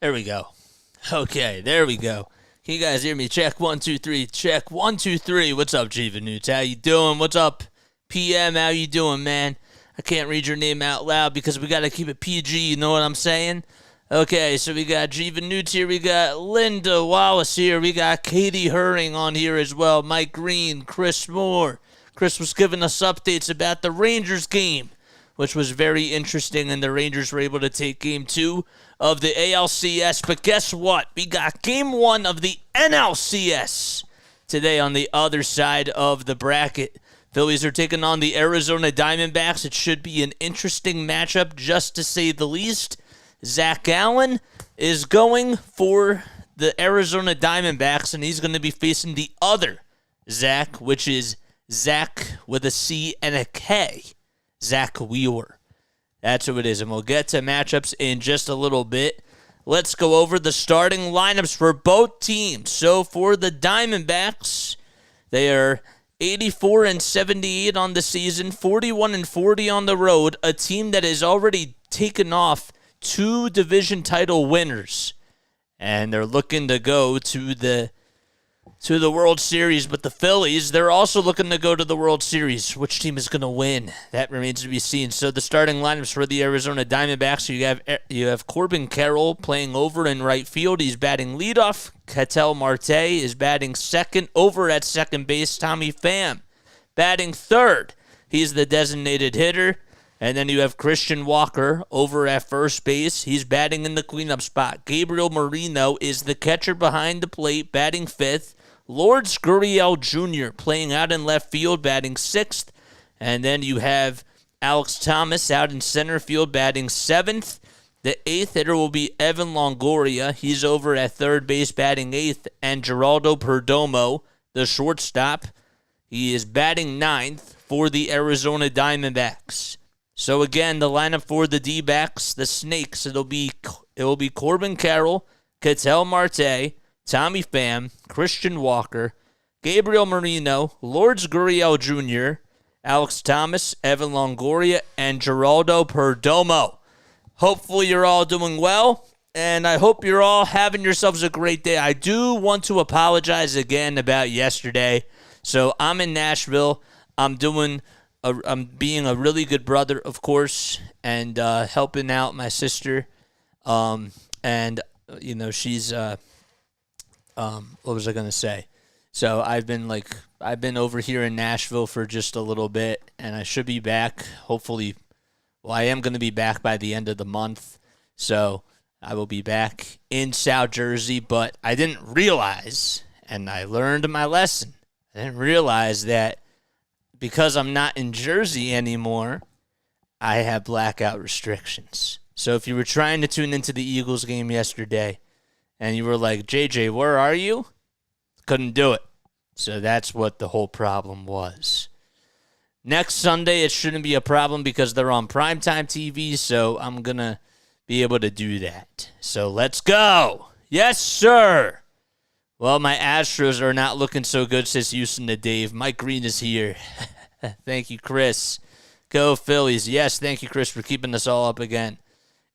There we go. Okay, there we go. Can you guys hear me? Check 1 2 3. Check 1 2 3. What's up, Jiva Newts? How you doing? What's up, PM? How you doing, man? I can't read your name out loud because we gotta keep it PG. You know what I'm saying? Okay, so we got Jiva Newts here. We got Linda Wallace here. We got Katie Herring on here as well. Mike Green, Chris Moore. Chris was giving us updates about the Rangers game, which was very interesting, and the Rangers were able to take Game 2 of the ALCS. But guess what? We got Game 1 of the NLCS today on the other side of the bracket. Phillies are taking on the Arizona Diamondbacks. It should be an interesting matchup, just to say the least. Zac Gallen is going for the Arizona Diamondbacks, and he's going to be facing the other Zach, which is Zach with a C and a K. Zac Wheeler. That's who it is, and we'll get to matchups in just a little bit. Let's go over the starting lineups for both teams. So for the Diamondbacks, they are 84-78 on the season, 41-40 on the road, a team that has already taken off 2 division title winners, and they're looking to go to the World Series. But the Phillies, they're also looking to go to the World Series. Which team is going to win? That remains to be seen. So the starting lineups for the Arizona Diamondbacks, you have Corbin Carroll playing over in right field. He's batting leadoff. Ketel Marte is batting second. Over at second base, Tommy Pham batting third. He's the designated hitter. And then you have Christian Walker over at first base. He's batting in the cleanup spot. Gabriel Marino is the catcher behind the plate, batting fifth. Lourdes Gurriel Jr. playing out in left field, batting sixth. And then you have Alex Thomas out in center field, batting seventh. The eighth hitter will be Evan Longoria. He's over at third base, batting eighth. And Geraldo Perdomo, the shortstop, he is batting ninth for the Arizona Diamondbacks. So again, the lineup for the D-backs, the Snakes, it will be Corbin Carroll, Ketel Marte, Tommy Pham, Christian Walker, Gabriel Marino, Lourdes Gurriel Jr., Alex Thomas, Evan Longoria, and Geraldo Perdomo. Hopefully you're all doing well, and I hope you're all having yourselves a great day. I do want to apologize again about yesterday. So I'm in Nashville. I'm being a really good brother, of course, and helping out my sister. She's what was I gonna say? So I've been over here in Nashville for just a little bit, and I should be back. Hopefully, I am gonna be back by the end of the month. So I will be back in South Jersey, but I didn't realize, and I learned my lesson. I didn't realize that because I'm not in Jersey anymore, I have blackout restrictions. So if you were trying to tune into the Eagles game yesterday and you were like, JJ, where are you? Couldn't do it. So that's what the whole problem was. Next Sunday, it shouldn't be a problem because they're on primetime TV, so I'm going to be able to do that. So let's go. Yes, sir. Well, my Astros are not looking so good, says Houston to Dave. Mike Green is here. Thank you, Chris. Go Phillies. Yes, thank you, Chris, for keeping us all up again.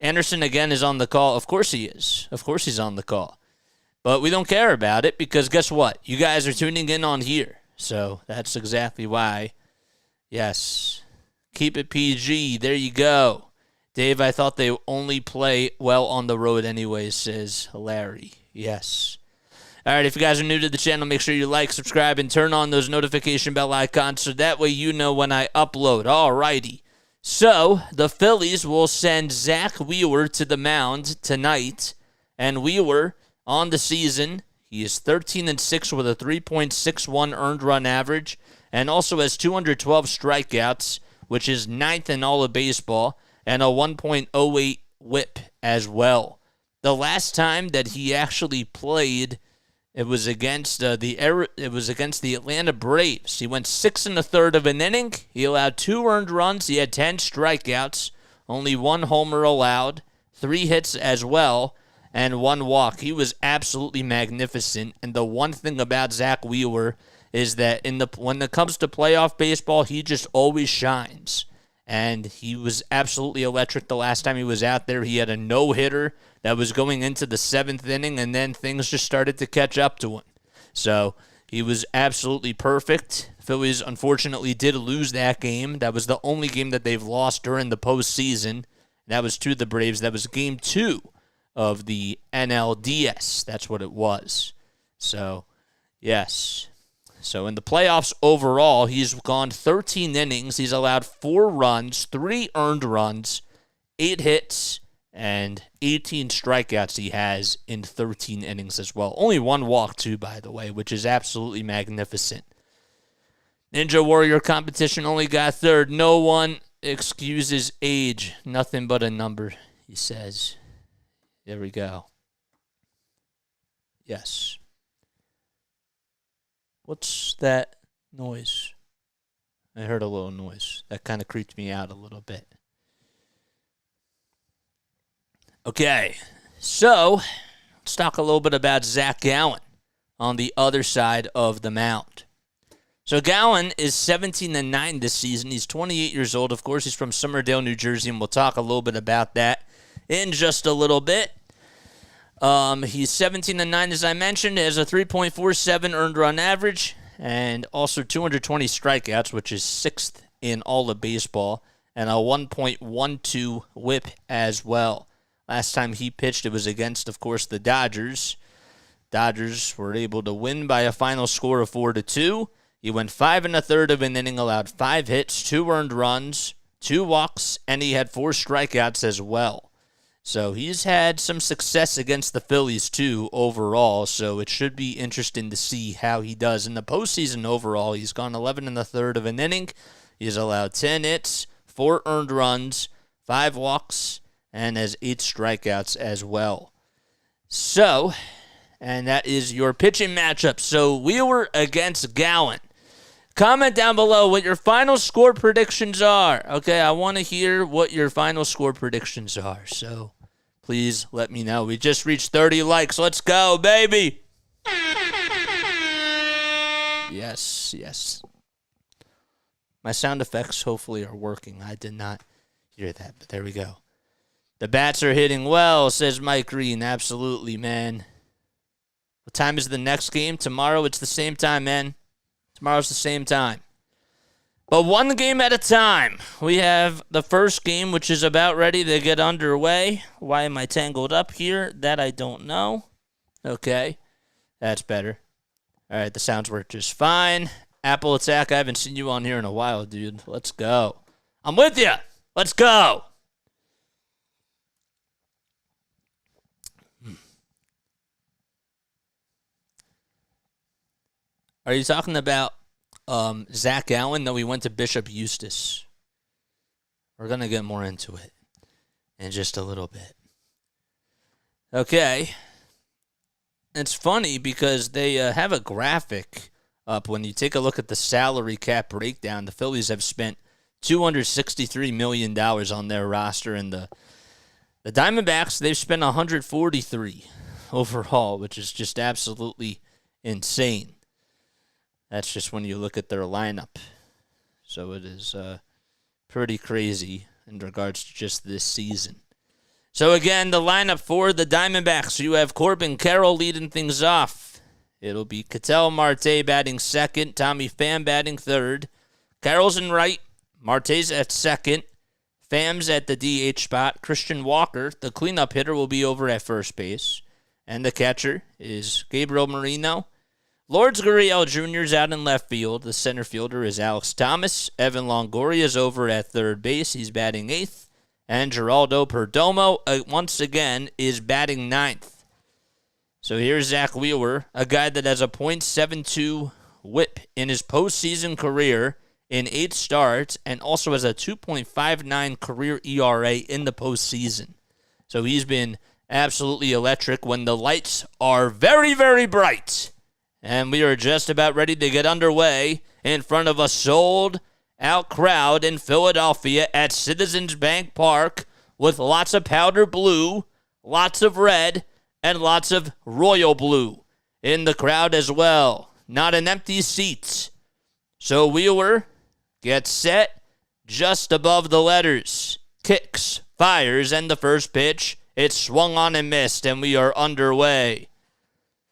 Anderson, again, is on the call. Of course he is. Of course he's on the call. But we don't care about it because guess what? You guys are tuning in on here. So that's exactly why. Yes. Keep it PG. There you go. Dave, I thought they only play well on the road anyways, says Larry. Yes. All right, if you guys are new to the channel, make sure you like, subscribe, and turn on those notification bell icons so that way you know when I upload. All righty. So, the Phillies will send Zac Wheeler to the mound tonight. And Wheeler, on the season, he is 13-6 with a 3.61 earned run average and also has 212 strikeouts, which is ninth in all of baseball, and a 1.08 whip as well. The last time that he actually played, it was against the Atlanta Braves. He went 6 1/3 of an inning. He allowed 2 earned runs. He had 10 strikeouts, only 1 homer allowed, 3 hits as well, and 1 walk. He was absolutely magnificent. And the one thing about Zac Wheeler is that when it comes to playoff baseball, he just always shines. and he was absolutely electric the last time he was out there. He had a no-hitter that was going into the 7th inning, and then things just started to catch up to him. So he was absolutely perfect. Phillies, unfortunately, did lose that game. That was the only game that they've lost during the postseason. That was to the Braves. That was Game 2 of the NLDS. That's what it was. So, yes. So in the playoffs overall, he's gone 13 innings. He's allowed 4 runs, 3 earned runs, 8 hits, and 18 strikeouts he has in 13 innings as well. Only 1 walk, too, by the way, which is absolutely magnificent. Ninja Warrior competition only got 3rd. No one excuses age. Nothing but a number, he says. There we go. Yes. What's that noise? I heard a little noise. That kind of creeped me out a little bit. Okay, so let's talk a little bit about Zac Gallen on the other side of the mound. So Gallen is 17-9 this season. He's 28 years old. Of course, he's from Somerdale, New Jersey, and we'll talk a little bit about that in just a little bit. He's 17-9, as I mentioned. He has a 3.47 earned run average and also 220 strikeouts, which is 6th in all of baseball, and a 1.12 whip as well. Last time he pitched, it was against, of course, the Dodgers. Dodgers were able to win by a final score of 4-2. He went 5 1/3 of an inning, allowed 5 hits, 2 earned runs, 2 walks, and he had 4 strikeouts as well. So he's had some success against the Phillies, too, overall. So it should be interesting to see how he does. In the postseason overall, he's gone 11 1/3 of an inning. He's allowed 10 hits, 4 earned runs, 5 walks, and has 8 strikeouts as well. So, and that is your pitching matchup. So Wheeler against Gallen. Comment down below what your final score predictions are. Okay, I want to hear what your final score predictions are. So please let me know. We just reached 30 likes. Let's go, baby. Yes, yes. My sound effects hopefully are working. I did not hear that, but there we go. The bats are hitting well, says Mike Green. Absolutely, man. What time is the next game? Tomorrow, it's the same time, man. Tomorrow's the same time. But one game at a time. We have the first game, which is about ready to get underway. Why am I tangled up here? That I don't know. Okay. That's better. All right, the sounds work just fine. Apple Attack, I haven't seen you on here in a while, dude. Let's go. I'm with you. Let's go. Are you talking about Zac Gallen? No, we went to Bishop Eustace. We're going to get more into it in just a little bit. Okay. It's funny because they have a graphic up. When you take a look at the salary cap breakdown, the Phillies have spent $263 million on their roster, and the Diamondbacks, they've spent $143 overall, which is just absolutely insane. That's just when you look at their lineup. So it is pretty crazy in regards to just this season. So again, the lineup for the Diamondbacks. You have Corbin Carroll leading things off. It'll be Ketel Marte batting second, Tommy Pham batting third. Carroll's in right, Marte's at second, Pham's at the DH spot. Christian Walker, the cleanup hitter, will be over at first base. And the catcher is Gabriel Marino. Lourdes Gurriel Jr. is out in left field. The center fielder is Alex Thomas. Evan Longoria is over at third base. He's batting eighth. And Geraldo Perdomo, once again, is batting ninth. So here's Zach Wheeler, a guy that has a .72 whip in his postseason career in 8 starts and also has a 2.59 career ERA in the postseason. So he's been absolutely electric when the lights are very, very bright. And we are just about ready to get underway in front of a sold-out crowd in Philadelphia at Citizens Bank Park with lots of powder blue, lots of red, and lots of royal blue in the crowd as well. Not an empty seat. So Wheeler gets set, just above the letters. Kicks, fires, and the first pitch. It's swung on and missed, and we are underway.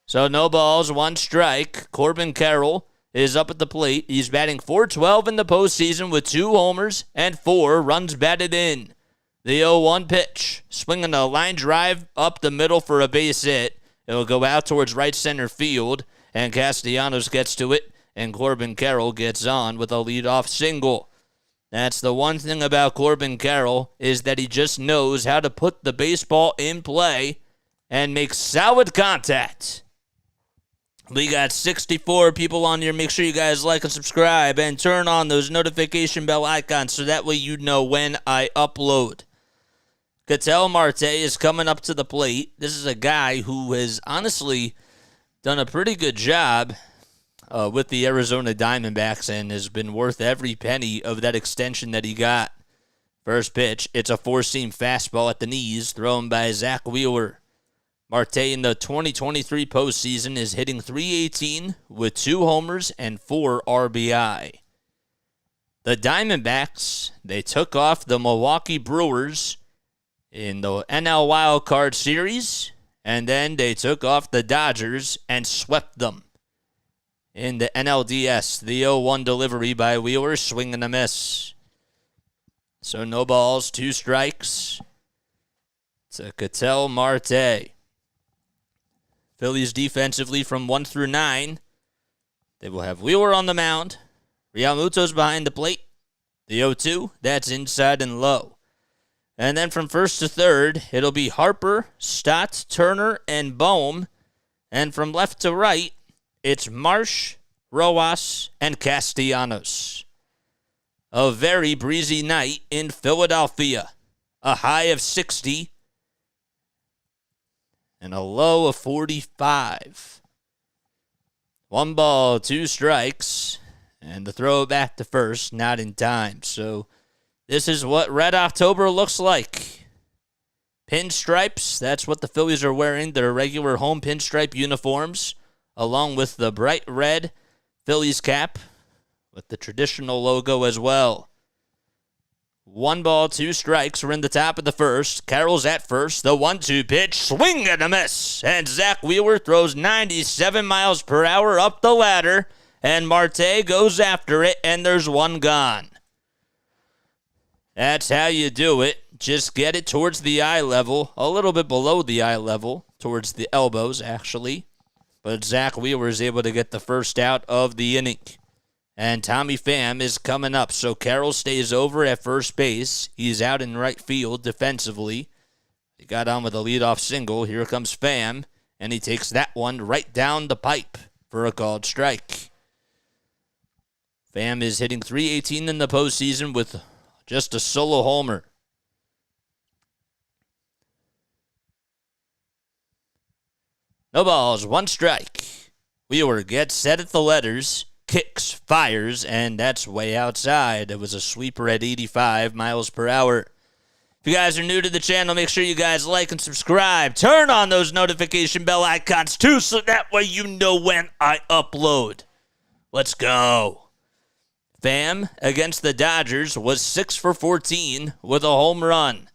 So no balls, one strike. Corbin Carroll is up at the plate. He's batting .412 in the postseason with 2 homers and 4 runs batted in. The 0-1 pitch, swinging a line drive up the middle for a base hit. It'll go out towards right center field, and Castellanos gets to it, and Corbin Carroll gets on with a leadoff single. That's the one thing about Corbin Carroll, is that he just knows how to put the baseball in play and make solid contact. We got 64 people on here. Make sure you guys like and subscribe and turn on those notification bell icons so that way you know when I upload. Ketel Marte is coming up to the plate. This is a guy who has honestly done a pretty good job with the Arizona Diamondbacks and has been worth every penny of that extension that he got. First pitch, it's a four-seam fastball at the knees thrown by Zac Wheeler. Marte in the 2023 postseason is hitting .318 with 2 homers and 4 RBI. The Diamondbacks, they took off the Milwaukee Brewers in the NL Wild Card Series, and then they took off the Dodgers and swept them. In the NLDS, the 0-1 delivery by Wheeler, swing and a miss. So no balls, 2 strikes to Ketel Marte. Phillies defensively from 1 through 9. They will have Wheeler on the mound. Realmuto's behind the plate. The 0-2, that's inside and low. And then from first to third, it'll be Harper, Stott, Turner, and Bohm. And from left to right, it's Marsh, Rojas, and Castellanos. A very breezy night in Philadelphia. A high of 60 and a low of 45. 1 ball, 2 strikes, and the throw back to first, not in time. So this is what Red October looks like. Pinstripes, that's what the Phillies are wearing, their regular home pinstripe uniforms, along with the bright red Phillies cap with the traditional logo as well. 1 ball, 2 strikes. We're in the top of the first. Carroll's at first. The 1-2 pitch. Swing and a miss. And Zac Wheeler throws 97 miles per hour up the ladder. And Marte goes after it, and there's 1 gone. That's how you do it. Just get it towards the eye level. A little bit below the eye level. Towards the elbows, actually. But Zac Wheeler is able to get the first out of the inning. And Tommy Pham is coming up. So Carroll stays over at first base. He's out in right field defensively. He got on with a leadoff single. Here comes Pham. And he takes that one right down the pipe for a called strike. Pham is hitting .318 in the postseason with just a solo homer. No balls, 1 strike. Wheeler gets set at the letters. Kicks, fires, and that's way outside. It was a sweeper at 85 miles per hour. If you guys are new to the channel, make sure you guys like and subscribe. Turn on those notification bell icons too, so that way you know when I upload. Let's go. Pham against the Dodgers was 6 for 14 with a home run.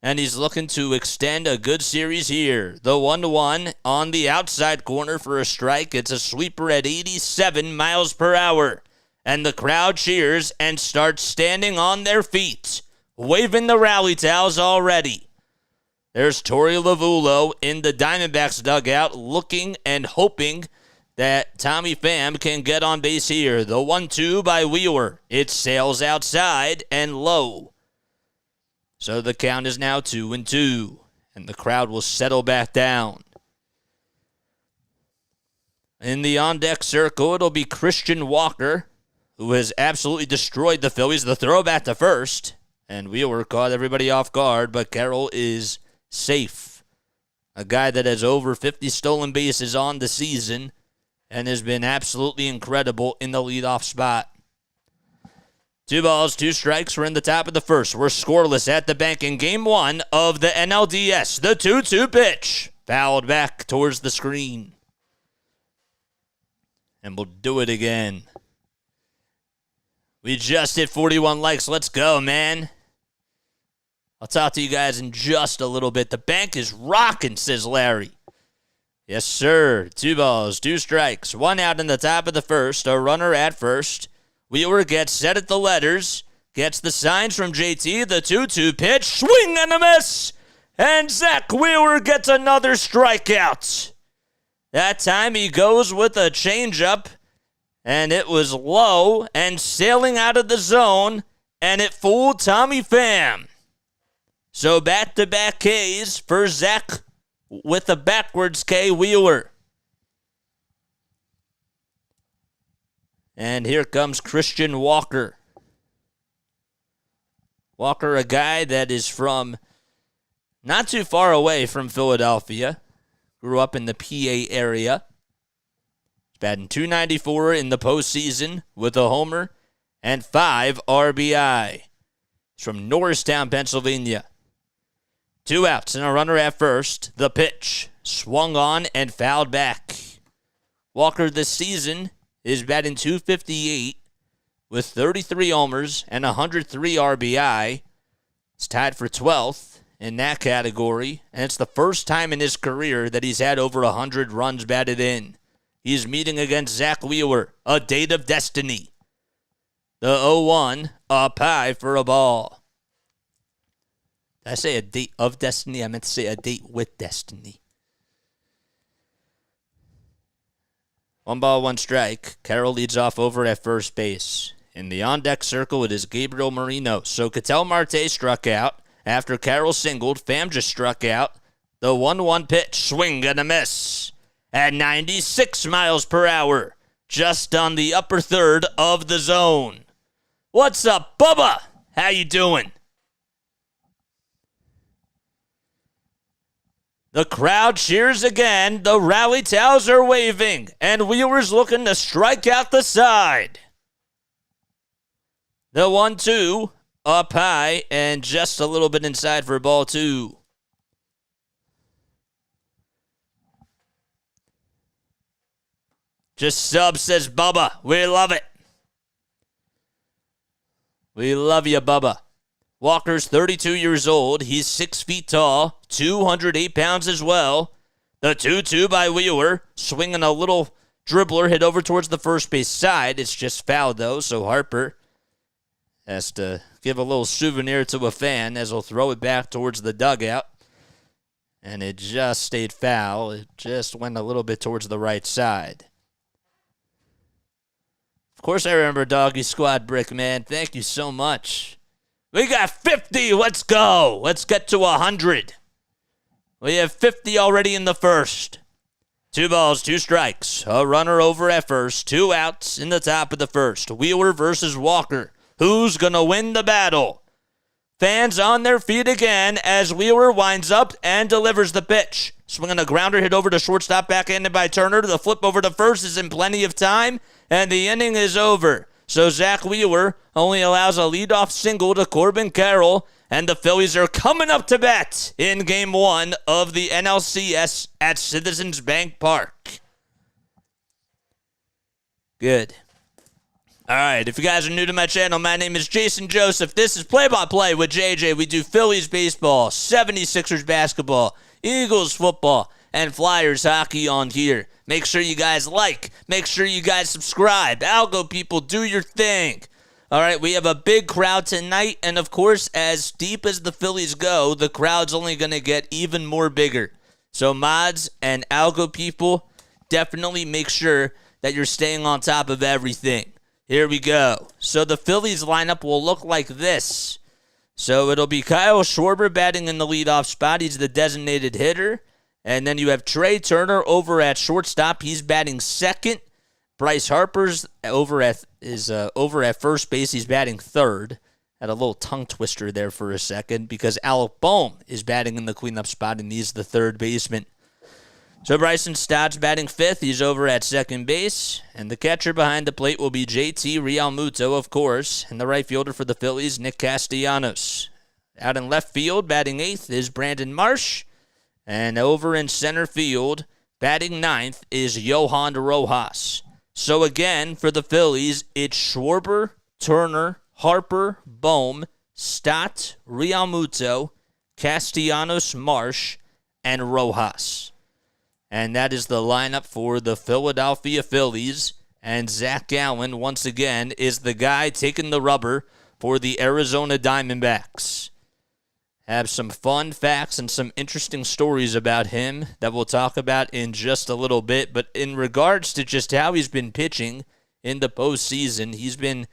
And he's looking to extend a good series here. The 1-1 on the outside corner for a strike. It's a sweeper at 87 miles per hour. And the crowd cheers and starts standing on their feet, waving the rally towels already. There's Torey Lovullo in the Diamondbacks dugout looking and hoping that Tommy Pham can get on base here. The 1-2 by Wheeler. It sails outside and low. So the count is now 2-2, and the crowd will settle back down. In the on-deck circle, it'll be Christian Walker, who has absolutely destroyed the Phillies. The throw back to first, and Wheeler caught everybody off guard, but Carroll is safe. A guy that has over 50 stolen bases on the season and has been absolutely incredible in the leadoff spot. 2 balls, 2 strikes. We're in the top of the first. We're scoreless at the bank in Game 1 of the NLDS. The 2-2 pitch. Fouled back towards the screen. And we'll do it again. We just hit 41 likes. Let's go, man. I'll talk to you guys in just a little bit. The bank is rocking, says Larry. Yes, sir. 2 balls, 2 strikes. 1 out in the top of the first. A runner at first. Wheeler gets set at the letters. Gets the signs from JT. The 2-2 pitch. Swing and a miss. And Zac Wheeler gets another strikeout. That time he goes with a changeup. And it was low and sailing out of the zone. And it fooled Tommy Pham. So back-to-back Ks for Zac with a backwards K Wheeler. And here comes Christian Walker. Walker, a guy that is from not too far away from Philadelphia. Grew up in the PA area. He's batting .294 in the postseason with a homer and 5 RBI. He's from Norristown, Pennsylvania. 2 outs and a runner at first. The pitch swung on and fouled back. Walker this season is batting .258 with 33 homers and 103 RBI. It's tied for 12th in that category, and it's the first time in his career that he's had over 100 runs batted in. He's meeting against Zac Wheeler, a date of destiny. The 0-1 up high for a ball. Did I say a date of destiny? I meant to say a date with destiny. 1 ball, 1 strike. Carroll leads off over at first base. In the on-deck circle, it is Gabriel Marino. So Ketel Marte struck out. After Carroll singled, Pham just struck out. The 1-1 pitch, swing and a miss. At 96 miles per hour. Just on the upper third of the zone. What's up, Bubba? How you doing? The crowd cheers again. The rally towels are waving. And Wheeler's looking to strike out the side. The 1-2 up high and just a little bit inside for ball 2. Just sub, says Bubba. We love it. We love you, Bubba. Walker's 32 years old. He's 6 feet tall, 208 pounds as well. The 2-2 by Wheeler, swinging a little dribbler hit over towards the first base side. It's just fouled, though, so Harper has to give a little souvenir to a fan as he'll throw it back towards the dugout. And it just stayed foul. It just went a little bit towards the right side. Of course I remember Doggy Squad Brick, man. Thank you so much. We got 50. Let's go. Let's get to 100. We have 50 already in the first. 2 balls, 2 strikes. A runner over at first. 2 outs in the top of the first. Wheeler versus Walker. Who's going to win the battle? Fans on their feet again as Wheeler winds up and delivers the pitch. Swinging a grounder hit over to shortstop, backhanded by Turner. The flip over to first is in plenty of time, and the inning is over. So Zac Wheeler only allows a leadoff single to Corbin Carroll, and the Phillies are coming up to bat in Game 1 of the NLCS at Citizens Bank Park. Good. All right, if you guys are new to my channel, my name is Jason Joseph. This is Play-by-Play with JJ. We do Phillies baseball, 76ers basketball, Eagles football, and Flyers hockey on here. Make sure you guys like. Make sure you guys subscribe. Algo people, do your thing. All right, we have a big crowd tonight, and of course, as deep as the Phillies go, the crowd's only going to get even more bigger. So mods and Algo people, definitely make sure that you're staying on top of everything. Here we go. So the Phillies lineup will look like this. So it'll be Kyle Schwarber batting in the leadoff spot. He's the designated hitter. And then you have Trey Turner over at shortstop. He's batting second. Bryce Harper's over at first base. He's batting third. Had a little tongue twister there for a second because Alec Bohm is batting in the cleanup spot, and he's the third baseman. So Bryson Stott's batting fifth. He's over at second base. And the catcher behind the plate will be JT Realmuto, of course. And the right fielder for the Phillies, Nick Castellanos. Out in left field, batting eighth, is Brandon Marsh. And over in center field, batting ninth, is Johan Rojas. So again, for the Phillies, it's Schwarber, Turner, Harper, Bohm, Stott, Realmuto, Castellanos, Marsh, and Rojas. And that is the lineup for the Philadelphia Phillies. And Zac Gallen, once again, is the guy taking the rubber for the Arizona Diamondbacks. Have some fun facts and some interesting stories about him that we'll talk about in just a little bit. But in regards to just how he's been pitching in the postseason, he's been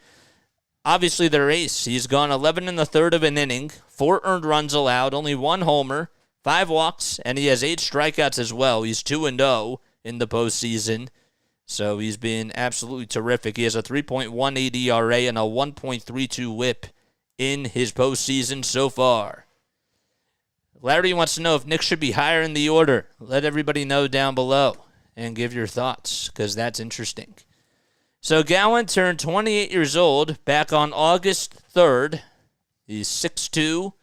obviously their ace. He's gone 11 1/3 of an inning, 4 earned runs allowed, only 1 homer, 5 walks, and he has 8 strikeouts as well. He's 2-0 in the postseason. So he's been absolutely terrific. He has a 3.18 ERA and a 1.32 whip in his postseason so far. Larry wants to know if Nick should be higher in the order. Let everybody know down below and give your thoughts, because that's interesting. So Gallen turned 28 years old back on August 3rd. He's 6'2",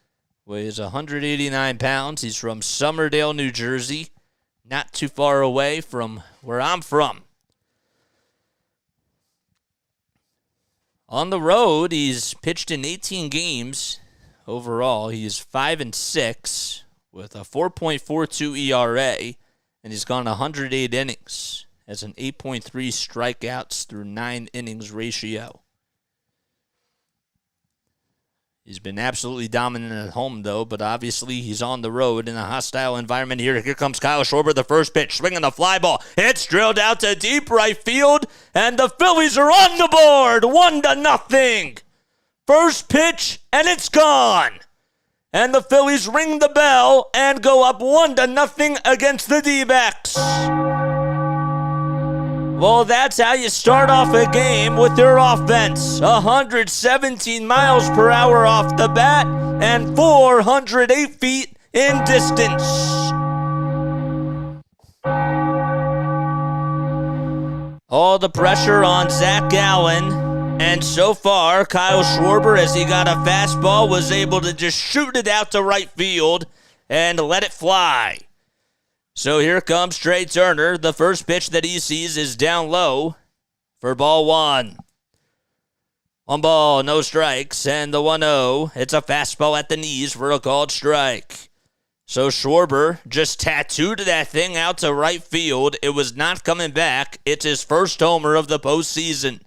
weighs 189 pounds. He's from Somerdale, New Jersey, not too far away from where I'm from. On the road, he's pitched in 18 games. Overall, he's 5-6 with a 4.42 ERA, and he's gone 108 innings. Has an 8.3 strikeouts through 9 innings ratio. He's been absolutely dominant at home, though, but obviously he's on the road in a hostile environment here. Here comes Kyle Schwarber, the first pitch, swinging the fly ball. It's drilled out to deep right field, and the Phillies are on the board, 1-0. First pitch, and it's gone. And the Phillies ring the bell and go up 1-0 against the D-backs. Well, that's how you start off a game with your offense. 117 miles per hour off the bat and 408 feet in distance. All the pressure on Zac Gallen. And so far, Kyle Schwarber, as he got a fastball, was able to just shoot it out to right field and let it fly. So here comes Trey Turner. The first pitch that he sees is down low for ball 1. 1 ball, no strikes, and the 1-0. It's a fastball at the knees for a called strike. So Schwarber just tattooed that thing out to right field. It was not coming back. It's his first homer of the postseason.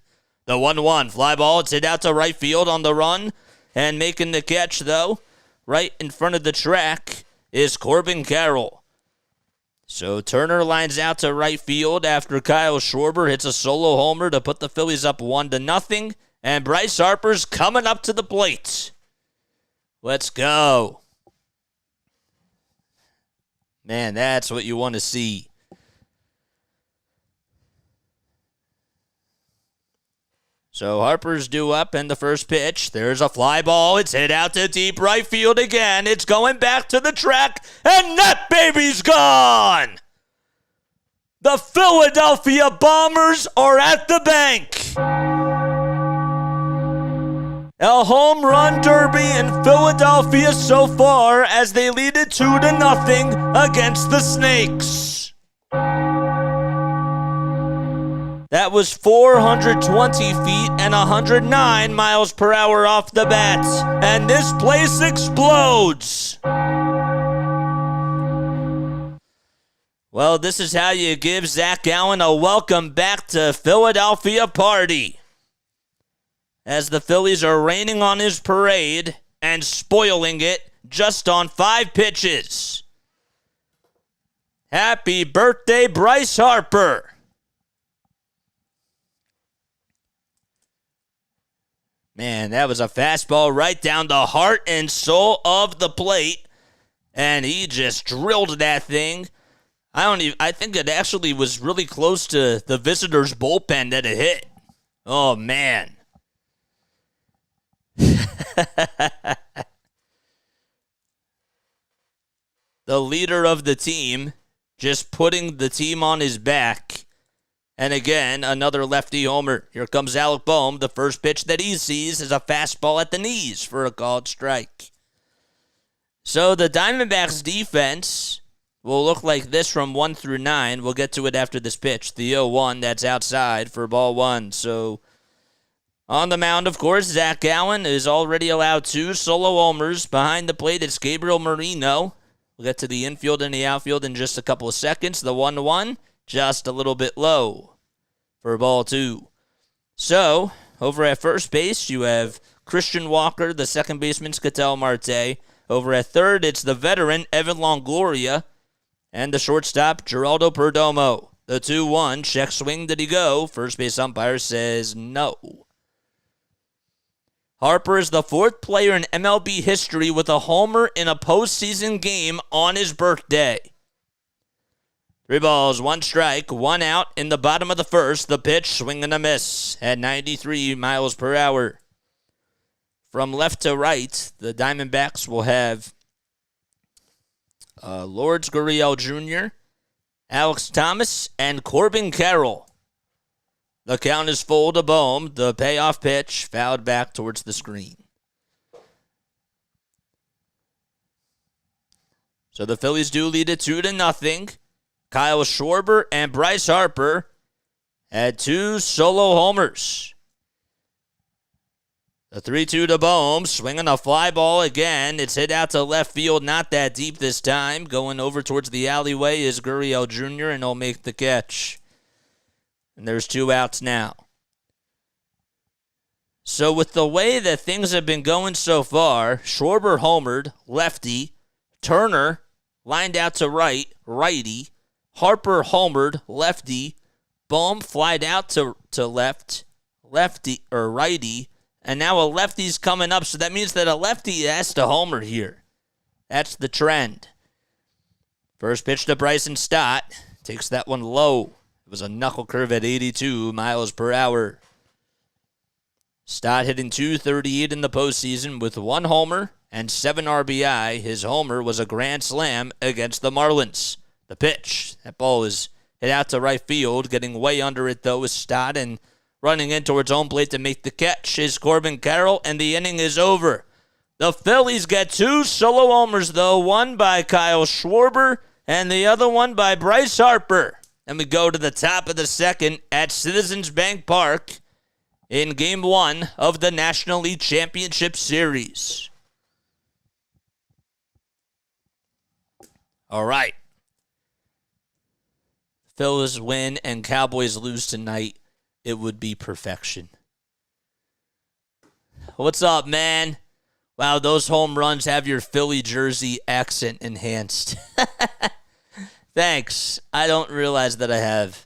The 1-1 fly ball, it's hit out to right field on the run. And making the catch, though, right in front of the track, is Corbin Carroll. So Turner lines out to right field after Kyle Schwarber hits a solo homer to put the Phillies up 1-0. And Bryce Harper's coming up to the plate. Let's go. Man, that's what you want to see. So Harper's due up, and the first pitch, there's a fly ball. It's hit out to deep right field again. It's going back to the track, and that baby's gone. The Philadelphia Bombers are at the bank. A home run derby in Philadelphia so far as they lead it 2-0 against the Snakes. That was 420 feet and 109 miles per hour off the bat. And this place explodes. Well, this is how you give Zac Gallen a welcome back to Philadelphia party. As the Phillies are raining on his parade and spoiling it just on 5 pitches. Happy birthday, Bryce Harper. Man, that was a fastball right down the heart and soul of the plate. And he just drilled that thing. I think it actually was really close to the visitors' bullpen that it hit. Oh, man. The leader of the team just putting the team on his back. And again, another lefty homer. Here comes Alec Bohm. The first pitch that he sees is a fastball at the knees for a called strike. So the Diamondbacks defense will look like this from 1 through 9. We'll get to it after this pitch. The 0-1, that's outside for ball 1. So On the mound, of course, Zac Gallen is already allowed 2 solo homers. Behind the plate, it's Gabriel Marino. We'll get to the infield and the outfield in just a couple of seconds. The 1-1, just a little bit low for ball 2. So, over at first base, you have Christian Walker, the second baseman, Ketel Marte. Over at third, it's the veteran, Evan Longoria. And the shortstop, Geraldo Perdomo. The 2-1, check swing, did he go? First base umpire says no. Harper is the 4th player in MLB history with a homer in a postseason game on his birthday. 3 balls, 1 strike, 1 out in the bottom of the first. The pitch, swing and a miss at 93 miles per hour. From left to right, the Diamondbacks will have Lourdes Gurriel Jr., Alex Thomas, and Corbin Carroll. The count is full to Bohm. The payoff pitch fouled back towards the screen. So the Phillies do lead it 2-0. Kyle Schwarber and Bryce Harper had 2 solo homers. The 3-2 to Bohm, swinging a fly ball again. It's hit out to left field, not that deep this time. Going over towards the alleyway is Gurriel Jr., and he'll make the catch. And there's 2 outs now. So with the way that things have been going so far, Schwarber homered, lefty. Turner lined out to right, righty. Harper homered, lefty. Bohm flied out to left, lefty or righty. And now a lefty's coming up, so that means that a lefty has to homer here. That's the trend. First pitch to Bryson Stott. Takes that one low. It was a knuckle curve at 82 miles per hour. Stott hitting .238 in the postseason with 1 homer and 7 RBI. His homer was a grand slam against the Marlins. The pitch. That ball is hit out to right field. Getting way under it, though, is Stott, and running in towards home plate to make the catch is Corbin Carroll, and the inning is over. The Phillies get 2 solo homers, though, one by Kyle Schwarber and the other one by Bryce Harper. And we go to the top of the second at Citizens Bank Park in Game 1 of the National League Championship Series. All right. Phillies win and Cowboys lose tonight. It would be perfection. What's up, man? Wow, those home runs have your Philly jersey accent enhanced. Thanks. I don't realize that I have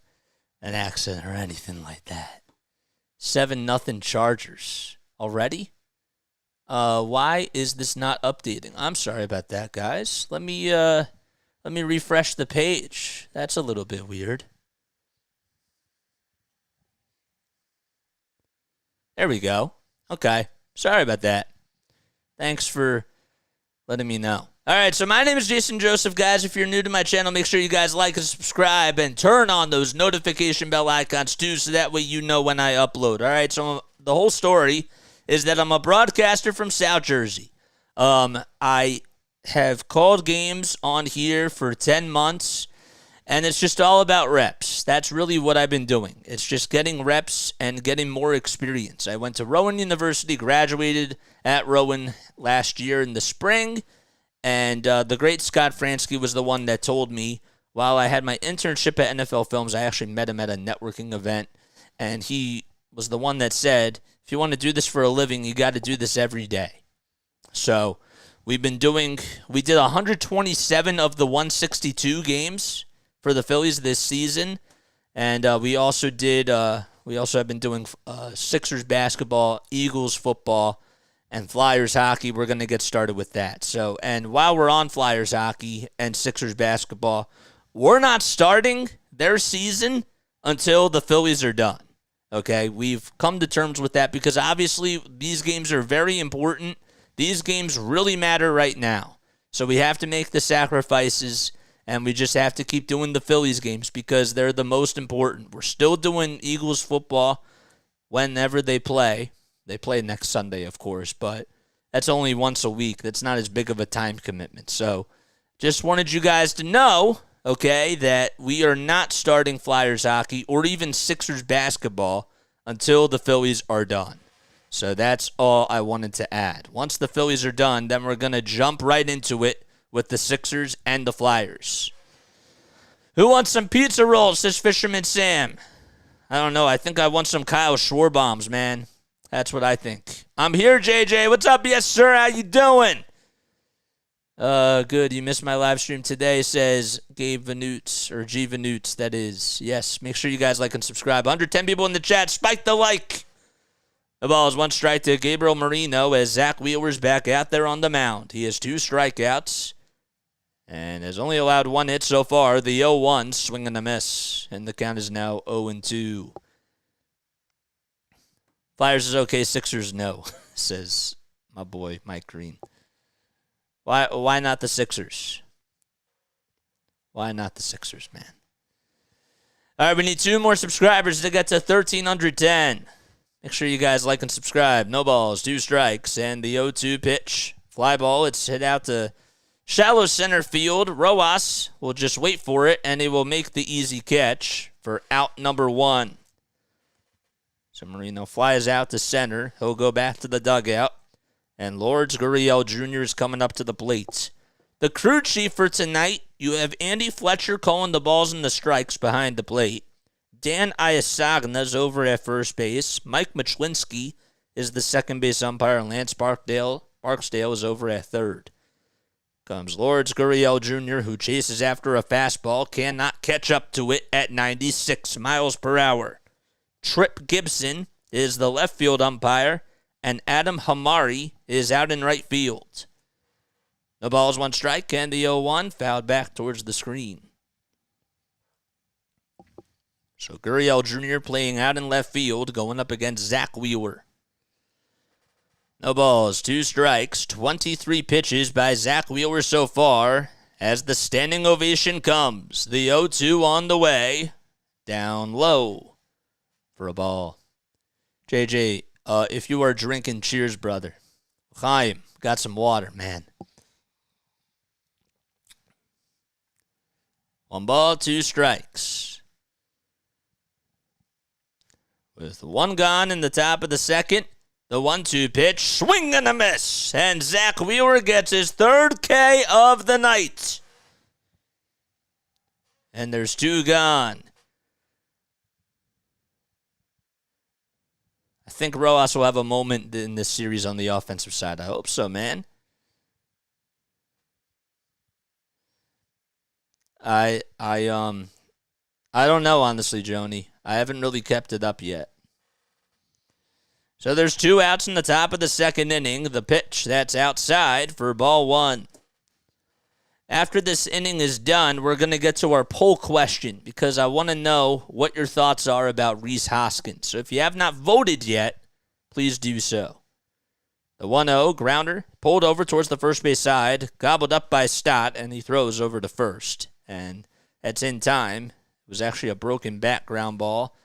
an accent or anything like that. 7-0 Chargers. Already? Why is this not updating? I'm sorry about that, guys. Let me refresh the page. That's a little bit weird. There we go. Okay. Sorry about that. Thanks for letting me know. All right, so my name is Jason Joseph, guys. If you're new to my channel, make sure you guys like and subscribe and turn on those notification bell icons too, so that way you know when I upload. All right, so the whole story is that I'm a broadcaster from South Jersey. I have called games on here for 10 months, and it's just all about reps. That's really what I've been doing. It's just getting reps and getting more experience. I went to Rowan University, graduated at Rowan last year in the spring, and the great Scott Fransky was the one that told me, while I had my internship at NFL Films, I actually met him at a networking event, and he was the one that said, if you want to do this for a living, you got to do this every day. So we did 127 of the 162 games for the Phillies this season, and we also have been doing Sixers basketball, Eagles football, and Flyers hockey. We're going to get started with that. So, and while we're on Flyers hockey and Sixers basketball, we're not starting their season until the Phillies are done. Okay, we've come to terms with that because obviously these games are very important. These games really matter right now. So we have to make the sacrifices, and we just have to keep doing the Phillies games because they're the most important. We're still doing Eagles football whenever they play. They play next Sunday, of course, but that's only once a week. That's not as big of a time commitment. So just wanted you guys to know, okay, that we are not starting Flyers hockey or even Sixers basketball until the Phillies are done. So that's all I wanted to add. Once the Phillies are done, then we're going to jump right into it with the Sixers and the Flyers. Who wants some pizza rolls, says Fisherman Sam? I don't know. I think I want some Kyle Schwarbombs, man. That's what I think. I'm here, JJ. What's up? Yes, sir. How you doing? Good. You missed my live stream today, says Gabe Vanutes, or G Vanutes, that is. Yes, make sure you guys like and subscribe. 110 people in the chat. Spike the like. The ball is one strike to Gabriel Marino as Zac Wheeler's back out there on the mound. He has 2 strikeouts and has only allowed 1 hit so far. The 0-1, swing and a miss, and the count is now 0-2. Flyers is okay, Sixers no, says my boy Mike Green. Why not the Sixers? Why not the Sixers, man? All right, we need 2 more subscribers to get to 1,310. Make sure you guys like and subscribe. No balls, 2 strikes, and the 0-2 pitch. Fly ball, it's hit out to shallow center field. Rojas will just wait for it, and he will make the easy catch for out number 1. So Marino flies out to center. He'll go back to the dugout. And Lourdes Gurriel Jr. is coming up to the plate. The crew chief for tonight, you have Andy Fletcher calling the balls and the strikes behind the plate. Dan Iasagna's over at first base. Mike Machlinski is the second base umpire. Lance Barksdale is over at third. Comes Lourdes Gurriel Jr., who chases after a fastball, cannot catch up to it at 96 miles per hour. Trip Gibson is the left field umpire, and Adam Hamari is out in right field. The ball is 1 strike, and the 0-1 fouled back towards the screen. So Gurriel Jr. playing out in left field, going up against Zac Wheeler. No balls, 2 strikes, 23 pitches by Zac Wheeler so far. As the standing ovation comes, the 0-2 on the way, down low for a ball. JJ, if you are drinking, cheers, brother. Chaim, got some water, man. 1 ball, 2 strikes. With 1 gone in the top of the second, the 1-2 pitch, swing and a miss. And Zac Wheeler gets his 3rd K of the night. And there's 2 gone. I think Rojas will have a moment in this series on the offensive side. I hope so, man. I don't know, honestly, Joni. I haven't really kept it up yet. So there's 2 outs in the top of the second inning. The pitch, that's outside for ball 1. After this inning is done, we're going to get to our poll question because I want to know what your thoughts are about Rhys Hoskins. So if you have not voted yet, please do so. The 1-0 grounder pulled over towards the first base side, gobbled up by Stott, and he throws over to first. And that's in time. It was actually a broken back ground ball.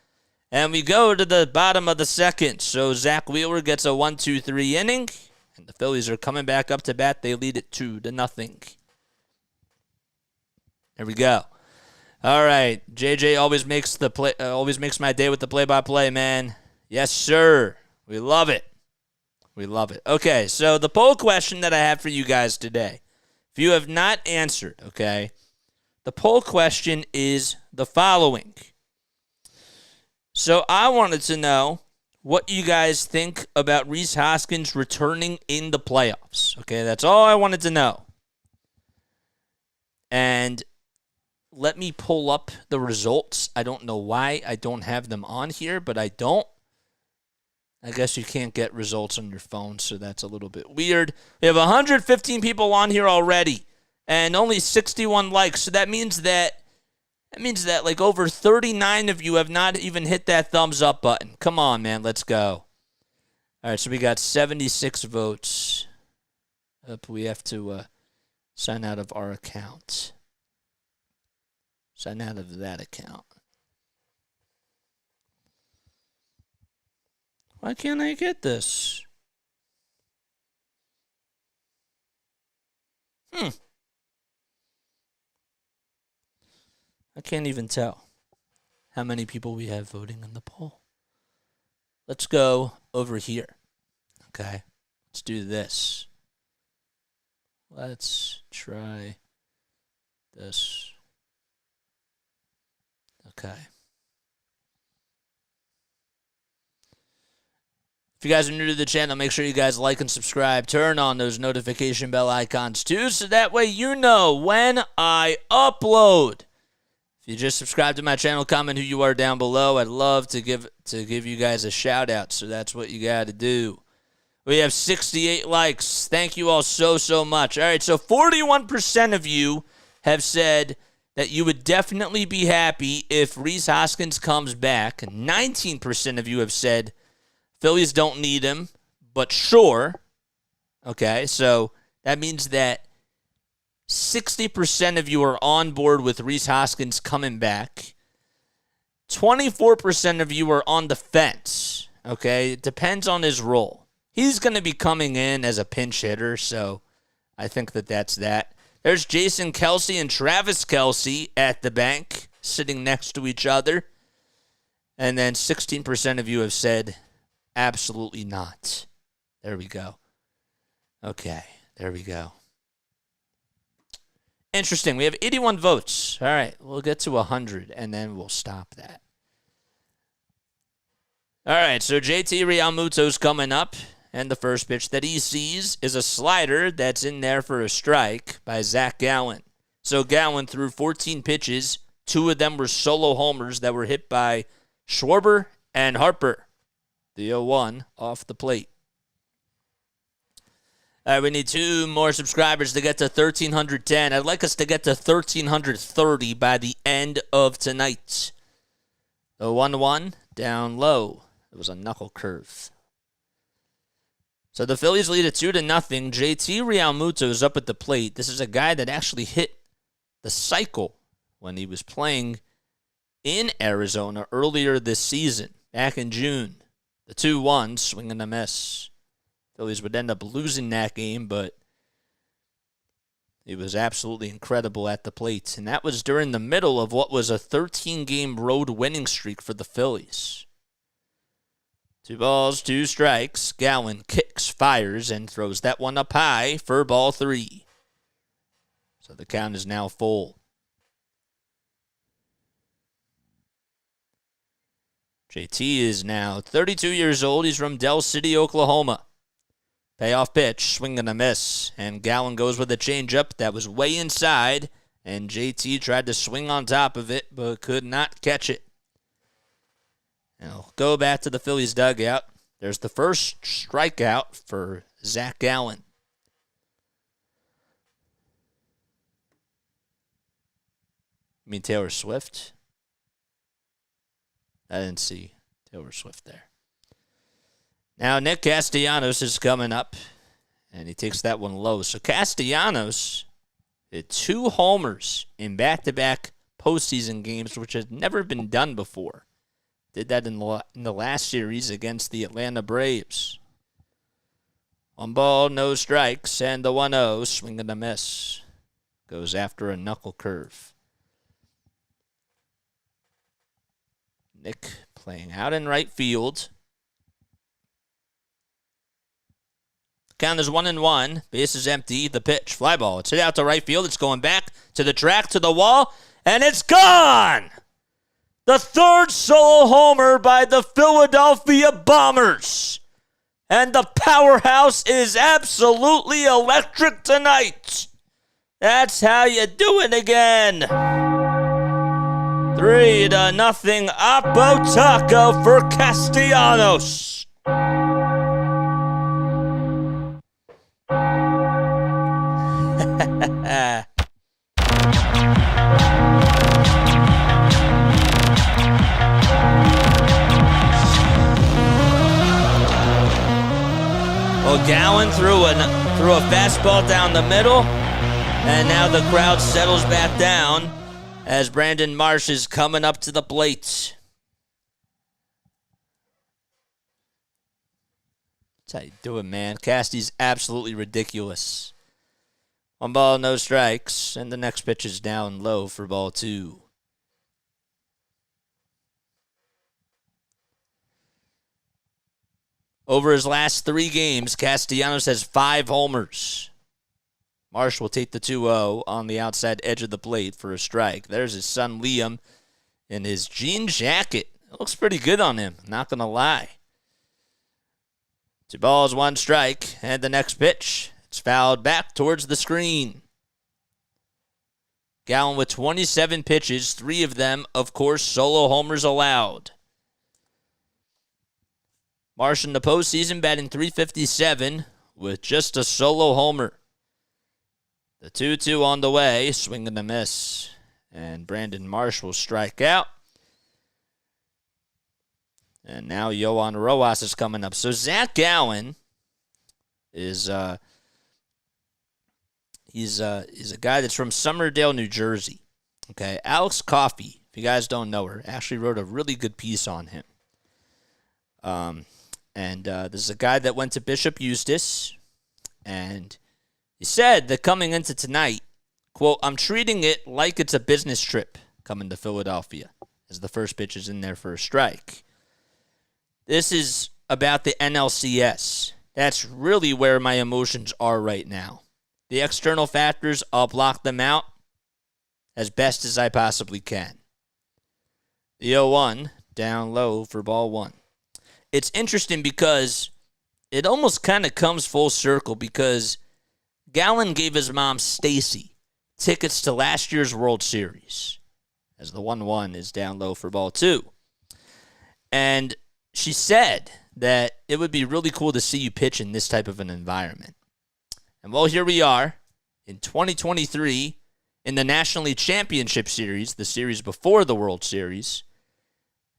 And we go to the bottom of the second. So Zac Wheeler gets a 1-2-3 inning. And the Phillies are coming back up to bat. They lead it 2-0. There we go. All right. JJ always makes my day with the play-by-play, man. Yes, sir. We love it. We love it. Okay, so the poll question that I have for you guys today, if you have not answered, okay, the poll question is the following. So I wanted to know what you guys think about Rhys Hoskins returning in the playoffs. Okay, that's all I wanted to know. And let me pull up the results. I don't know why I don't have them on here, but I don't. I guess you can't get results on your phone, so that's a little bit weird. We have 115 people on here already, and only 61 likes. So that means that like over 39 of you have not even hit that thumbs up button. Come on, man, let's go. All right, so we got 76 votes. We have to sign out of our account. Sign out of that account. Why can't I get this? I can't even tell how many people we have voting in the poll. Let's go over here. Okay, let's do this. Let's try this. Okay. If you guys are new to the channel, make sure you guys like and subscribe. Turn on those notification bell icons too, so that way you know when I upload. If you just subscribe to my channel, comment who you are down below. I'd love to give you guys a shout out, so that's what you got to do. We have 68 likes. Thank you all so much. All right, so 41% of you have said that you would definitely be happy if Rhys Hoskins comes back. 19% of you have said Phillies don't need him, but sure. Okay, so that means that 60% of you are on board with Rhys Hoskins coming back. 24% of you are on the fence. Okay, it depends on his role. He's going to be coming in as a pinch hitter, so I think that's that. There's Jason Kelce and Travis Kelce at the bank, sitting next to each other. And then 16% of you have said absolutely not. There we go. Okay, there we go. Interesting. We have 81 votes. All right, we'll get to 100, and then we'll stop that. All right, so JT Realmuto's coming up, and the first pitch that he sees is a slider that's in there for a strike by Zac Gallen. So Gallen threw 14 pitches. 2 of them were solo homers that were hit by Schwarber and Harper. The 0-1 off the plate. All right, we need 2 more subscribers to get to 1,310. I'd like us to get to 1,330 by the end of tonight. The 1-1 down low. It was a knuckle curve. So the Phillies lead at 2-0. JT Realmuto is up at the plate. This is a guy that actually hit the cycle when he was playing in Arizona earlier this season, back in June. The 2-1, swing and a miss. Phillies would end up losing that game, but he was absolutely incredible at the plate. And that was during the middle of what was a 13-game road winning streak for the Phillies. 2 balls, 2 strikes. Gallen kicks, fires, and throws that one up high for ball 3. So the count is now full. JT is now 32 years old. He's from Del City, Oklahoma. Payoff pitch, swing and a miss. And Gallen goes with a changeup that was way inside. And JT tried to swing on top of it, but could not catch it. Now, go back to the Phillies dugout. There's the first strikeout for Zac Gallen. You mean Taylor Swift? I didn't see Taylor Swift there. Now, Nick Castellanos is coming up, and he takes that one low. So Castellanos hit 2 homers in back-to-back postseason games, which has never been done before. Did that in the last series against the Atlanta Braves. 1 ball, no strikes, and the 1-0, swing and a miss. Goes after a knuckle curve. Nick playing out in right field. Count is 1-1. Base is empty. The pitch, fly ball. It's hit out to right field. It's going back to the track, to the wall, and it's gone! The 3rd solo homer by the Philadelphia Bombers. And the powerhouse is absolutely electric tonight. That's how you do it again. 3-0 Oppo Taco for Castellanos. Well, Gallen threw a fastball down the middle, and now the crowd settles back down as Brandon Marsh is coming up to the plate. That's how you do it, man. Casty's absolutely ridiculous. 1 ball, no strikes, and the next pitch is down low for ball 2. Over his last 3 games, Castellanos has 5 homers. Marsh will take the 2-0 on the outside edge of the plate for a strike. There's his son Liam in his jean jacket. It looks pretty good on him, not going to lie. 2 balls, 1 strike, and the next pitch. It's fouled back towards the screen. Gallen with 27 pitches, 3 of them, of course, solo homers allowed. Marsh in the postseason batting .357 with just a solo homer. The 2-2 on the way, swing and a miss. And Brandon Marsh will strike out. And now Yohan Rojas is coming up. So Zac Gallen is he's a guy that's from Summerdale, New Jersey. Okay, Alex Coffey, if you guys don't know her, actually wrote a really good piece on him. This is a guy that went to Bishop Eustis, and he said that coming into tonight, quote, "I'm treating it like it's a business trip coming to Philadelphia," as the first pitch is in there for a strike. This is about the NLCS. That's really where my emotions are right now. The external factors, I'll block them out as best as I possibly can. The 0-1, down low for ball 1. It's interesting because it almost kind of comes full circle because Gallen gave his mom, Stacy, tickets to last year's World Series, as the 1-1 is down low for ball 2. And she said that it would be really cool to see you pitch in this type of an environment. And well, here we are in 2023 in the National League Championship Series, the series before the World Series.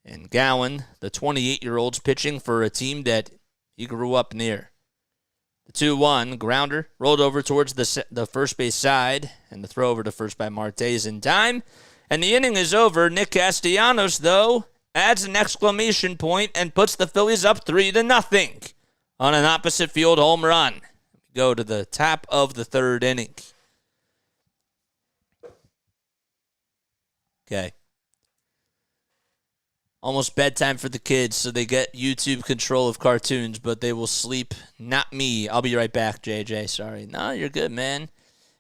And Gallen, the 28-year-old's pitching for a team that he grew up near. The 2-1 grounder rolled over towards the first base side, and the throw over to first by Marte is in time. And the inning is over. Nick Castellanos, though, adds an exclamation point and puts the Phillies up 3-0 on an opposite field home run. We go to the top of the 3rd inning. Okay. Almost bedtime for the kids, so they get YouTube control of cartoons, but they will sleep. Not me. I'll be right back, JJ. Sorry. No, you're good, man.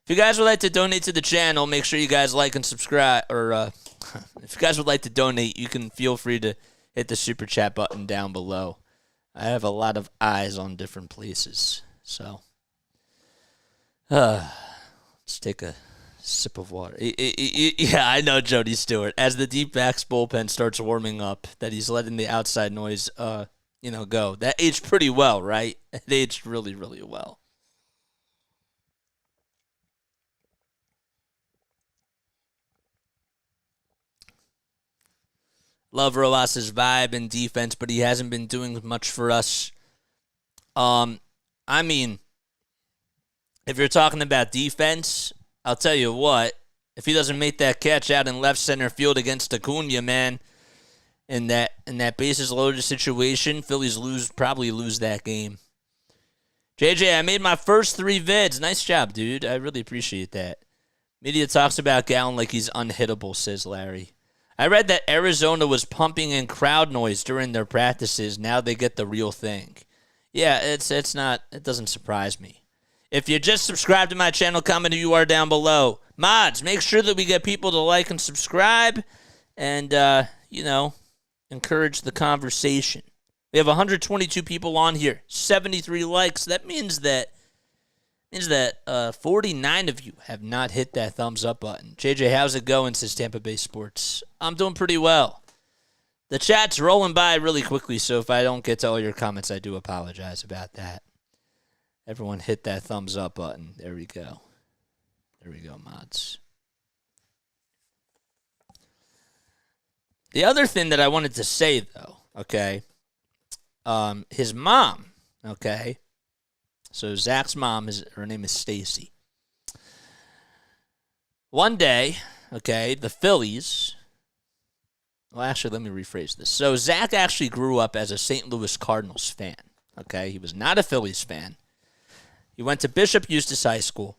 If you guys would like to donate to the channel, make sure you guys like and subscribe. Or if you guys would like to donate, you can feel free to hit the super chat button down below. I have a lot of eyes on different places, so let's take a sip of water. Yeah, I know Jody Stewart. As the dbacks bullpen starts warming up, that he's letting the outside noise, go. That aged pretty well, right? It aged really, really well. Love Rojas' vibe and defense, but he hasn't been doing much for us. I mean, if you're talking about defense, I'll tell you what, if he doesn't make that catch out in left center field against Acuna, man, in that bases loaded situation, Phillies probably lose that game. JJ, I made my first 3 vids. Nice job, dude. I really appreciate that. Media talks about Gallen like he's unhittable, says Larry. I read that Arizona was pumping in crowd noise during their practices. Now they get the real thing. Yeah, it doesn't surprise me. If you just subscribe to my channel, comment who you are down below. Mods, make sure that we get people to like and subscribe and, encourage the conversation. We have 122 people on here, 73 likes. That means that 49 of you have not hit that thumbs up button. JJ, how's it going, says Tampa Bay Sports. I'm doing pretty well. The chat's rolling by really quickly, so if I don't get to all your comments, I do apologize about that. Everyone hit that thumbs up button. There we go. There we go, mods. The other thing that I wanted to say, though, okay, his mom, okay, so Zach's mom, her name is Stacy. One day, okay, the Phillies, well, actually, let me rephrase this. So Zach actually grew up as a St. Louis Cardinals fan, okay? He was not a Phillies fan. He went to Bishop Eustis High School,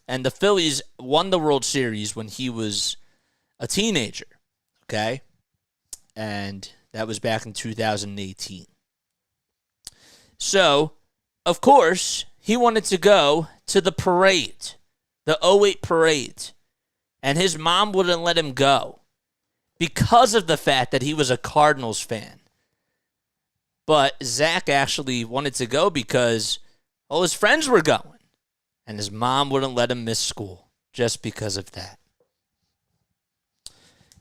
and the Phillies won the World Series when he was a teenager, okay? And that was back in 2018. So, of course, he wanted to go to the parade, the '08 parade, and his mom wouldn't let him go because of the fact that he was a Cardinals fan. But Zac actually wanted to go because all his friends were going, and his mom wouldn't let him miss school just because of that.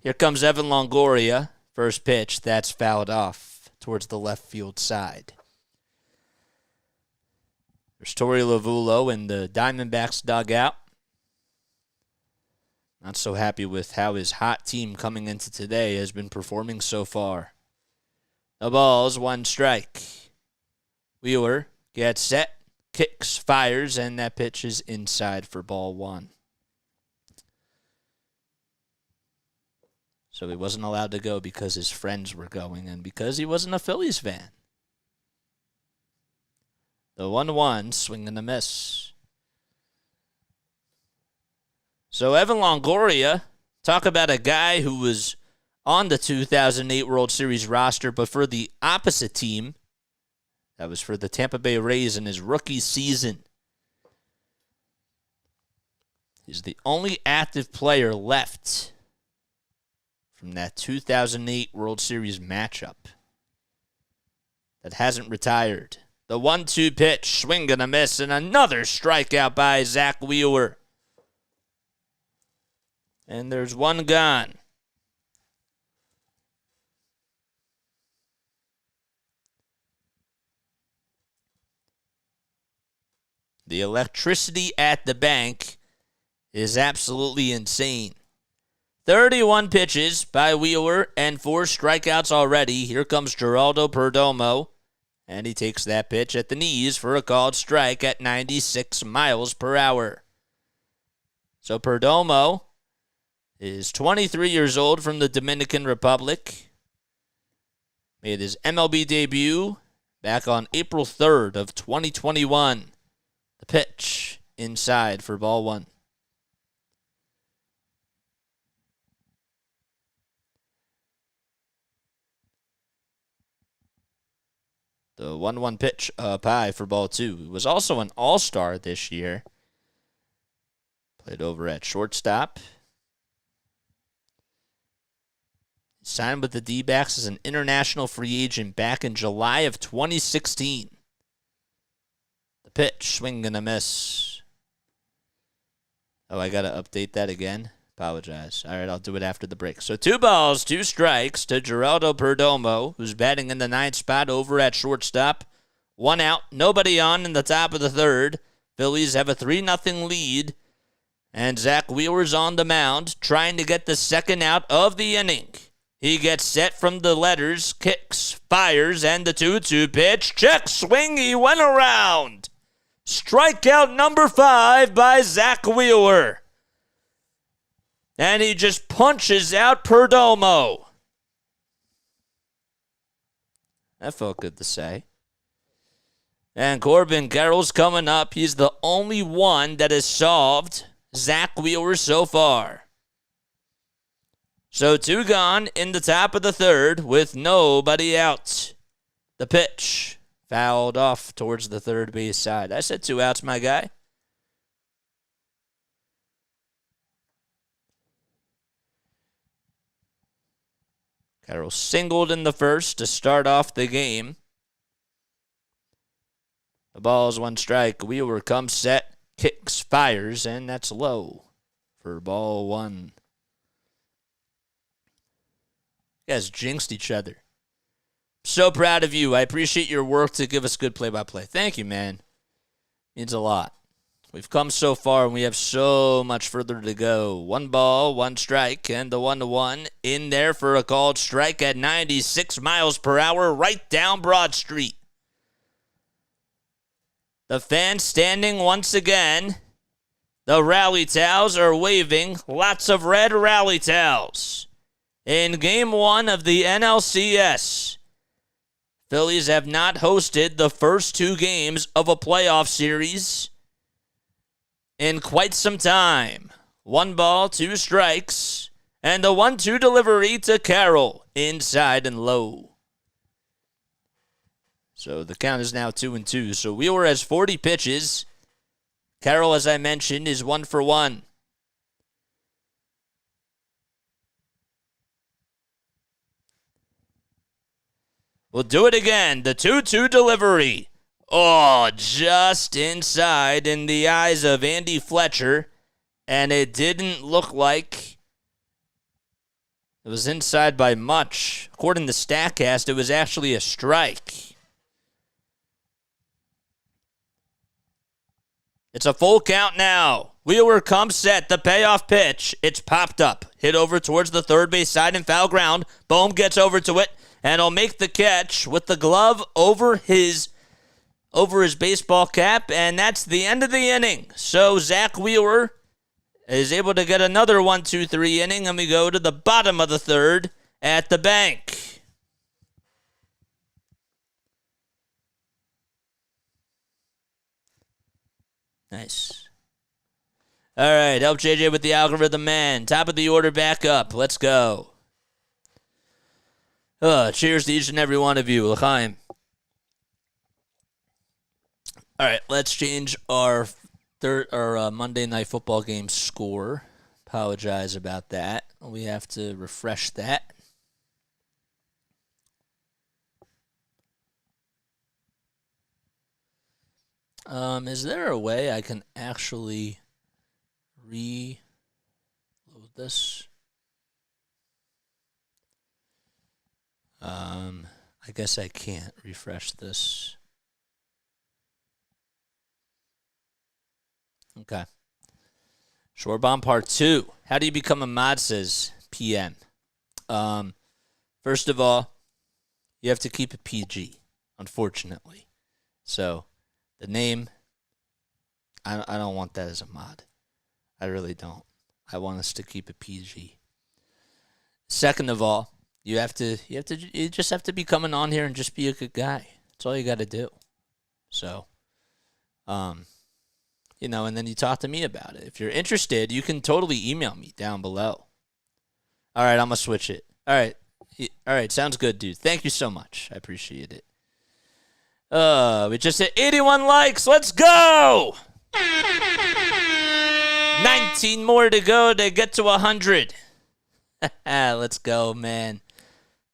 Here comes Evan Longoria. First pitch, that's fouled off towards the left field side. There's Torey Lovullo in the Diamondbacks dugout. Not so happy with how his hot team coming into today has been performing so far. The ball's one strike. Wheeler gets set, kicks, fires, and that pitch is inside for ball one. So he wasn't allowed to go because his friends were going and because he wasn't a Phillies fan. The 1-1, swing and a miss. So Evan Longoria, talk about a guy who was on the 2008 World Series roster, but for the opposite team. That was for the Tampa Bay Rays in his rookie season. He's the only active player left from that 2008 World Series matchup that hasn't retired. The 1-2 pitch, swing and a miss, and another strikeout by Zack Wheeler. And there's one gone. The electricity at the bank is absolutely insane. 31 pitches by Wheeler and 4 strikeouts already. Here comes Geraldo Perdomo, and he takes that pitch at the knees for a called strike at 96 miles per hour. So Perdomo is 23 years old from the Dominican Republic. Made his MLB debut back on April 3rd of 2021. The pitch inside for ball one. The 1-1 pitch up high for ball two. He was also an all-star this year. Played over at shortstop. Signed with the D-backs as an international free agent back in July of 2016. The pitch, swing and a miss. Oh, I got to update that again. Apologize. All right, I'll do it after the break. So 2 balls, 2 strikes to Geraldo Perdomo, who's batting in the 9th spot over at shortstop. 1 out, nobody on in the top of the 3rd. Phillies have a 3-0 lead. And Zack Wheeler's on the mound, trying to get the 2nd out of the inning. He gets set from the letters, kicks, fires, and the 2-2 pitch. Check, swing, he went around. Strikeout number 5 by Zack Wheeler. And he just punches out Perdomo. That felt good to say. And Corbin Carroll's coming up. He's the only one that has solved Zack Wheeler so far. So 2 gone in the top of the 3rd with nobody out. The pitch fouled off towards the third base side. I said 2 outs, my guy. Carroll singled in the 1st to start off the game. The ball's 1 strike. Wheeler comes set, kicks, fires, and that's low for ball 1. You guys jinxed each other. So proud of you. I appreciate your work to give us good play-by-play. Thank you, man. Means a lot. We've come so far, and we have so much further to go. 1 ball, 1 strike, and the 1-1 in there for a called strike at 96 miles per hour right down Broad Street. The fans standing once again. The rally towels are waving. Lots of red rally towels. In Game 1 of the NLCS, Phillies have not hosted the first 2 games of a playoff series in quite some time. 1 ball, 2 strikes, and the 1-2 delivery to Carroll, inside and low. So the count is now 2-2. So Wheeler has 40 pitches. Carroll, as I mentioned, is 1 for 1. We'll do it again. The 2-2 delivery. Oh, just inside in the eyes of Andy Fletcher. And it didn't look like it was inside by much. According to StatCast, it was actually a strike. It's a full count now. Wheeler comes set. The payoff pitch. It's popped up. Hit over towards the third base side in foul ground. Bohm gets over to it. And he'll make the catch with the glove over his baseball cap. And that's the end of the inning. So Zac Wheeler is able to get another 1-2-3 inning. And we go to the bottom of the third at the bank. Nice. All right, help JJ with the algorithm, man. Top of the order back up. Let's go. Cheers to each and every one of you. L'chaim. All right, let's change our Monday Night Football game score. Apologize about that. We have to refresh that. Is there a way I can actually reload this? I guess I can't refresh this. Okay. Short bomb part 2. How do you become a mod, says PM. First of all, you have to keep it PG, unfortunately. So the name, I don't want that as a mod. I really don't. I want us to keep it PG. Second of all, you just have to be coming on here and just be a good guy. That's all you got to do. So, and then you talk to me about it. If you're interested, you can totally email me down below. All right, I'm going to switch it. All right, sounds good, dude. Thank you so much. I appreciate it. We just hit 81 likes. Let's go! 19 more to go to get to 100. Let's go, man.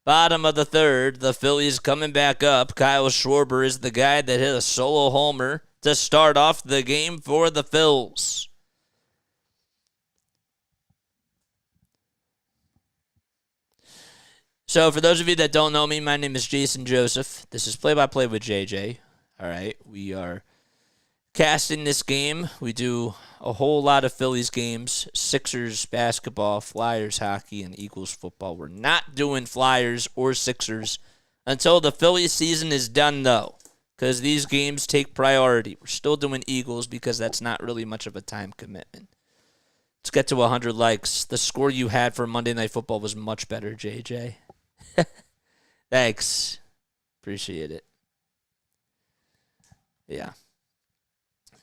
Bottom of the third, the Phillies coming back up. Kyle Schwarber is the guy that hit a solo homer to start off the game for the Phils. So for those of you that don't know me, my name is Jason Joseph. This is Play-by-Play with JJ. All right, we are casting this game. We do a whole lot of Phillies games, Sixers basketball, Flyers hockey, and Eagles football. We're not doing Flyers or Sixers until the Phillies season is done, though, because these games take priority. We're still doing Eagles because that's not really much of a time commitment. Let's get to 100 likes. The score you had for Monday Night Football was much better, JJ. Thanks. Appreciate it. Yeah.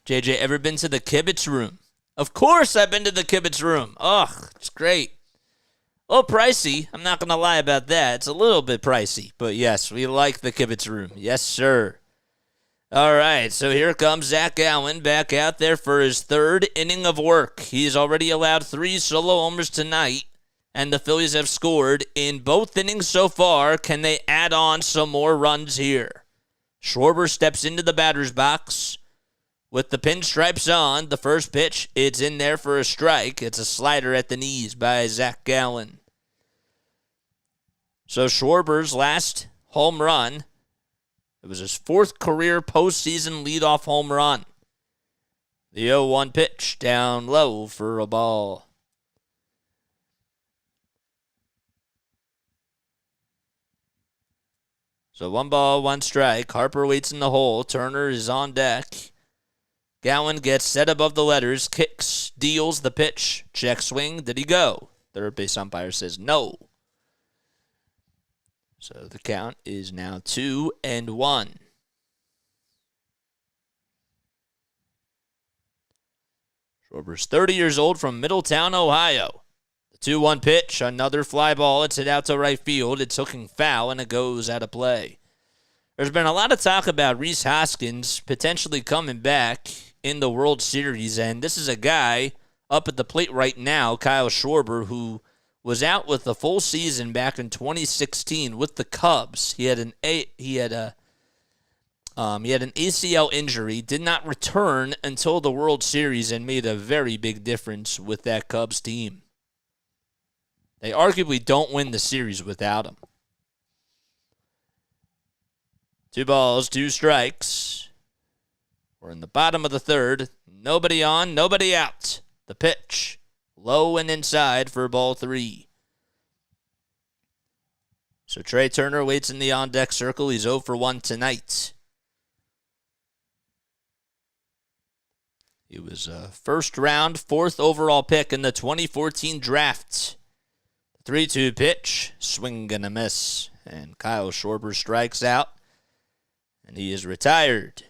JJ, ever been to the Kibitz room? Of course I've been to the Kibitz room. Ugh, it's great. A little pricey. I'm not going to lie about that. It's a little bit pricey. But yes, we like the Kibitz room. Yes, sir. All right, so here comes Zac Gallen back out there for his third inning of work. He's already allowed 3 solo homers tonight, and the Phillies have scored in both innings so far. Can they add on some more runs here? Schwarber steps into the batter's box with the pinstripes on. The first pitch, it's in there for a strike. It's a slider at the knees by Zac Gallen. So Schwarber's last home run, it was his 4th career postseason leadoff home run. The 0-1 pitch down low for a ball. So 1 ball, 1 strike. Harper waits in the hole. Turner is on deck. Gallen gets set above the letters, kicks, deals the pitch. Check swing. Did he go? Third base umpire says no. So the count is now 2-1. Schwarber's 30 years old from Middletown, Ohio. The 2-1 pitch, another fly ball. It's hit out to right field. It's hooking foul, and it goes out of play. There's been a lot of talk about Rhys Hoskins potentially coming back in the World Series, and this is a guy up at the plate right now, Kyle Schwarber, who was out with the full season back in 2016 with the Cubs. He had an ACL injury, did not return until the World Series, and made a very big difference with that Cubs team. They arguably don't win the series without him. 2 balls, 2 strikes. We're in the bottom of the third. Nobody on, nobody out. The pitch, low and inside for ball 3. So Trey Turner waits in the on-deck circle. He's 0 for 1 tonight. He was a first round, 4th overall pick in the 2014 draft. 3-2 pitch, swing and a miss. And Kyle Schwarber strikes out. And he is retired.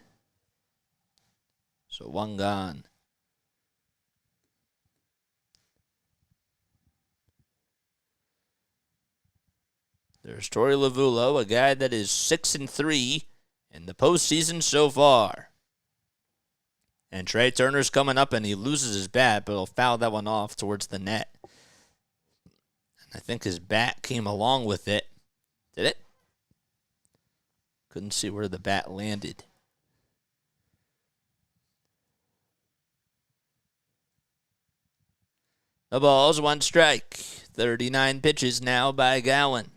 So 1 gone. There's Torey Lovullo, a guy that is 6-3 in the postseason so far. And Trey Turner's coming up and he loses his bat, but he'll foul that one off towards the net. And I think his bat came along with it. Did it? Couldn't see where the bat landed. The ball's 1 strike. 39 pitches now by Gallen.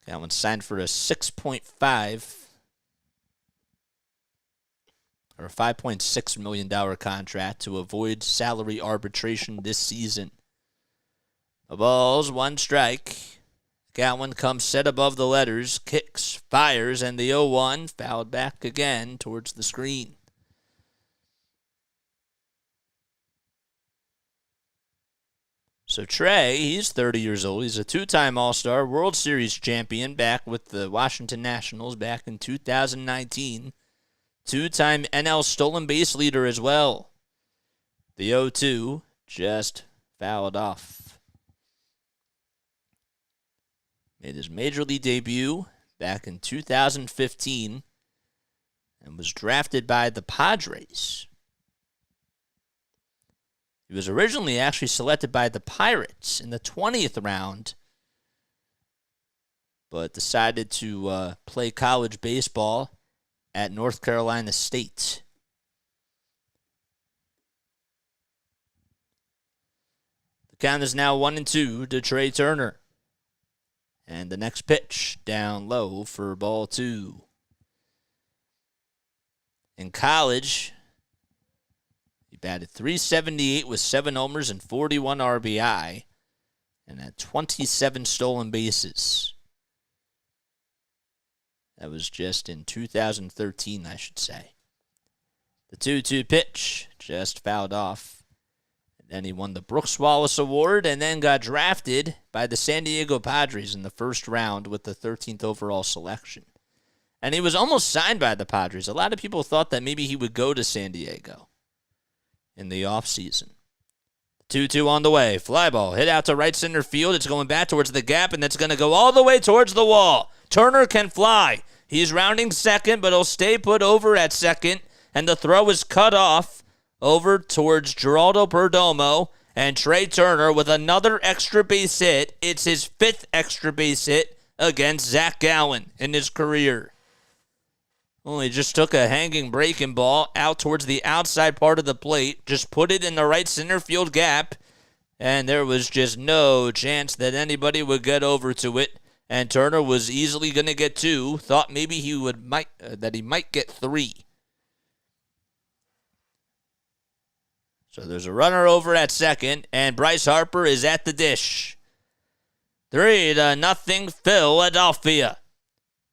Gallen signed for a 6.5 or a $5.6 million contract to avoid salary arbitration this season. The ball's 1 strike. Gallen comes set above the letters, kicks, fires, and the 0-1 fouled back again towards the screen. So Trey, he's 30 years old. He's a 2-time All-Star, World Series champion back with the Washington Nationals back in 2019. 2-time NL stolen base leader as well. The 0-2 just fouled off. Made his major league debut back in 2015 and was drafted by the Padres. He was originally actually selected by the Pirates in the 20th round, but decided to play college baseball at North Carolina State. The count is now 1-2 to Trey Turner. And the next pitch down low for ball 2. In college, he batted .378 with 7 homers and 41 RBI and had 27 stolen bases. That was just in 2013, I should say. The 2-2 pitch just fouled off. Then he won the Brooks Wallace Award and then got drafted by the San Diego Padres in the first round with the 13th overall selection. And he was almost signed by the Padres. A lot of people thought that maybe he would go to San Diego in the offseason. 2-2 on the way. Fly ball hit out to right center field. It's going back towards the gap, and it's going to go all the way towards the wall. Turner can fly. He's rounding second, but he'll stay put over at second, and the throw is cut off over towards Geraldo Perdomo, and Trey Turner with another extra base hit. It's his 5th extra base hit against Zac Gallen in his career. Only just took a hanging breaking ball out towards the outside part of the plate, just put it in the right center field gap, and there was just no chance that anybody would get over to it, and Turner was easily going to get 2, thought maybe he might get 3. So there's a runner over at second, and Bryce Harper is at the dish. 3-0 Philadelphia.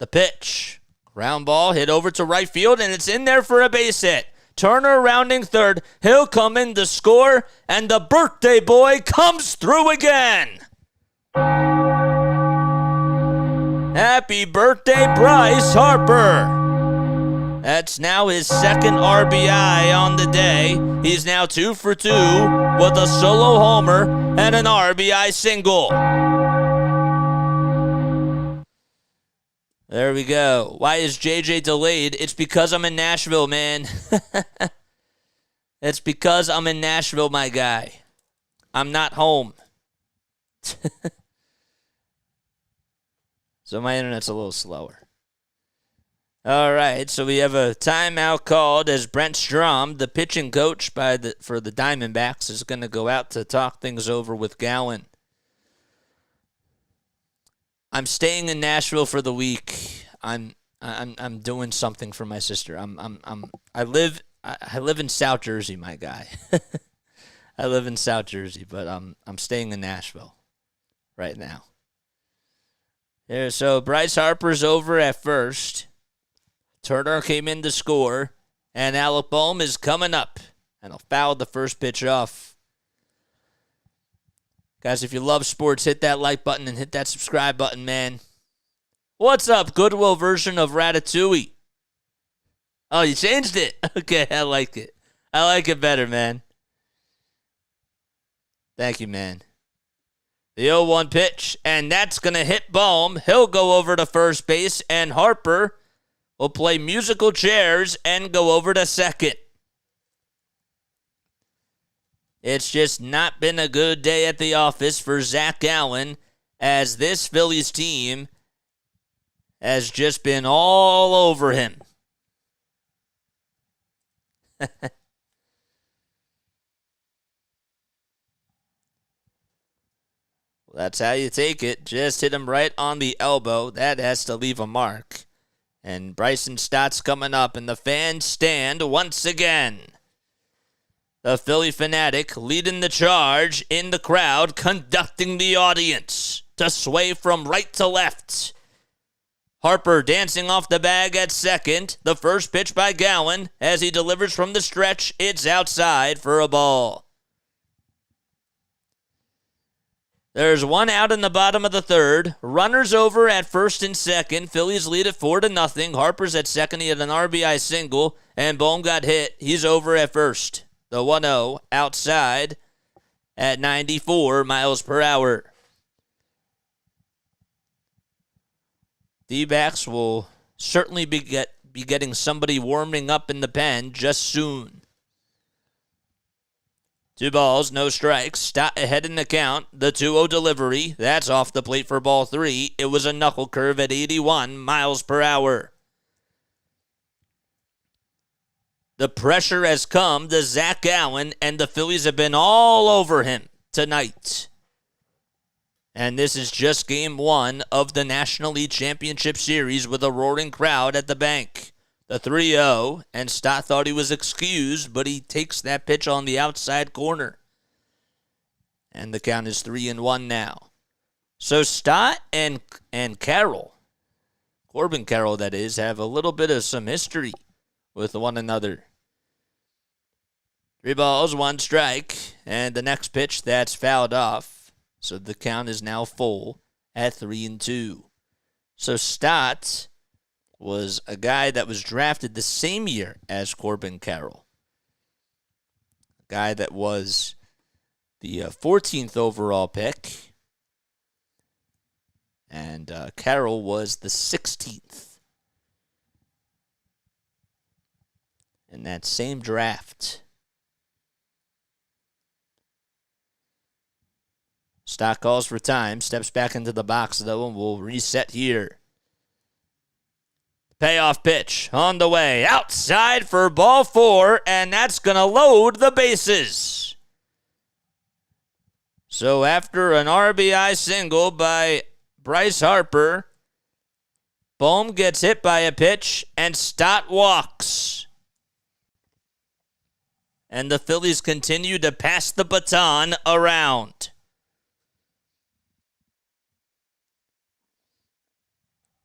The pitch. Ground ball hit over to right field, and it's in there for a base hit. Turner rounding third. He'll come in to score, and the birthday boy comes through again. Happy birthday, Bryce Harper. That's now his 2nd RBI on the day. He's now 2 for 2 with a solo homer and an RBI single. 3-0 There we go. Why is JJ delayed? It's because I'm in Nashville, man. It's because I'm in Nashville, my guy. I'm not home. So my internet's a little slower. All right, so we have a timeout called as Brent Strom, the pitching coach for the Diamondbacks, is going to go out to talk things over with Gallen. I'm staying in Nashville for the week. I'm doing something for my sister. I live in South Jersey, my guy. I live in South Jersey, but I'm staying in Nashville right now. There, so Bryce Harper's over at first. Turner came in to score, and Alec Bohm is coming up, and he'll foul the first pitch off. Guys, if you love sports, hit that like button and hit that subscribe button, man. What's up, Goodwill version of Ratatouille? Oh, you changed it? Okay, I like it. I like it better, man. Thank you, man. The 0-1 pitch, and that's going to hit Bohm. He'll go over to first base, and Harper will play musical chairs and go over to second. It's just not been a good day at the office for Zac Gallen, as this Phillies team has just been all over him. Well, that's how you take it. Just hit him right on the elbow. That has to leave a mark. And Bryson Stott's coming up, and the fans stand once again. The Philly fanatic leading the charge in the crowd, conducting the audience to sway from right to left. Harper dancing off the bag at second. The first pitch by Gallen as he delivers from the stretch. It's outside for a ball. There's one out in the bottom of the third. Runners over at first and second. Phillies lead it 4-0. Harper's at second. He had an RBI single, and Bohm got hit. He's over at first. The 1-0 outside at 94 miles per hour. D-backs will certainly be getting somebody warming up in the pen just soon. 2 balls, no strikes. Stott ahead in the count. The 2-0 delivery. That's off the plate for ball 3. It was a knuckle curve at 81 miles per hour. The pressure has come to Zac Gallen, and the Phillies have been all over him tonight. And this is just game 1 of the National League Championship Series with a roaring crowd at the bank. The 3-0, and Stott thought he was excused, but he takes that pitch on the outside corner. And the count is 3-1 now. So Stott and Carroll, Corbin Carroll that is, have a little bit of some history with one another. 3 balls, 1 strike, and the next pitch that's fouled off. So the count is now full at 3-2. So Stott was a guy that was drafted the same year as Corbin Carroll. A guy that was the 14th overall pick. And Carroll was the 16th. In that same draft. Stott calls for time, steps back into the box though, and will reset here. Payoff pitch on the way. Outside for ball 4, and that's going to load the bases. So after an RBI single by Bryce Harper, Bohm gets hit by a pitch, and Stott walks. And the Phillies continue to pass the baton around.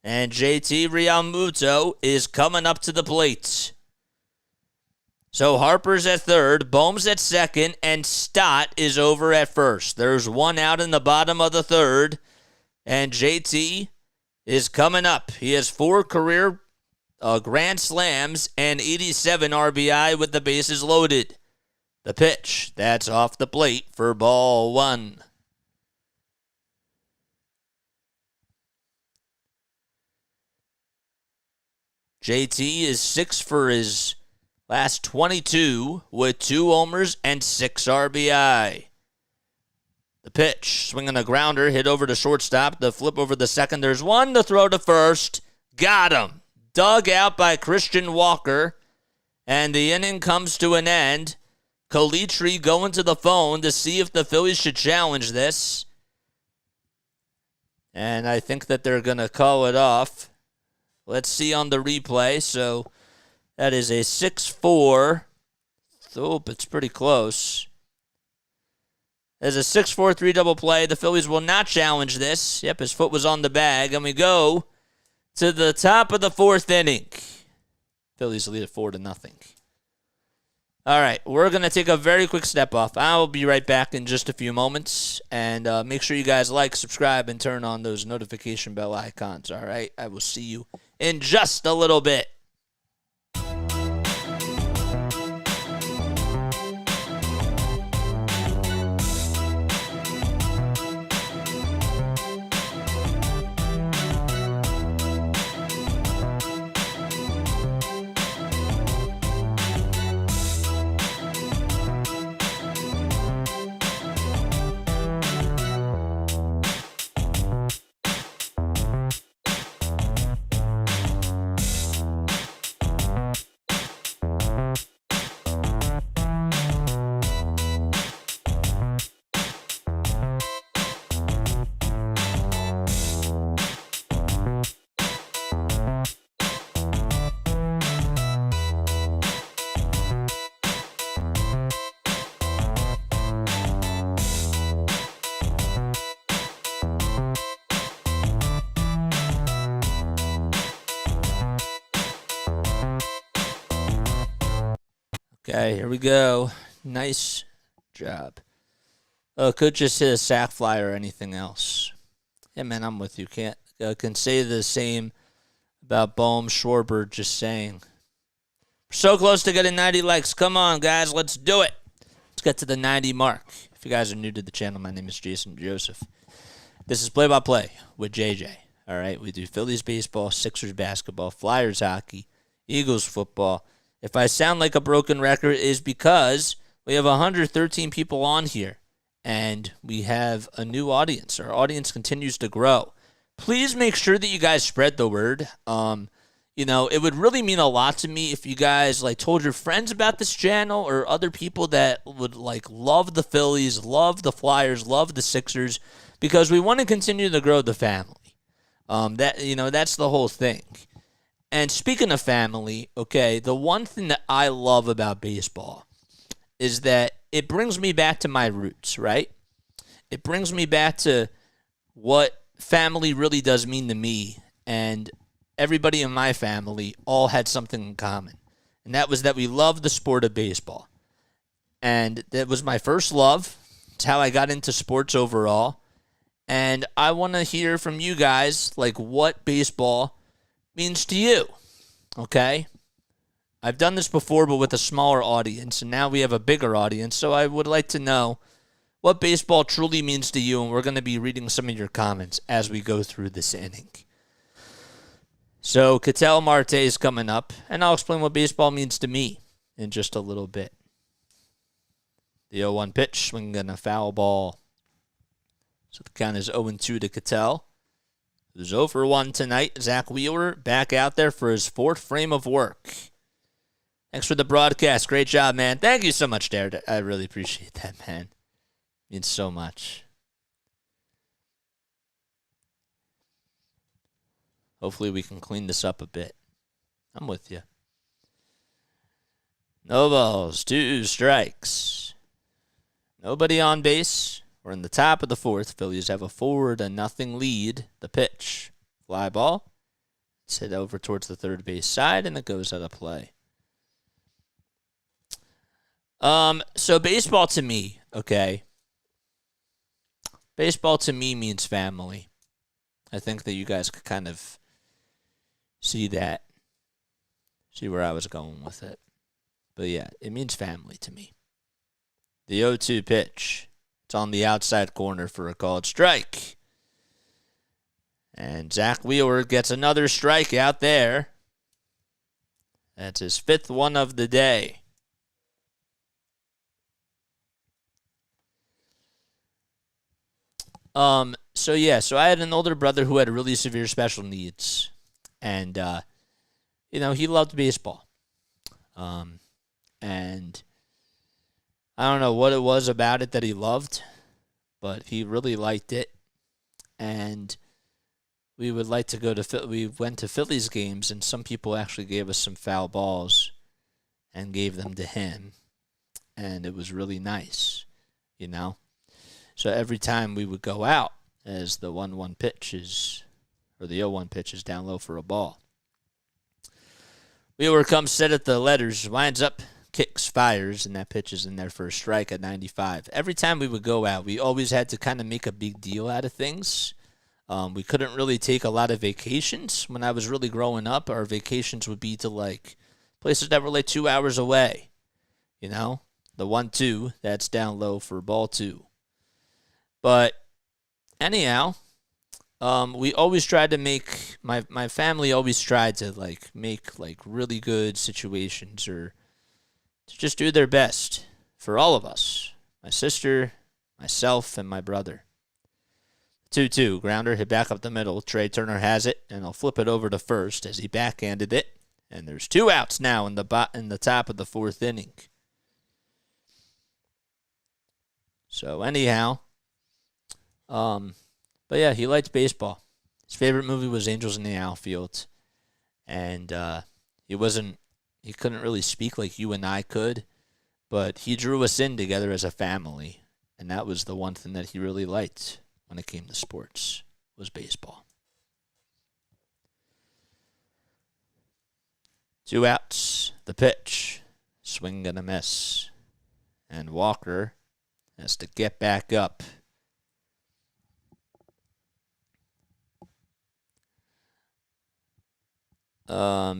And JT Realmuto is coming up to the plate. So Harper's at third, Bohm's at second, and Stott is over at first. There's 1 out in the bottom of the third, and JT is coming up. He has 4 career grand slams and 87 RBI with the bases loaded. The pitch, that's off the plate for ball 1. JT is 6 for his last 22 with 2 homers and 6 RBI. The pitch, swinging a grounder, hit over to shortstop. The flip over the second. There's one to throw to first. Got him. Dug out by Christian Walker. And the inning comes to an end. LINKTREE going to the phone to see if the Phillies should challenge this. And I think that they're going to call it off. Let's see on the replay. So that is a 6-4. Oh, it's pretty close. There's a 6-4-3 double play. The Phillies will not challenge this. Yep, his foot was on the bag. And we go to the top of the 4th inning. Phillies lead it 4-0. All right, we're going to take a very quick step off. I'll be right back in just a few moments. And make sure you guys like, subscribe, and turn on those notification bell icons. All right, I will see you in just a little bit. Okay, here we go. Nice job. Oh, could just hit a sac fly or anything else. Yeah, man, I'm with you. Can say the same about Bohm, Schwarber, just saying. We're so close to getting 90 likes. Come on, guys, let's do it. Let's get to the 90 mark. If you guys are new to the channel, my name is Jason Joseph. This is play-by-play with JJ. All right, we do Phillies baseball, Sixers basketball, Flyers hockey, Eagles football. If I sound like a broken record, it is because we have 113 people on here, and we have a new audience. Our audience continues to grow. Please make sure that you guys spread the word. It would really mean a lot to me if you guys told your friends about this channel or other people that would love the Phillies, love the Flyers, love the Sixers, because we want to continue to grow the family. That's the whole thing. And speaking of family, okay, the one thing that I love about baseball is that it brings me back to my roots, right? It brings me back to what family really does mean to me. And everybody in my family all had something in common. And that was that we loved the sport of baseball. And that was my first love. It's how I got into sports overall. And I want to hear from you guys, what baseball means to you, okay? I've done this before, but with a smaller audience, and now we have a bigger audience, so I would like to know what baseball truly means to you, and we're going to be reading some of your comments as we go through this inning. So, Ketel Marte is coming up, and I'll explain what baseball means to me in just a little bit. The 0-1 pitch, swinging a foul ball. So the count is 0-2 to Ketel. Who's 0 for 1 tonight. Zac Wheeler back out there for his 4th frame of work. Thanks for the broadcast. Great job, man. Thank you so much, Dare. I really appreciate that, man. Means so much. Hopefully we can clean this up a bit. I'm with you. No balls, 2 strikes. Nobody on base. We're in the top of the 4th. Phillies have a 4-0 lead. The pitch. Fly ball. It's hit over towards the third base side, and it goes out of play. So baseball to me, okay. Baseball to me means family. I think that you guys could kind of see that. See where I was going with it. But yeah, it means family to me. The 0-2 pitch. It's on the outside corner for a called strike. And Zac Wheeler gets another strike out there. That's his 5th one of the day. So I had an older brother who had really severe special needs, and he loved baseball. And I don't know what it was about it that he loved, but he really liked it. And we would like to go to we went to Phillies games, and some people actually gave us some foul balls and gave them to him, and it was really nice, So every time we would go out, as the 1-1 pitch is, or the 0-1 pitch is down low for a ball, Wheeler comes set at the letters, winds up, kicks, fires, and that pitch is in there for a strike at 95. Every time we would go out, we always had to kind of make a big deal out of things. We couldn't really take a lot of vacations. When I was really growing up, our vacations would be to places that were 2 hours away. The 1-2, that's down low for ball 2. But anyhow, we always tried to make, my family always tried to make really good situations, or to just do their best for all of us. My sister, myself, and my brother. 2-2, grounder hit back up the middle. Trey Turner has it, and I'll flip it over to first as he backhanded it. And there's 2 outs now in the top of the 4th inning. So anyhow, but yeah, he liked baseball. His favorite movie was Angels in the Outfield, and he couldn't really speak like you and I could, but he drew us in together as a family, and that was the one thing that he really liked when it came to sports, was baseball. 2 outs, the pitch, swing and a miss, and Walker has to get back up.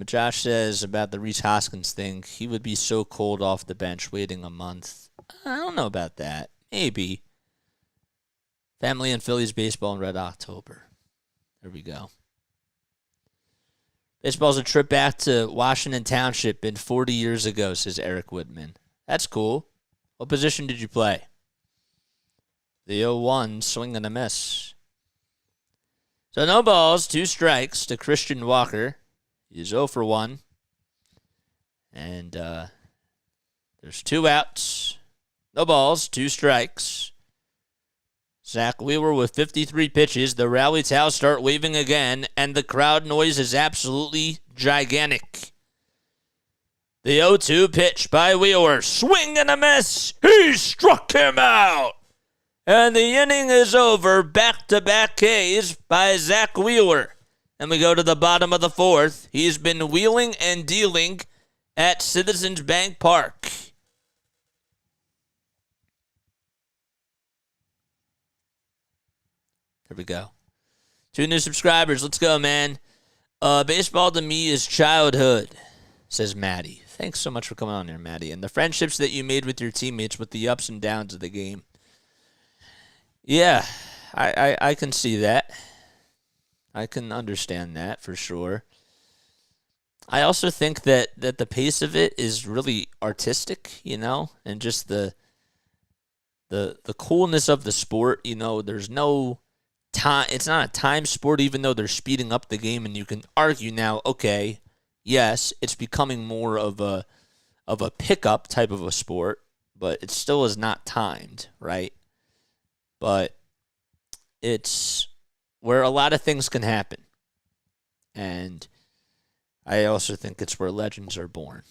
Josh says about the Rhys Hoskins thing, he would be so cold off the bench waiting a month. I don't know about that. Maybe. Family and Phillies baseball in Red October. There we go. Baseball's a trip back to Washington Township been 40 years ago, says Eric Woodman. That's cool. What position did you play? The 0-1, swing and a miss. So no balls, 2 strikes to Christian Walker. He's 0 for 1. And there's 2 outs. No balls, 2 strikes. Zac Wheeler with 53 pitches. The rally towels start waving again, and the crowd noise is absolutely gigantic. The 0-2 pitch by Wheeler. Swing and a miss. He struck him out. And the inning is over. Back-to-back Ks by Zac Wheeler. And we go to the bottom of the 4th. He's been wheeling and dealing at Citizens Bank Park. There we go. 2 new subscribers. Let's go, man. Baseball to me is childhood, says Maddie. Thanks so much for coming on here, Maddie. And the friendships that you made with your teammates with the ups and downs of the game. Yeah, I can see that. I can understand that for sure. I also think that the pace of it is really artistic, and just the coolness of the sport. There's no time. It's not a time sport, even though they're speeding up the game, and you can argue now, okay, yes, it's becoming more of a pickup type of a sport, but it still is not timed, right? But it's where a lot of things can happen. And I also think it's where legends are born.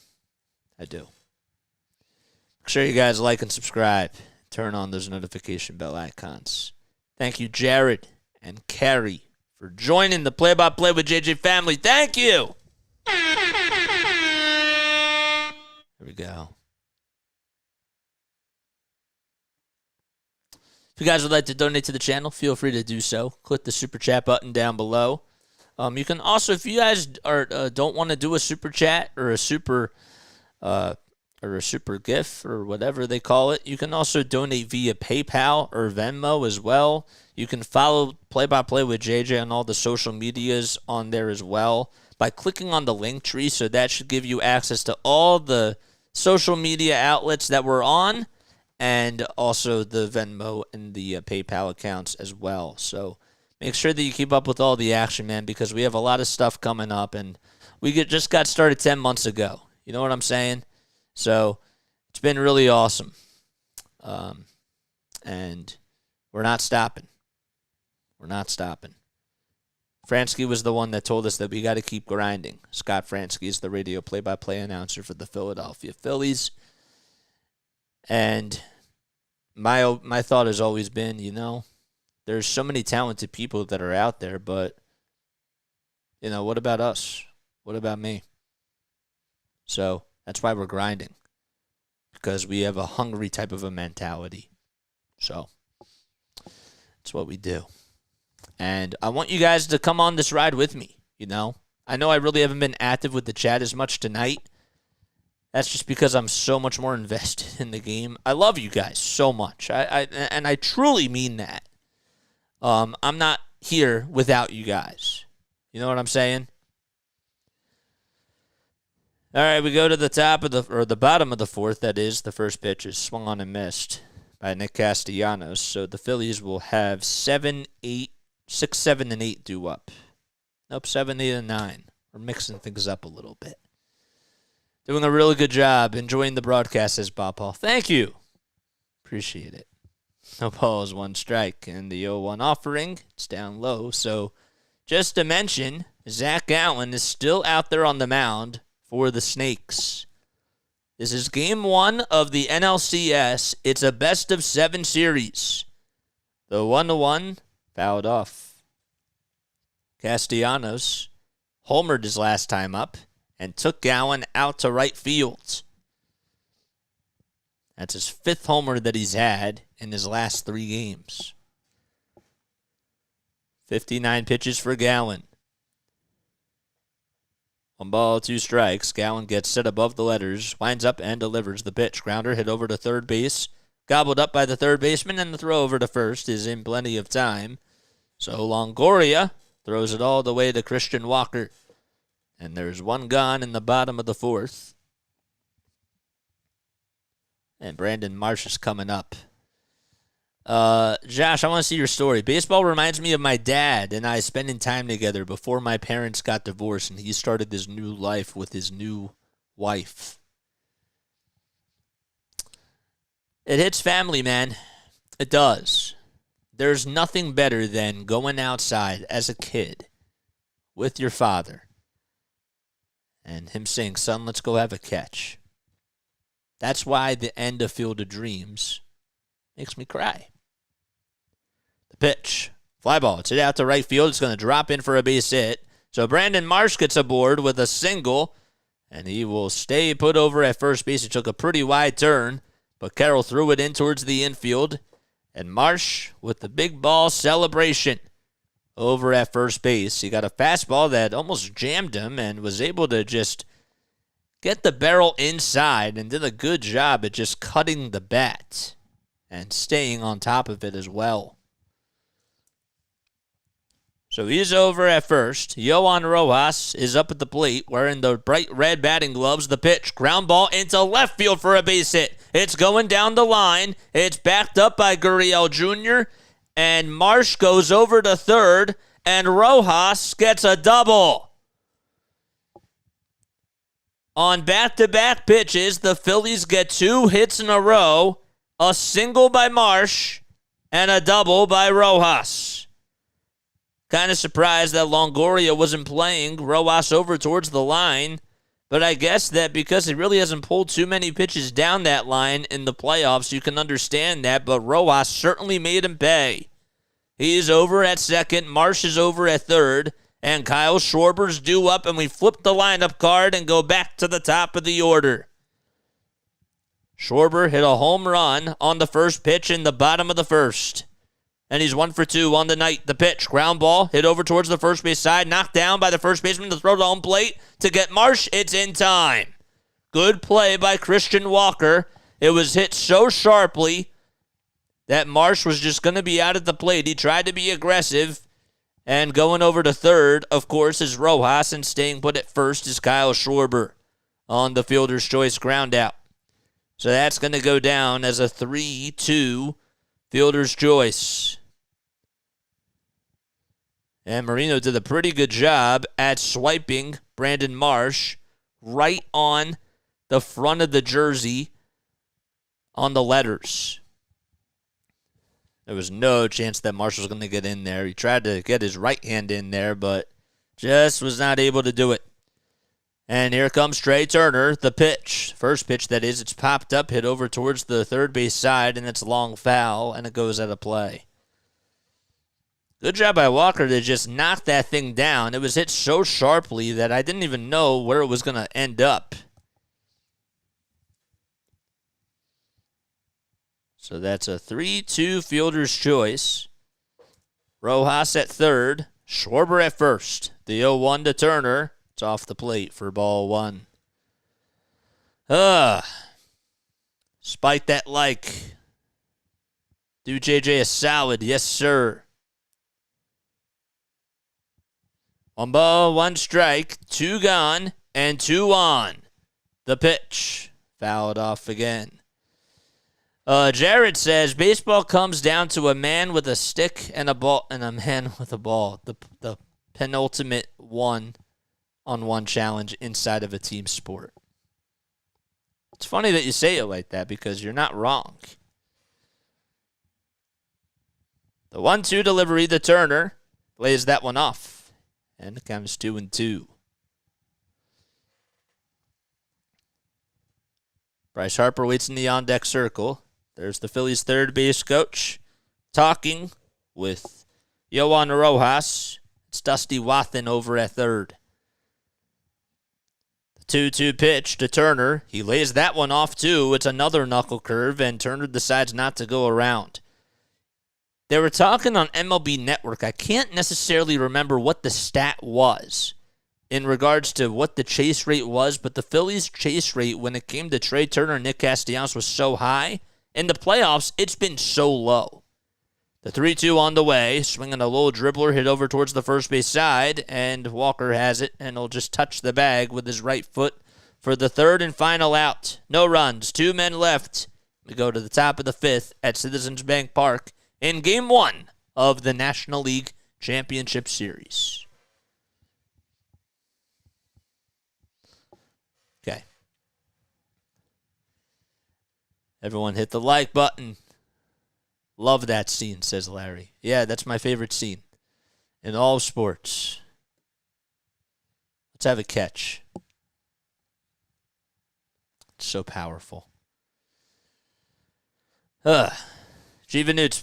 I do. Make sure you guys like and subscribe. Turn on those notification bell icons. Thank you, Jared and Carrie, for joining the Play-by-Play with JJ family. Thank you. There we go. If you guys would like to donate to the channel, feel free to do so. Click the super chat button down below. You can also, if you guys don't want to do a super chat or a super GIF or whatever they call it, you can also donate via PayPal or Venmo as well. You can follow Play by Play with JJ on all the social medias on there as well. by clicking on the LINKTREE, so that should give you access to all the social media outlets that we're on, and also the Venmo and the PayPal accounts as well. So make sure that you keep up with all the action, man, because we have a lot of stuff coming up, and we just got started 10 months ago. You know what I'm saying? So it's been really awesome. And we're not stopping. We're not stopping. Fransky was the one that told us that we got to keep grinding. Scott Fransky is the radio play-by-play announcer for the Philadelphia Phillies. And my thought has always been, there's so many talented people that are out there, but, what about us? What about me? So that's why we're grinding, because we have a hungry type of a mentality. So that's what we do. And I want you guys to come on this ride with me, I know I really haven't been active with the chat as much tonight. That's just because I'm so much more invested in the game. I love you guys so much. I truly mean that. I'm not here without you guys. You know what I'm saying? All right, we go to the the bottom of the fourth, that is. The first pitch is swung on and missed by Nick Castellanos. So the Phillies will have 7, 8, 6, 7, and 8 due up. Nope, 7, 8, and 9. We're mixing things up a little bit. Doing a really good job. Enjoying the broadcast, says Bob Paul. Thank you. Appreciate it. No balls, 1 strike. And the 0-1 offering, it's down low. So just to mention, Zac Gallen is still out there on the mound for the Snakes. This is game 1 of the NLCS. It's a best-of-7 series. The 1-1 fouled off. Castellanos homered his last time up and took Gallen out to right field. That's his 5th homer that he's had in his last 3 games. 59 pitches for Gallen. 1 ball, 2 strikes. Gallen gets set above the letters, winds up and delivers the pitch. Grounder hit over to third base, gobbled up by the third baseman, and the throw over to first is in plenty of time. So Longoria throws it all the way to Christian Walker. And there's 1 gone in the bottom of the 4th. And Brandon Marsh is coming up. Josh, I want to see your story. Baseball reminds me of my dad and I spending time together before my parents got divorced and he started this new life with his new wife. It hits family, man. It does. There's nothing better than going outside as a kid with your father and him saying, "Son, let's go have a catch." That's why the end of Field of Dreams makes me cry. The pitch. Fly ball. It's hit out to right field. It's going to drop in for a base hit. So Brandon Marsh gets aboard with a single, and he will stay put over at first base. He took a pretty wide turn, but Carroll threw it in towards the infield, and Marsh with the big ball celebration over at first base. He got a fastball that almost jammed him and was able to just get the barrel inside and did a good job at just cutting the bat and staying on top of it as well. So he's over at first. Yohan Rojas is up at the plate wearing the bright red batting gloves. The pitch, ground ball into left field for a base hit. It's going down the line. It's backed up by Gurriel Jr., and Marsh goes over to third, and Rojas gets a double. On back-to-back pitches, the Phillies get 2 hits in a row, a single by Marsh, and a double by Rojas. Kind of surprised that Longoria wasn't playing Rojas over towards the line, but I guess that because he really hasn't pulled too many pitches down that line in the playoffs, you can understand that, but Rojas certainly made him pay. He is over at second, Marsh is over at third, and Kyle Schwarber's due up, and we flip the lineup card and go back to the top of the order. Schwarber hit a home run on the first pitch in the bottom of the first. And he's 1 for 2 on the night. The pitch, ground ball, hit over towards the first base side, knocked down by the first baseman to throw to home plate to get Marsh. It's in time. Good play by Christian Walker. It was hit so sharply that Marsh was just going to be out at the plate. He tried to be aggressive, And going over to third, of course, is Rojas, and staying put at first is Kyle Schwarber on the fielder's choice ground out. So that's going to go down as a 3-2 fielder's choice. And Marino did a pretty good job at swiping Brandon Marsh right on the front of the jersey on the letters. There was no chance that Marsh was going to get in there. He tried to get his right hand in there, but just was not able to do it. And here comes Trey Turner, the pitch. First pitch, that is. It's popped up, hit over towards the third base side, and it's long foul, and it goes out of play. Good job by Walker to just knock that thing down. It was hit so sharply that I didn't even know where it was going to end up. So that's a 3-2 fielder's choice. Rojas at third. Schwarber at first. The 0-1 to Turner. It's off the plate for ball one. Spike that like. Do JJ a solid. Yes, sir. 1 ball, 1 strike. 2 gone and 2 on. The pitch. Fouled off again. Jared says, baseball comes down to a man with a stick and a ball and a man with a ball. The penultimate one-on-one challenge inside of a team sport. It's funny that you say it like that because you're not wrong. The 1-2 delivery to Turner lays that one off. And it comes 2-2. Bryce Harper waits in the on-deck circle. There's the Phillies' third base coach talking with Yohan Rojas. It's Dusty Wathan over at third. The 2-2 pitch to Turner. He lays that one off, too. It's another knuckle curve, and Turner decides not to go around. They were talking on MLB Network. I can't necessarily remember what the stat was in regards to what the chase rate was, but the Phillies' chase rate when it came to Trey Turner and Nick Castellanos was so high. In the playoffs, it's been so low. The 3-2 on the way, swinging a little dribbler, hit over towards the first base side, and Walker has it, and he'll just touch the bag with his right foot for the third and final out. No runs, 2 men left. We go to the top of the 5th at Citizens Bank Park in Game 1 of the National League Championship Series. Okay. Everyone hit the like button. Love that scene, says Larry. Yeah, that's my favorite scene in all sports. Let's have a catch. It's so powerful. Jiva Newts,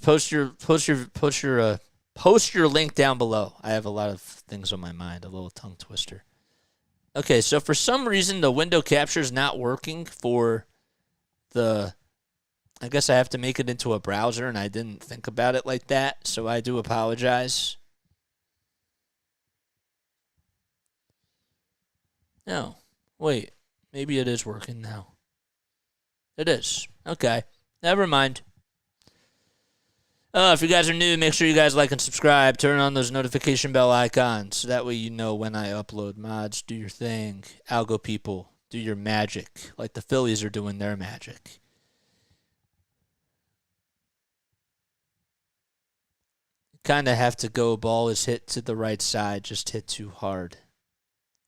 post your link down below. I have a lot of things on my mind, a little tongue twister. Okay, so for some reason the window capture is not working for the. I guess I have to make it into a browser, and I didn't think about it like that, so I do apologize. No, wait, maybe it is working now. It is. Okay, never mind. If you guys are new, make sure you guys like and subscribe. Turn on those notification bell icons, so that way you know when I upload. Mods, do your thing. Algo people, do your magic, like the Phillies are doing their magic. Kind of have to go. Ball is hit to the right side. Just hit too hard.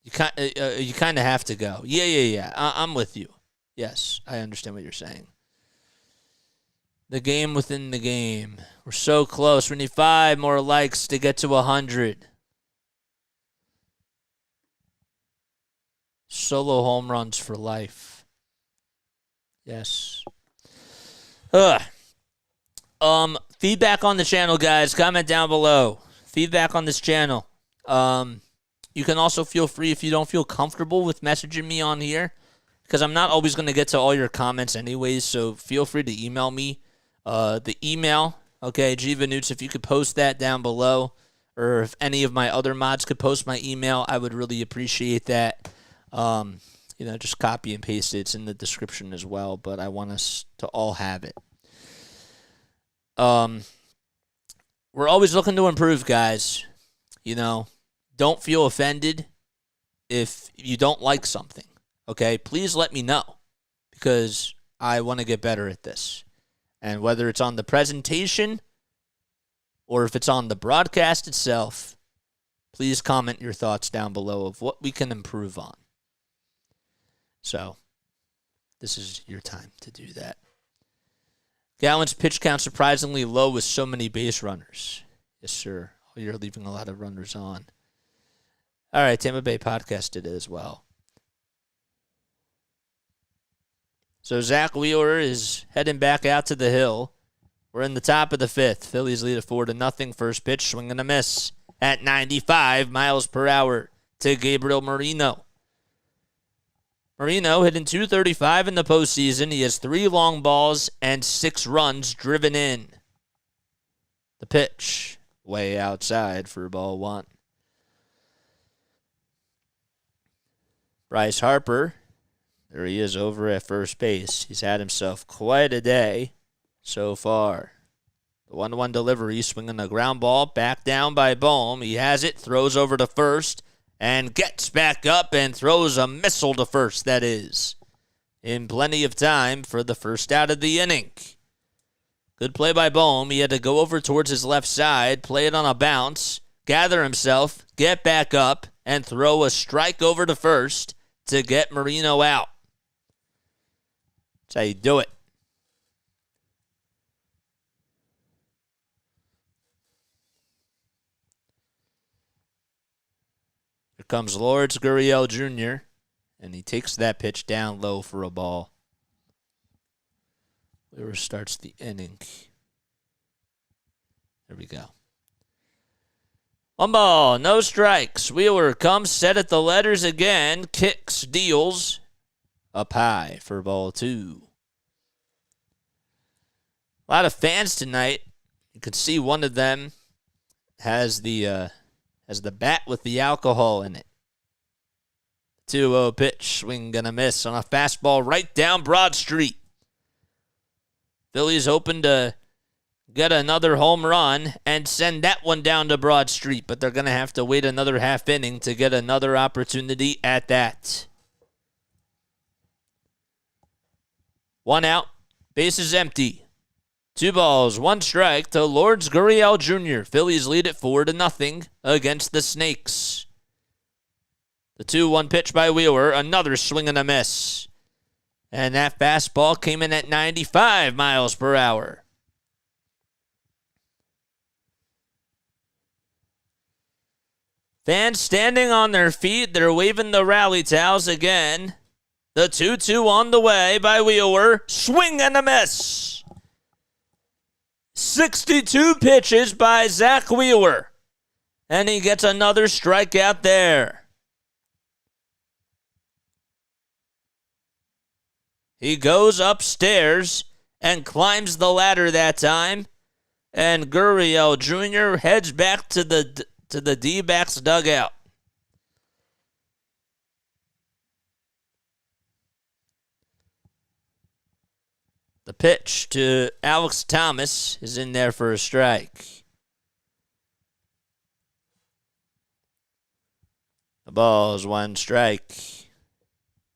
You kind of have to go. Yeah. I'm with you. Yes, I understand what you're saying. The game within the game. We're so close. We need 5 more likes to get to 100. Solo home runs for life. Yes. Feedback on the channel, guys. Comment down below. Feedback on this channel. You can also feel free if you don't feel comfortable with messaging me on here, because I'm not always going to get to all your comments anyways, so feel free to email me. The email, okay, Jiva Newts, if you could post that down below, or if any of my other mods could post my email, I would really appreciate that. Just copy and paste it. It's in the description as well, but I want us to all have it. We're always looking to improve, guys. don't feel offended if you don't like something, okay? Please let me know because I want to get better at this. And whether it's on the presentation or if it's on the broadcast itself, please comment your thoughts down below of what we can improve on. So, this is your time to do that. Gallen's pitch count surprisingly low with so many base runners. Yes, sir. Oh, you're leaving a lot of runners on. All right, Tampa Bay Podcast did it as well. So Zac Wheeler is heading back out to the hill. We're in the top of the fifth. Phillies lead it 4-0. First pitch, swing and a miss at 95 miles per hour to Gabriel Moreno. Moreno hitting .235 in the postseason. He has 3 long balls and 6 runs driven in. The pitch, way outside for ball 1. Bryce Harper, there he is over at first base. He's had himself quite a day so far. The 1-1 delivery, swinging a ground ball, back down by Bohm. He has it, throws over to first, and gets back up and throws a missile to first, that is, in plenty of time for the first out of the inning. Good play by Bohm. He had to go over towards his left side, play it on a bounce, gather himself, get back up, and throw a strike over to first to get Moreno out. That's how you do it. Here comes Lourdes Gurriel Jr., and he takes that pitch down low for a ball. Wheeler starts the inning. There we go. 1 ball, no strikes. Wheeler comes, set at the letters again, kicks, deals, up high for ball 2. A lot of fans tonight. You can see one of them has the bat with the alcohol in it. 2-0 pitch, swing and a miss on a fastball right down Broad Street. Phillies hoping to get another home run and send that one down to Broad Street, but they're going to have to wait another half inning to get another opportunity at that. 1 out, bases empty. 2 balls, 1 strike to Lourdes Gurriel Jr. Phillies lead it 4-0 against the Snakes. The 2-1 pitch by Wheeler, another swing and a miss. And that fastball came in at 95 miles per hour. Fans standing on their feet. They're waving the rally towels again. The 2-2 on the way by Wheeler. Swing and a miss. 62 pitches by Zac Wheeler. And he gets another strikeout there. He goes upstairs and climbs the ladder that time. And Gurriel Jr. heads back to the D-backs dugout. The pitch to Alex Thomas is in there for a strike. The ball is 1 strike.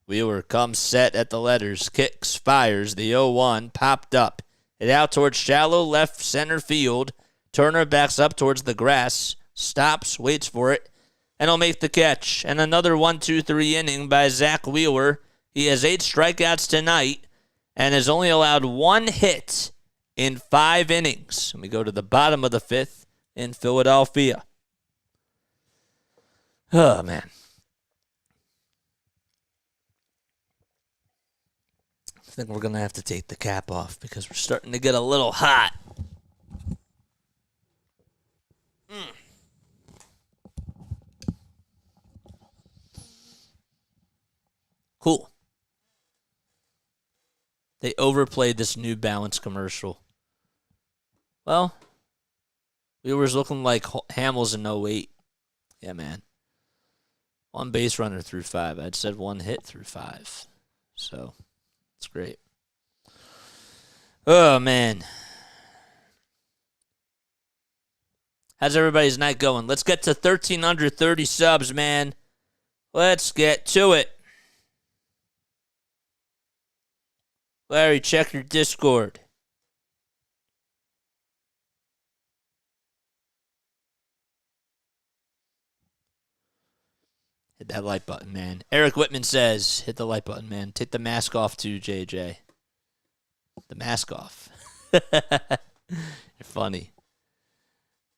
Wheeler comes set at the letters, kicks, fires. The 0-1 popped up. It out towards shallow left center field. Turner backs up towards the grass, stops, waits for it, and he'll make the catch. And another 1-2-3 inning by Zac Wheeler. He has 8 strikeouts tonight and has only allowed 1 hit in 5 innings. And we go to the bottom of the 5th in Philadelphia. Oh, man. I think we're going to have to take the cap off because we're starting to get a little hot. Cool. They overplayed this New Balance commercial. Well, Wheeler's looking like Hamels in 08. Yeah, man. 1 base runner through 5. I'd said 1 hit through 5. So, it's great. Oh, man. How's everybody's night going? Let's get to 13 under 30 subs, man. Let's get to it. Larry, check your Discord. Hit that like button, man. Eric Whitman says, hit the like button, man. Take the mask off too, JJ. The mask off. You're funny.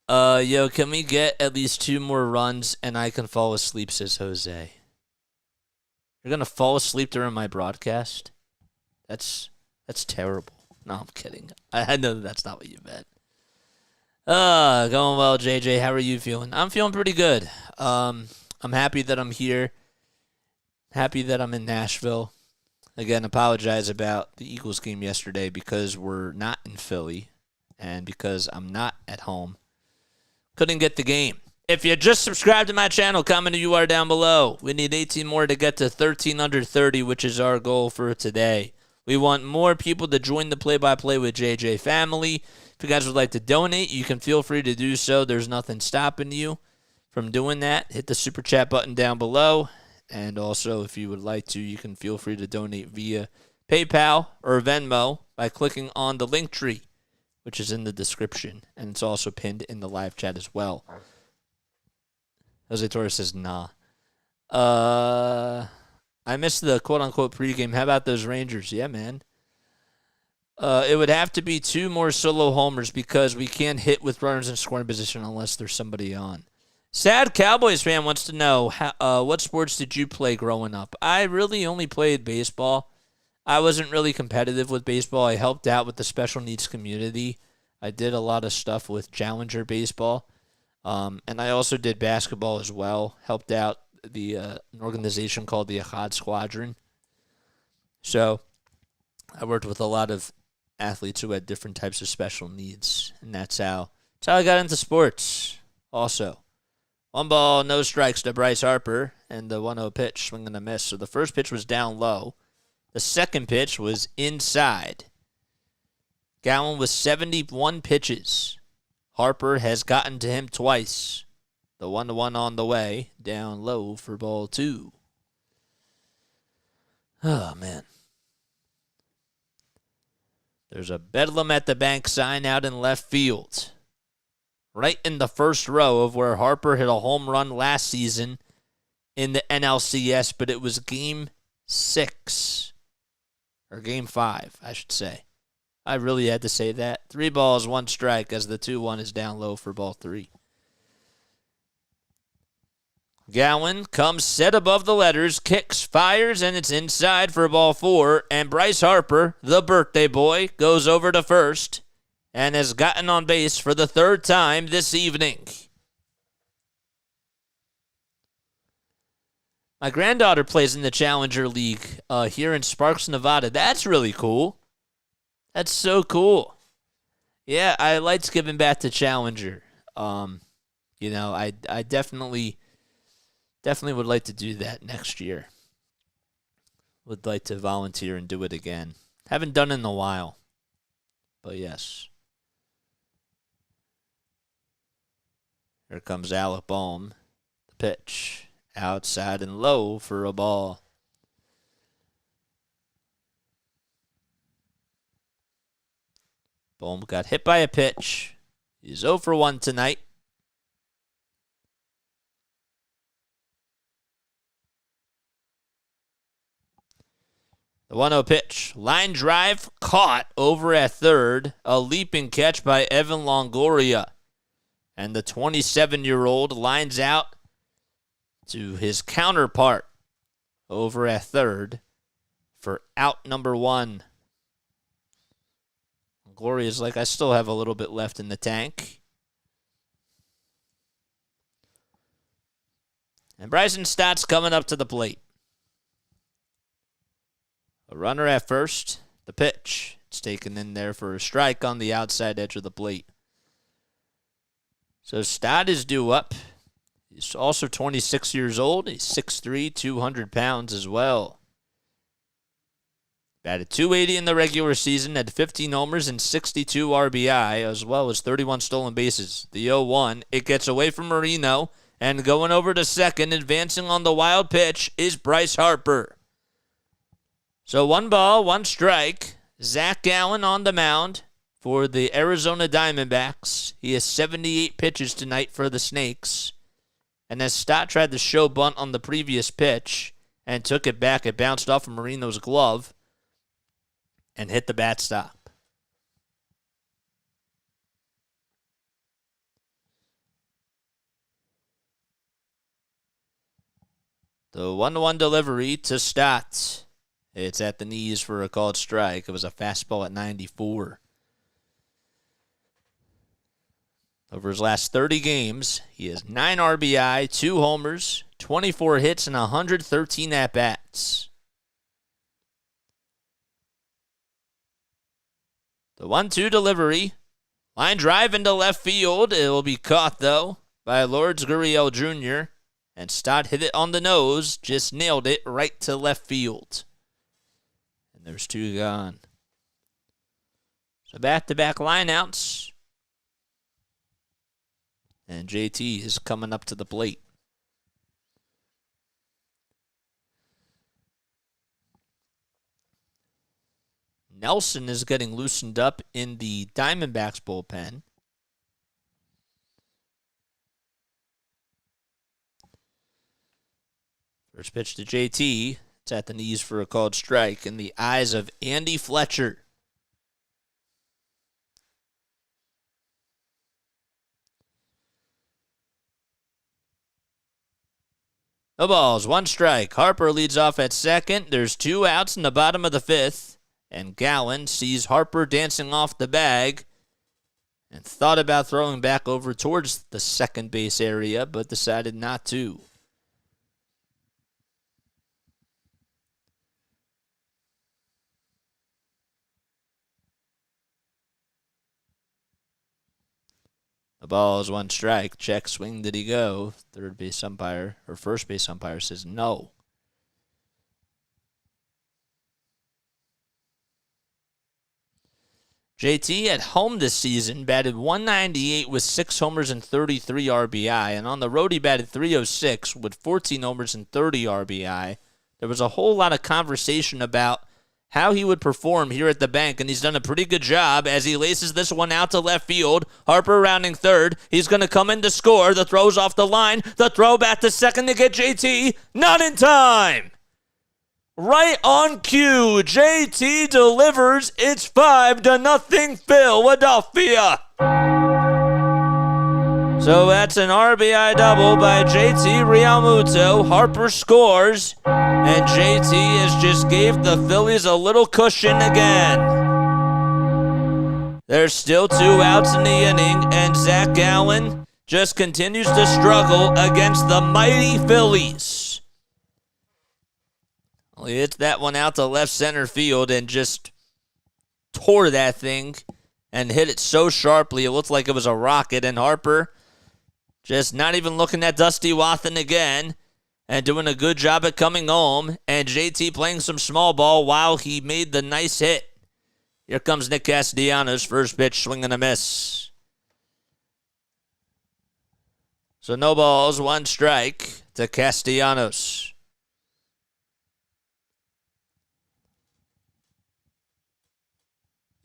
Yo, can we get at least 2 more runs and I can fall asleep, says Jose. You're going to fall asleep during my broadcast? That's terrible. No, I'm kidding. I know that's not what you meant. Going well, JJ. How are you feeling? I'm feeling pretty good. I'm happy that I'm here. Happy that I'm in Nashville. Again, apologize about the Eagles game yesterday because we're not in Philly and because I'm not at home. Couldn't get the game. If you just subscribed to my channel, comment who you are down below. We need 18 more to get to 13 under 30, which is our goal for today. We want more people to join the play-by-play with JJ family. If you guys would like to donate, you can feel free to do so. There's nothing stopping you from doing that. Hit the super chat button down below. And also, if you would like to, you can feel free to donate via PayPal or Venmo by clicking on the LINKTREE, which is in the description. And it's also pinned in the live chat as well. Jose Torres says, nah. I missed the quote-unquote pregame. How about those Rangers? Yeah, man. It would have to be 2 more solo homers because we can't hit with runners in scoring position unless there's somebody on. Sad Cowboys fan wants to know, what sports did you play growing up? I really only played baseball. I wasn't really competitive with baseball. I helped out with the special needs community. I did a lot of stuff with Challenger baseball. And I also did basketball as well. Helped out an organization called the Ahad Squadron. So I worked with a lot of athletes who had different types of special needs. And that's how I got into sports also. 1 ball, no strikes to Bryce Harper, and the 1-0 pitch, swing and a miss. So the first pitch was down low. The second pitch was inside. Gallen was 71 pitches. Harper has gotten to him twice. The 1-1 on the way, down low for ball 2. Oh, man. There's a Bedlam at the Bank sign out in left field. Right in the first row of where Harper hit a home run last season in the NLCS, but it was game 6. Or game 5, I should say. I really had to say that. 3 balls, 1 strike as the 2-1 is down low for ball 3. Gallen comes set above the letters, kicks, fires, and it's inside for ball 4. And Bryce Harper, the birthday boy, goes over to first and has gotten on base for the 3rd time this evening. My granddaughter plays in the Challenger League here in Sparks, Nevada. That's really cool. That's so cool. Yeah, I liked giving back to Challenger. I definitely would like to do that next year. Would like to volunteer and do it again. Haven't done it in a while. But yes. Here comes Alec Bohm. The pitch. Outside and low for a ball. Bohm got hit by a pitch. He's 0 for 1 tonight. The 1-0 pitch. Line drive caught over at third. A leaping catch by Evan Longoria. And the 27-year-old lines out to his counterpart over at third for out number 1. Gloria's like, I still have a little bit left in the tank. And Bryson Stott's coming up to the plate. A runner at first. The pitch. It's taken in there for a strike on the outside edge of the plate. So Stott is due up. He's also 26 years old. He's 6'3", 200 pounds as well. Batted .280 in the regular season, had 15 homers and 62 RBI, as well as 31 stolen bases. The 0-1, it gets away from Marino, and going over to second, advancing on the wild pitch, is Bryce Harper. So 1 ball, 1 strike. Zac Gallen on the mound for the Arizona Diamondbacks. He has 78 pitches tonight for the Snakes. And as Stott tried the show bunt on the previous pitch and took it back, it bounced off of Marino's glove and hit the bat stop. The 1-1 delivery to Stott. It's at the knees for a called strike. It was a fastball at 94. Over his last 30 games, he has 9 RBI, 2 homers, 24 hits, and 113 at-bats. The 1-2 delivery. Line drive into left field. It will be caught, though, by Lourdes Gurriel Jr. And Stott hit it on the nose. Just nailed it right to left field. And there's 2 gone. So back-to-back lineouts. And JT is coming up to the plate. Nelson is getting loosened up in the Diamondbacks bullpen. First pitch to JT. It's at the knees for a called strike in the eyes of Andy Fletcher. No balls, 1 strike. Harper leads off at second. There's 2 outs in the bottom of the 5th. And Gallen sees Harper dancing off the bag and thought about throwing back over towards the second base area, but decided not to. The ball is 1 strike. Check swing, did he go? Third base umpire, or first base umpire says no. JT at home this season batted .198 with 6 homers and 33 RBI. And on the road, he batted .306 with 14 homers and 30 RBI. There was a whole lot of conversation about how he would perform here at the bank, and he's done a pretty good job as he laces this one out to left field. Harper rounding third. He's going to come in to score. The throw's off the line. The throw back to second to get JT. Not in time. Right on cue, JT delivers. It's 5-0 Philadelphia. So that's an RBI double by JT Realmuto. Harper scores, and JT has just gave the Phillies a little cushion again. There's still 2 outs in the inning, and Zac Gallen just continues to struggle against the mighty Phillies. He hits that one out to left center field and just tore that thing and hit it so sharply it looked like it was a rocket. And Harper just not even looking at Dusty Wathan again and doing a good job at coming home. And JT playing some small ball while he made the nice hit. Here comes Nick Castellanos, first pitch, swing and a miss. So no balls, 1 strike to Castellanos.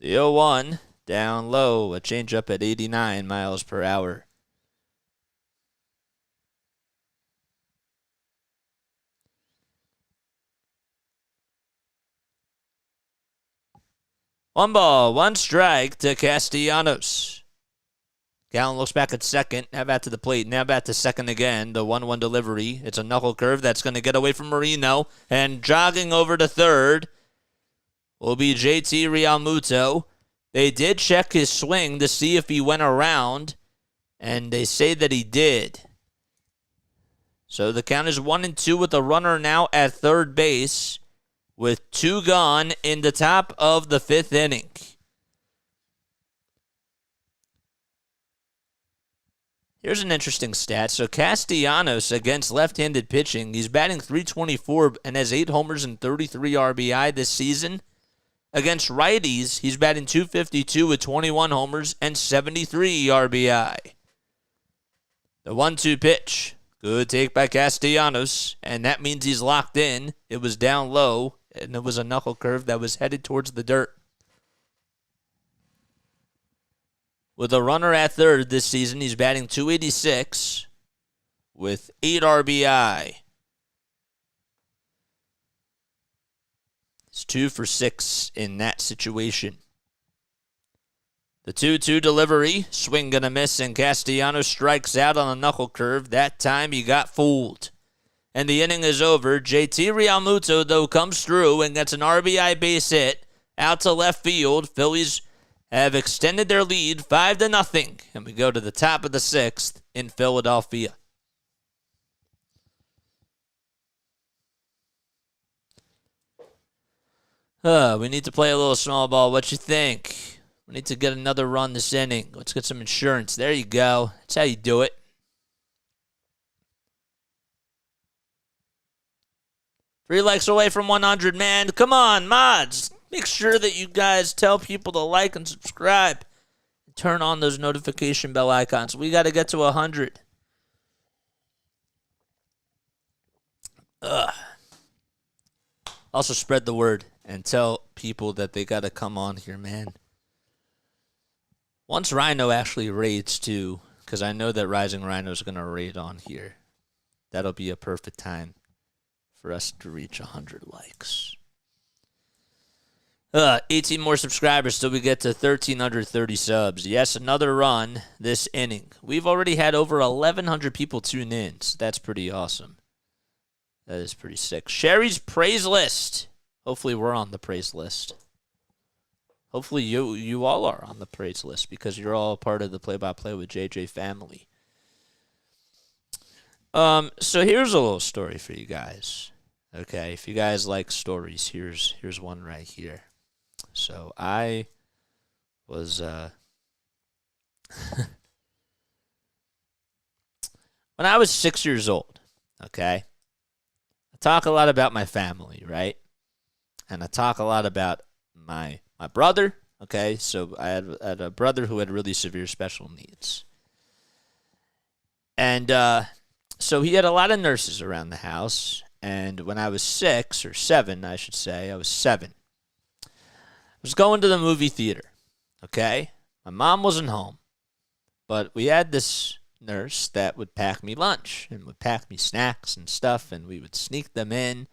The 0-1, down low, a changeup at 89 miles per hour. One ball, 1 strike to Castellanos. Gallen looks back at second, now back to the plate, now back to second again. The 1-1 delivery. It's a knuckle curve that's going to get away from Marino, and jogging over to third will be JT Realmuto. They did check his swing to see if he went around, and they say that he did. So the count is 1-2 with a runner now at third base with 2 gone in the top of the 5th inning. Here's an interesting stat. So Castellanos against left-handed pitching, he's batting .324 and has 8 homers and 33 RBI this season. Against righties, he's batting .252 with 21 homers and 73 RBI. The 1-2 pitch. Good take by Castellanos, and that means he's locked in. It was down low, and it was a knuckle curve that was headed towards the dirt. With a runner at third this season, he's batting .286 with 8 RBI. It's 2 for 6 in that situation. The 2-2 delivery, swing gonna miss, and Castellanos strikes out on a knuckle curve. That time he got fooled. And the inning is over. JT Realmuto, though, comes through and gets an RBI base hit out to left field. Phillies have extended their lead 5-0, and we go to the top of the 6th in Philadelphia. We need to play a little small ball. What you think? We need to get another run this inning. Let's get some insurance. There you go. That's how you do it. Three likes away from 100, man. Come on, mods. Make sure that you guys tell people to like and subscribe. And turn on those notification bell icons. We got to get to 100. Also spread the word and tell people that they got to come on here, man. Once Rhino actually raids too, because I know that Rising Rhino is going to raid on here, that'll be a perfect time for us to reach 100 likes. 18 more subscribers till we get to 1,330 subs. Yes, another run this inning. We've already had over 1,100 people tune in, so that's pretty awesome. That is pretty sick. Sherry's praise list. Hopefully we're on the praise list. Hopefully you all are on the praise list because you're all part of the play-by-play with JJ family. So here's a little story for you guys. Okay, if you guys like stories, here's one right here. So I was when I was 6 years old, okay? I talk a lot about my family, right? And I talk a lot about my brother, okay? So I had a brother who had really severe special needs. And so he had a lot of nurses around the house. And when I was 6 or 7, I should say, I was 7. I was going to the movie theater, okay? My mom wasn't home. But we had this nurse that would pack me lunch and would pack me snacks and stuff. And we would sneak them in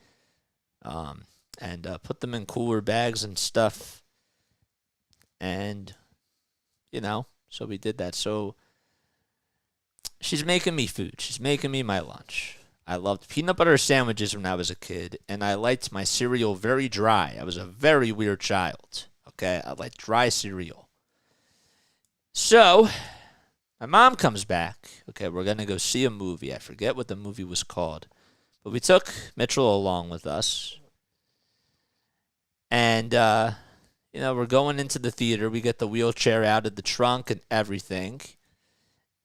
and put them in cooler bags and stuff. And, so we did that. So she's making me food. She's making me my lunch. I loved peanut butter sandwiches when I was a kid, and I liked my cereal very dry. I was a very weird child, okay? I liked dry cereal. So my mom comes back. Okay, we're going to go see a movie. I forget what the movie was called. But we took Mitchell along with us. And, we're going into the theater. We get the wheelchair out of the trunk and everything.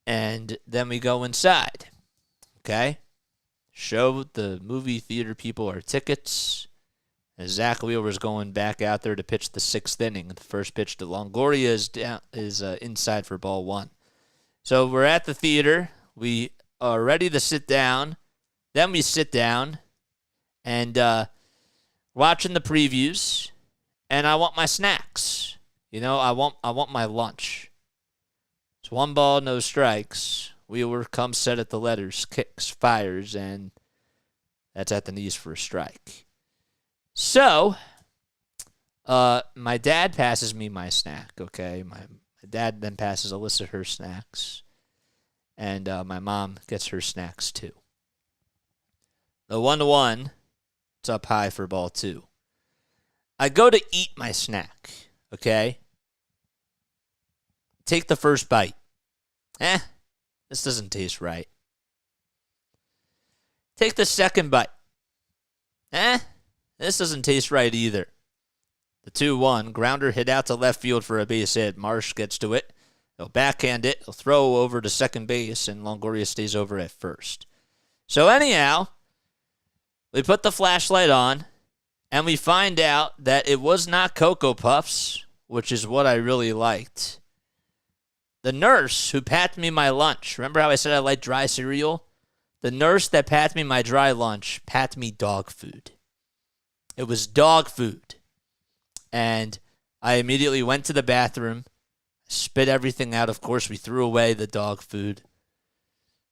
And then we go inside. Okay? Show the movie theater people our tickets. And Zach Wheeler's going back out there to pitch the 6th inning. The first pitch to Longoria is inside for ball 1. So we're at the theater. We are ready to sit down. Then we sit down and watching the previews. And I want my snacks. I want my lunch. It's 1 ball, no strikes. Wheeler comes set at the letters, kicks, fires, and that's at the knees for a strike. So, my dad passes me my snack, okay? My dad then passes Alyssa her snacks, and my mom gets her snacks too. The 1-1, it's up high for ball 2. I go to eat my snack, okay? Take the first bite. This doesn't taste right. Take the second bite. This doesn't taste right either. The 2-1, grounder hit out to left field for a base hit. Marsh gets to it. He'll backhand it. He'll throw over to second base, and Longoria stays over at first. So anyhow, we put the flashlight on, And we find out that it was not Cocoa Puffs, which is what I really liked. The nurse who packed me my lunch, remember how I said I like dry cereal? The nurse that packed me my dry lunch packed me dog food. It was dog food. And I immediately went to the bathroom, spit everything out. Of course, we threw away the dog food.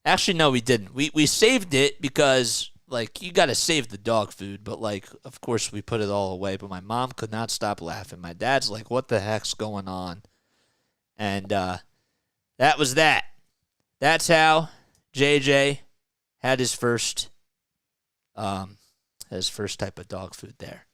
Actually, no, we didn't. We saved it because, like, you got to save the dog food. But, like, of course, we put it all away. But my mom could not stop laughing. My dad's like, what the heck's going on? And that was that. That's how JJ had his first type of dog food there.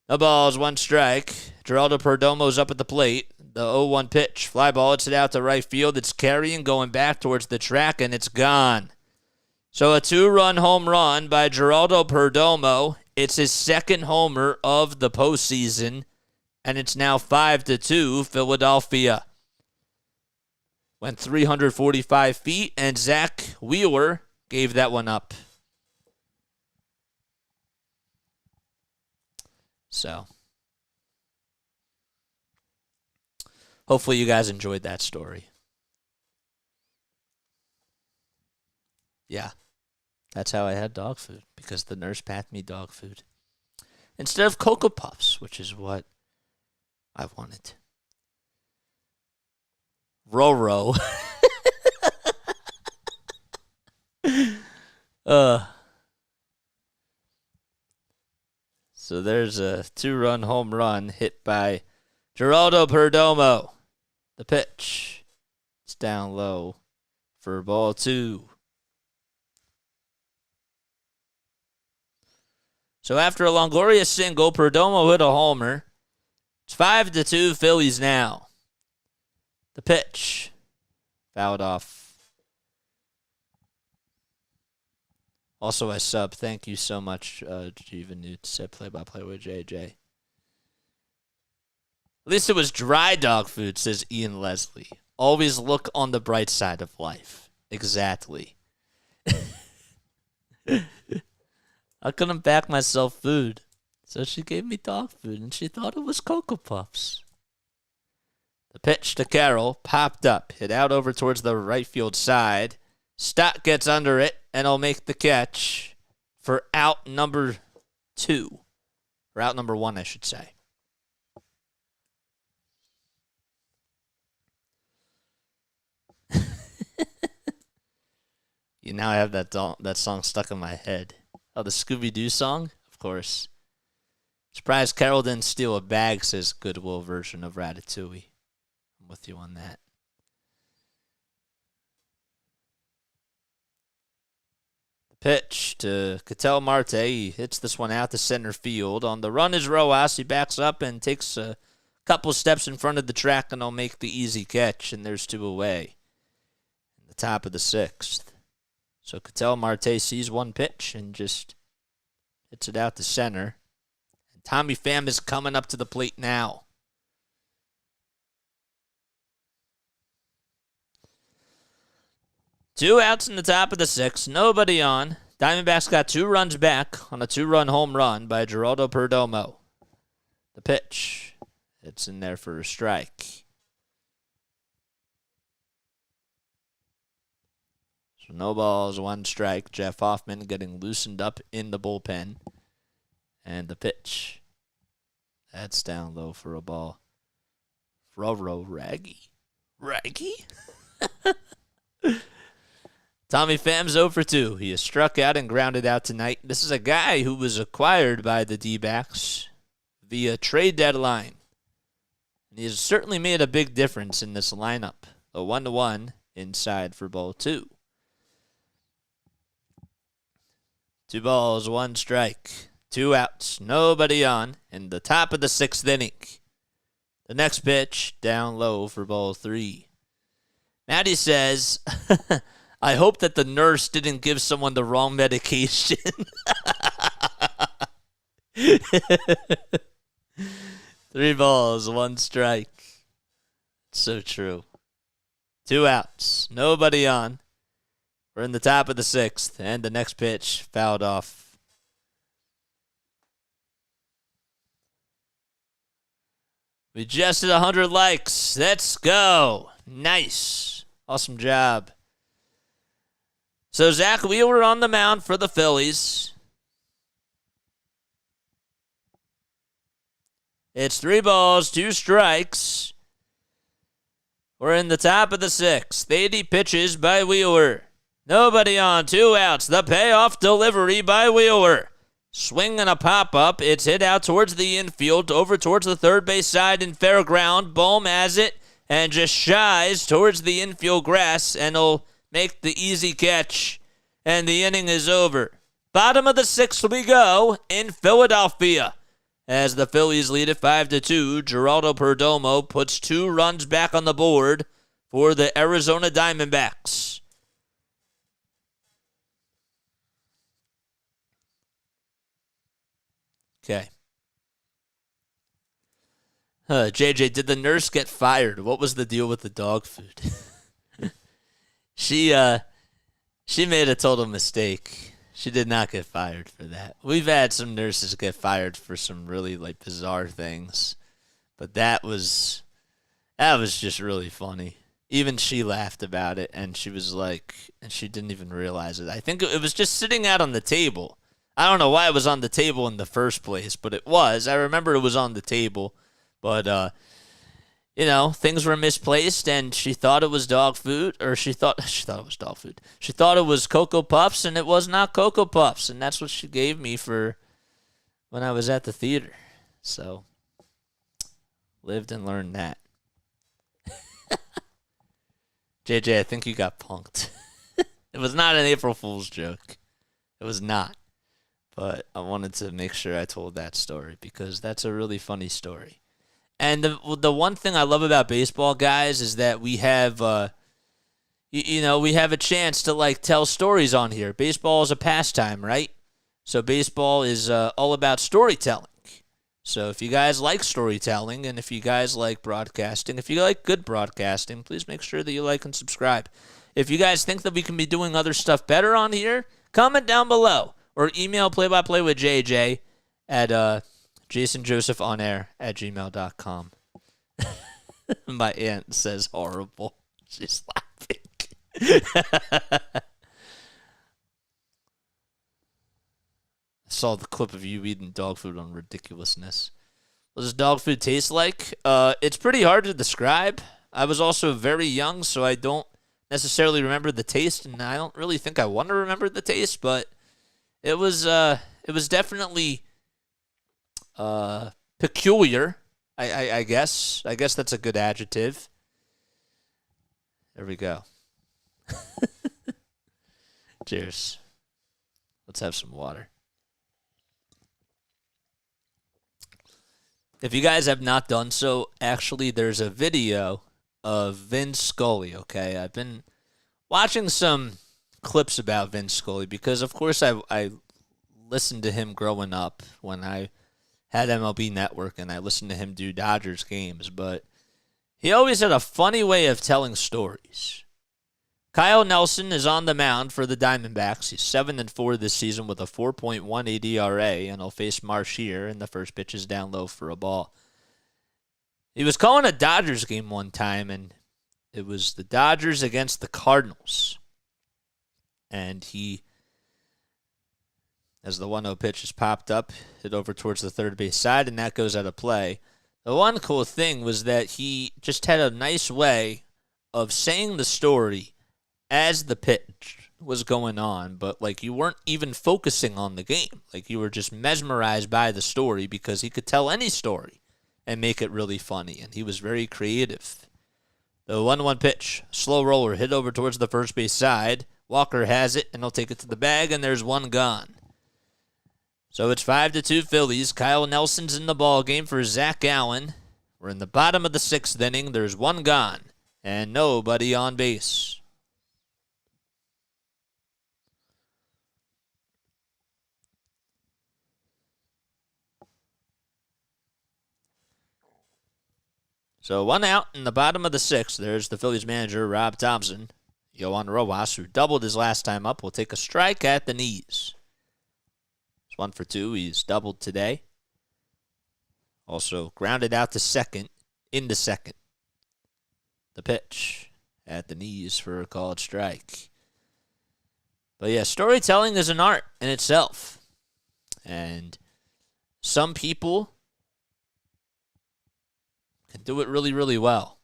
No balls, one strike. Geraldo Perdomo's up at the plate. The 0-1 pitch. Fly ball, it's it out to right field. It's carrying, going back towards the track, and it's gone. So a 2-run home run by Geraldo Perdomo. It's his second homer of the postseason, and it's now 5-2 Philadelphia. Went 345 feet, and Zach Wheeler gave that one up. So, hopefully you guys enjoyed that story. Yeah, that's how I had dog food, because the nurse packed me dog food instead of Cocoa Puffs, which is what I wanted. Roro. So there's a 2-run home run hit by Geraldo Perdomo. The pitch. It's down low for ball 2. So after a Longoria single, Perdomo hit a homer. It's 5-2 Phillies now. The pitch. Fouled off. Also, I sub. Thank you so much, Jiva Newt, said play-by-play with JJ. At least it was dry dog food, says Ian Leslie. Always look on the bright side of life. Exactly. I couldn't back myself food, so she gave me dog food, and she thought it was Cocoa Puffs. The pitch to Carroll popped up, hit out over towards the right field side. Stott gets under it, and he'll make the catch for out number 2. Or out number 1, I should say. You now have that song stuck in my head. Oh, the Scooby-Doo song? Of course. Surprised Carroll didn't steal a bag, says Goodwill version of Ratatouille. I'm with you on that. Pitch to Ketel Marte. He hits this one out to center field. On the run is Rojas. He backs up and takes a couple steps in front of the track, and he'll make the easy catch, and there's 2 away. In the top of the 6th. So Ketel Marte sees one pitch and just hits it out to center. And Tommy Pham is coming up to the plate now. Two outs in the top of the 6th. Nobody on. Diamondbacks got 2 runs back on a 2-run home run by Geraldo Perdomo. The pitch. It's in there for a strike. So no balls, 1 strike. Jeff Hoffman getting loosened up in the bullpen. And the pitch. That's down low for a ball. Raggy. Raggy? Tommy Pham's 0 for 2. He is struck out and grounded out tonight. This is a guy who was acquired by the D-backs via trade deadline. And he has certainly made a big difference in this lineup. A 1-1 inside for ball 2. 2 balls, 1 strike. 2 outs, nobody on in the top of the 6th inning. The next pitch, down low for ball 3. Maddie says, I hope that the nurse didn't give someone the wrong medication. 3 balls, 1 strike. So true. 2 outs, nobody on. We're in the top of the 6th, and the next pitch fouled off. We just hit 100 likes. Let's go. Nice. Awesome job. So Zac Wheeler on the mound for the Phillies. It's 3 balls, 2 strikes. We're in the top of the 6th. 80 pitches by Wheeler. Nobody on, 2 outs. The payoff delivery by Wheeler. Swing and a pop-up. It's hit out towards the infield, over towards the third base side in fair ground. Bohm has it and just shies towards the infield grass, and he'll make the easy catch, and the inning is over. Bottom of the 6th we go in Philadelphia. As the Phillies lead it 5-2, Geraldo Perdomo puts 2 runs back on the board for the Arizona Diamondbacks. Okay. JJ, did the nurse get fired? What was the deal with the dog food? She made a total mistake. She did not get fired for that. We've had some nurses get fired for some really bizarre things, but that was just really funny. Even she laughed about it, and she was like, and she didn't even realize it. I think it was just sitting out on the table. I don't know why it was on the table in the first place, but it was. I remember it was on the table, but things were misplaced, and she thought it was dog food, or she thought it was dog food. She thought it was Cocoa Puffs, and it was not Cocoa Puffs, and that's what she gave me for when I was at the theater. So, lived and learned that. JJ, I think you got punked. It was not an April Fool's joke. It was not. But I wanted to make sure I told that story because that's a really funny story. And the one thing I love about baseball, guys, is that we have, we have a chance to tell stories on here. Baseball is a pastime, right? So baseball is all about storytelling. So if you guys like storytelling, and if you guys like broadcasting, if you like good broadcasting, please make sure that you like and subscribe. If you guys think that we can be doing other stuff better on here, comment down below or email play-by-play with JJ at jasonjosephonair@gmail.com. My aunt says horrible. She's laughing. I saw the clip of you eating dog food on Ridiculousness. What does dog food taste like? It's pretty hard to describe. I was also very young, so I don't necessarily remember the taste, and I don't really think I want to remember the taste, but it was definitely peculiar, I guess. I guess that's a good adjective. There we go. Cheers. Let's have some water. If you guys have not done so, actually, there's a video of Vince Scully, okay? I've been watching some clips about Vince Scully because, of course, I listened to him growing up when I had MLB Network, and I listened to him do Dodgers games, but he always had a funny way of telling stories. Kyle Nelson is on the mound for the Diamondbacks. He's 7-4 this season with a 4.18 ERA, and he'll face Marchier, and the first pitch is down low for a ball. He was calling a Dodgers game one time, and it was the Dodgers against the Cardinals. And he, as the 1-0 pitch is popped up, hit over towards the third base side, and that goes out of play. The one cool thing was that he just had a nice way of saying the story as the pitch was going on, but you weren't even focusing on the game. You were just mesmerized by the story because he could tell any story and make it really funny, and he was very creative. The 1-1 pitch, slow roller, hit over towards the first base side. Walker has it, and he'll take it to the bag, and there's one gone. So it's 5-2 Phillies. Kyle Nelson's in the ball game for Zac Gallen. We're in the bottom of the 6th inning. There's one gone, and nobody on base. So 1 out in the bottom of the 6th. There's the Phillies manager, Rob Thomson. Yohan Rojas, who doubled his last time up, will take a strike at the knees. It's 1 for 2. He's doubled today. Also grounded out to second. in the second. The pitch at the knees for a called strike. But yeah, storytelling is an art in itself. And some people can do it really, really well.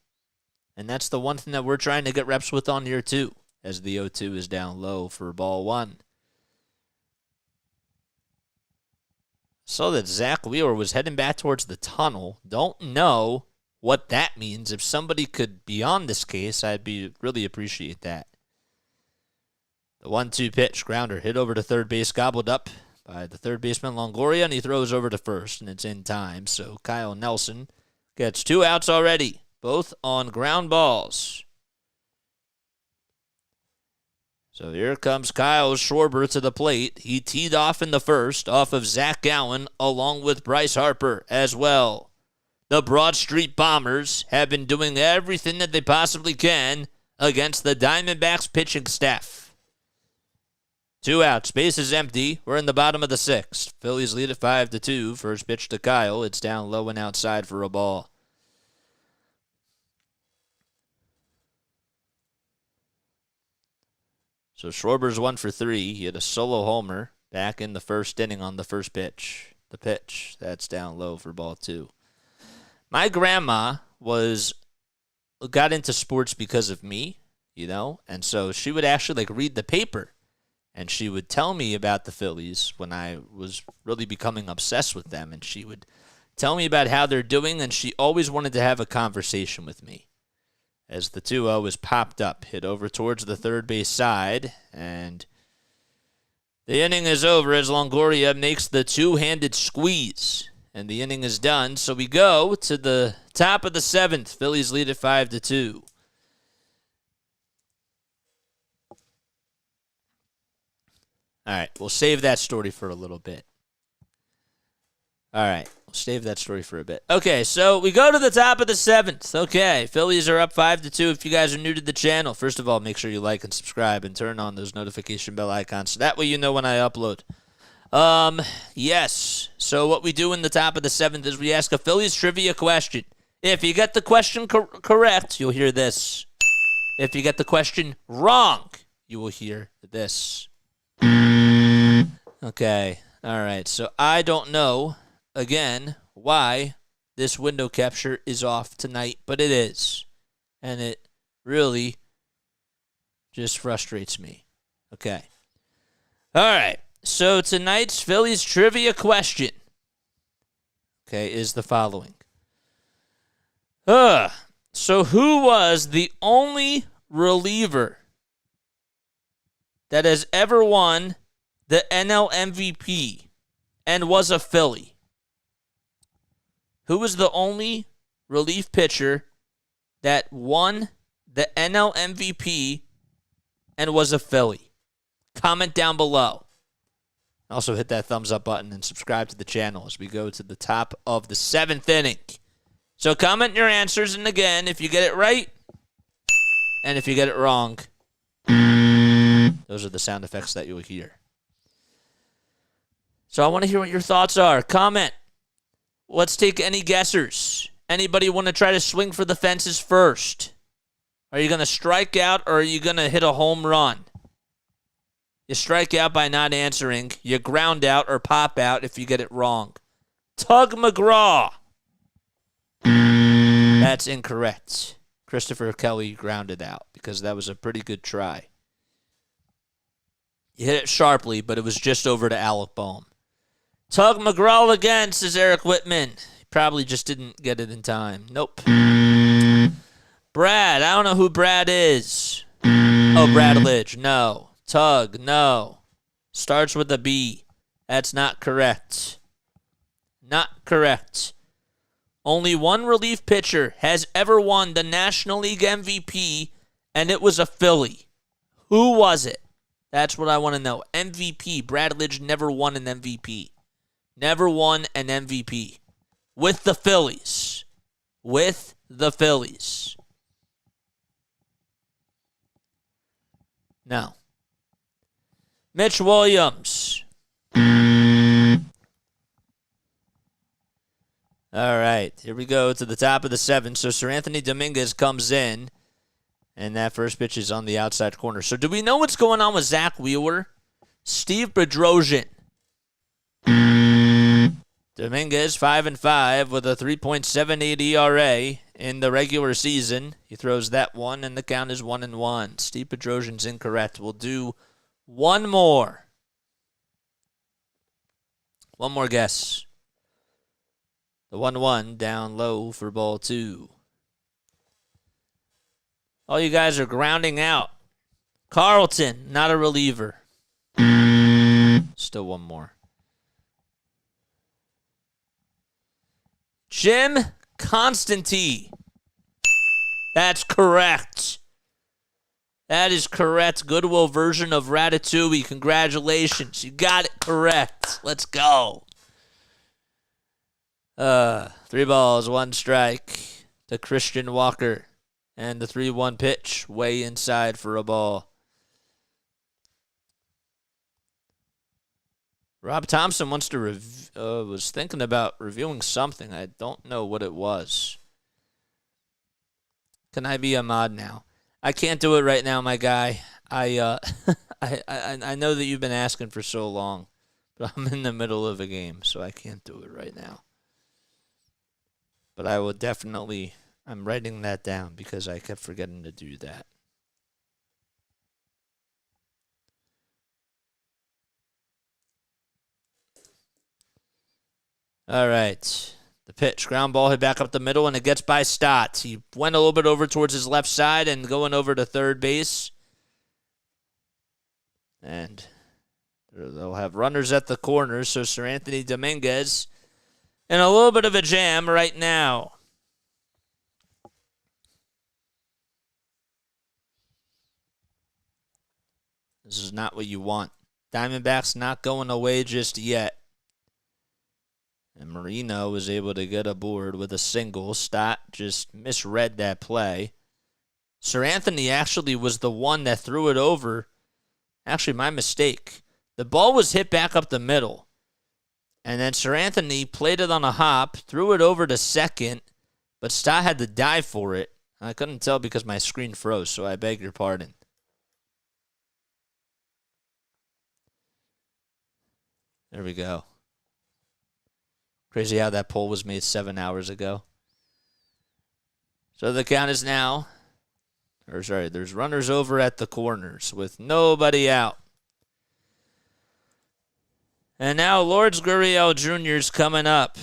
And that's the one thing that we're trying to get reps with on here too, as the 0-2 is down low for ball one. So that Zach Wheeler was heading back towards the tunnel. Don't know what that means. If somebody could be on this case, I'd really appreciate that. The 1-2 pitch, grounder, hit over to third base, gobbled up by the third baseman Longoria, and he throws over to first, and it's in time. So Kyle Nelson gets 2 outs already, both on ground balls. So here comes Kyle Schwarber to the plate. He teed off in the first, off of Zac Gallen, along with Bryce Harper as well. The Broad Street Bombers have been doing everything that they possibly can against the Diamondbacks pitching staff. 2 outs, base is empty. We're in the bottom of the 6th. Phillies lead at 5-2. First pitch to Kyle. It's down low and outside for a ball. So Schwarber's 1 for 3. He had a solo homer back in the first inning on the first pitch. The pitch, that's down low for ball 2. My grandma got into sports because of me, and so she would actually read the paper, and she would tell me about the Phillies when I was really becoming obsessed with them, and she would tell me about how they're doing, and she always wanted to have a conversation with me. As the 2-0 is popped up, hit over towards the third base side, and the inning is over as Longoria makes the two-handed squeeze, and the inning is done. So we go to the top of the 7th. Phillies lead at 5-2. All right, we'll save that story for a little bit. All right, we'll save that story for a bit. Okay, so we go to the top of the 7th. Okay, Phillies are up 5-2. If you guys are new to the channel, first of all, make sure you like and subscribe and turn on those notification bell icons so that way you know when I upload. Yes, so what we do in the top of the 7th is we ask a Phillies trivia question. If you get the question correct, you'll hear this. If you get the question wrong, you will hear this. Okay, all right, so I don't know, again, why this window capture is off tonight, but it is. And it really just frustrates me. Okay. All right. So tonight's Phillies trivia question, okay, is the following. So who was the only reliever that has ever won the NL MVP and was a Philly? Who was the only relief pitcher that won the NL MVP and was a Philly? Comment down below. Also hit that thumbs up button and subscribe to the channel as we go to the top of the 7th inning. So comment your answers, and again, if you get it right and if you get it wrong, those are the sound effects that you'll hear. So I want to hear what your thoughts are. Comment. Let's take any guessers. Anybody want to try to swing for the fences first? Are you going to strike out or are you going to hit a home run? You strike out by not answering. You ground out or pop out if you get it wrong. Tug McGraw. That's incorrect. Christopher Kelly grounded out because that was a pretty good try. You hit it sharply, but it was just over to Alec Boehm. Tug McGraw again, says Eric Whitman. He probably just didn't get it in time. Nope. Brad. I don't know who Brad is. Oh, Brad Lidge. No. Tug. No. Starts with a B. That's not correct. Not correct. Only one relief pitcher has ever won the National League MVP, and it was a Philly. Who was it? That's what I want to know. MVP. Brad Lidge never won an MVP. Never won an MVP. With the Phillies. With the Phillies. No. Mitch Williams. All right. right, here we go to the top of the 7th. So Sir Anthony Dominguez comes in, and that first pitch is on the outside corner. So do we know what's going on with Zach Wheeler? Steve Bedrosian. Dominguez 5-5 with a 3.78 ERA in the regular season. He throws that one, and the count is 1-1. Steve Bedrosian's incorrect. We'll do one more. One more guess. The 1-1 down low for ball 2. All you guys are grounding out. Carlton, not a reliever. Still one more. Jim Constantine. That's correct. That is correct. Goodwill version of Ratatouille. Congratulations. You got it correct. Let's go. 3 balls, 1 strike to Christian Walker. And the 3-1 pitch way inside for a ball. Rob Thomson wants to was thinking about reviewing something. I don't know what it was. Can I be a mod now? I can't do it right now, my guy. I know that you've been asking for so long, but I'm in the middle of a game, so I can't do it right now. But I will definitely. I'm writing that down because I kept forgetting to do that. All right. The pitch. Ground ball hit back up the middle, and it gets by Stott. He went a little bit over towards his left side and going over to third base. And they'll have runners at the corners, so Sir Anthony Dominguez in a little bit of a jam right now. This is not what you want. Diamondbacks not going away just yet. And Marino was able to get aboard with a single. Stott just misread that play. Sir Anthony actually was the one that threw it over. Actually, my mistake. The ball was hit back up the middle. And then Sir Anthony played it on a hop, threw it over to second, but Stott had to dive for it. I couldn't tell because my screen froze, so I beg your pardon. There we go. Crazy how that poll was made 7 hours ago. So the count is now, there's runners over at the corners with nobody out. And now Lourdes Gurriel Jr. is coming up.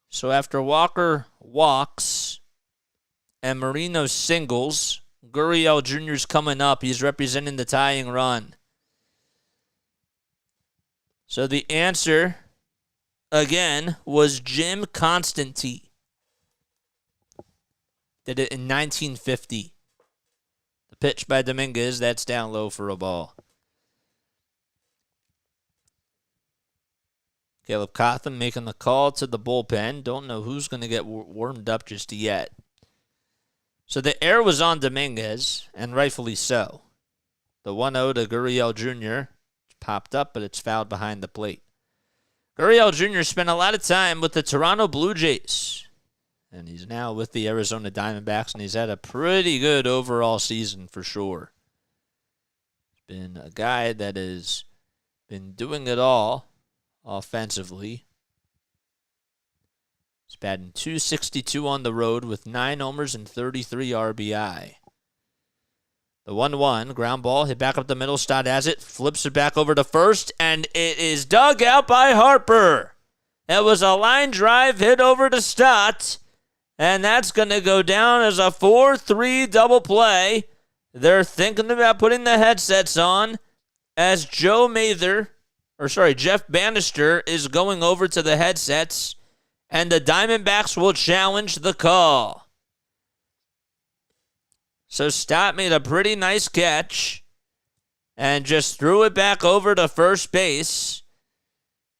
So after Walker walks and Marino singles, Gurriel Jr. is coming up. He's representing the tying run. So the answer, again, was Jim Constantine. Did it in 1950. The pitch by Dominguez, that's down low for a ball. Caleb Cotham making the call to the bullpen. Don't know who's going to get warmed up just yet. So the air was on Dominguez, and rightfully so. The 1-0 to Gurriel Jr. popped up, but it's fouled behind the plate. Gurriel Jr. spent a lot of time with the Toronto Blue Jays, and he's now with the Arizona Diamondbacks, and he's had a pretty good overall season for sure. He's been a guy that has been doing it all offensively. He's batting .262 on the road with 9 homers and 33 RBI. The 1-1, ground ball, hit back up the middle. Stott has it, flips it back over to first, and it is dug out by Harper. It was a line drive hit over to Stott, and that's going to go down as a 4-3 double play. They're thinking about putting the headsets on as Jeff Bannister is going over to the headsets, and the Diamondbacks will challenge the call. So Stott made a pretty nice catch and just threw it back over to first base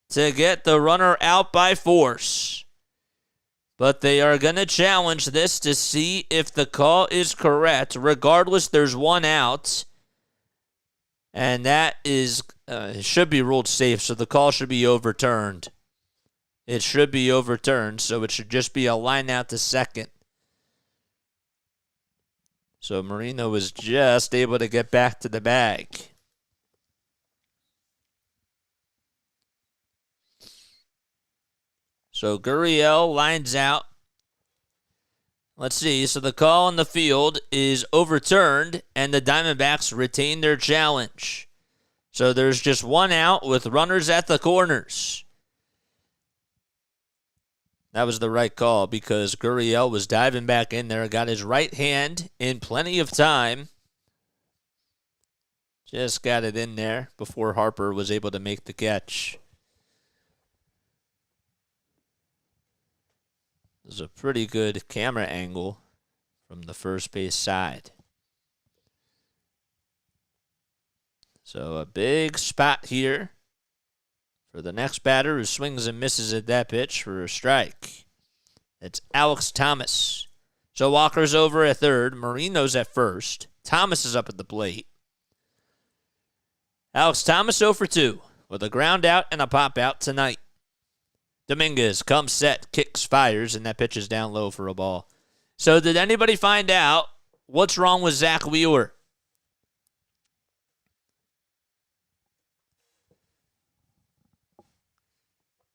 to get the runner out by force. But they are going to challenge this to see if the call is correct. Regardless, there's one out. And that is should be ruled safe, so the call should be overturned it should be overturned, so it should just be a line out to second. So Marino was just able to get back to the bag. So Gurriel lines out. Let's see. So the call on the field is overturned, and the Diamondbacks retain their challenge. So there's just one out with runners at the corners. That was the right call because Gurriel was diving back in there, got his right hand in plenty of time. Just got it in there before Harper was able to make the catch. This is a pretty good camera angle from the first base side. So a big spot here for the next batter who swings and misses at that pitch for a strike. It's Alex Thomas. So Walker's over at third. Marino's at first. Thomas is up at the plate. Alex Thomas 0 for 2 with a ground out and a pop out tonight. Dominguez comes set, kicks, fires, and that pitch is down low for a ball. So did anybody find out what's wrong with Zack Wheeler?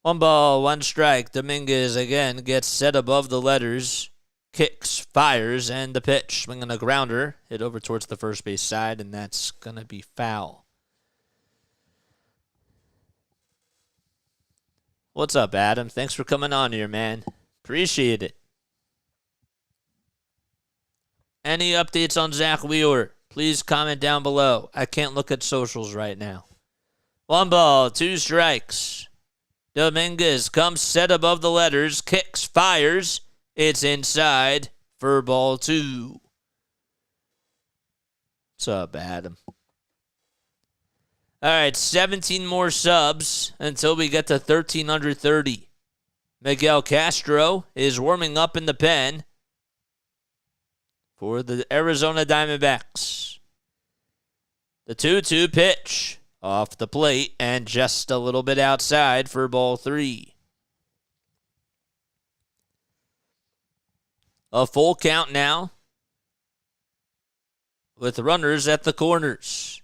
One ball, one strike. Dominguez again gets set above the letters, kicks, fires, and the pitch. Swinging a grounder, hit over towards the first base side, and that's going to be foul. What's up, Adam? Thanks for coming on here, man. Appreciate it. Any updates on Zack Wheeler? Please comment down below. I can't look at socials right now. One ball, two strikes. Dominguez comes set above the letters, kicks, fires. It's inside for ball 2. What's up, Adam? All right, 17 more subs until we get to 1,330. Miguel Castro is warming up in the pen for the Arizona Diamondbacks. The 2-2 pitch off the plate and just a little bit outside for ball 3. A full count now with runners at the corners.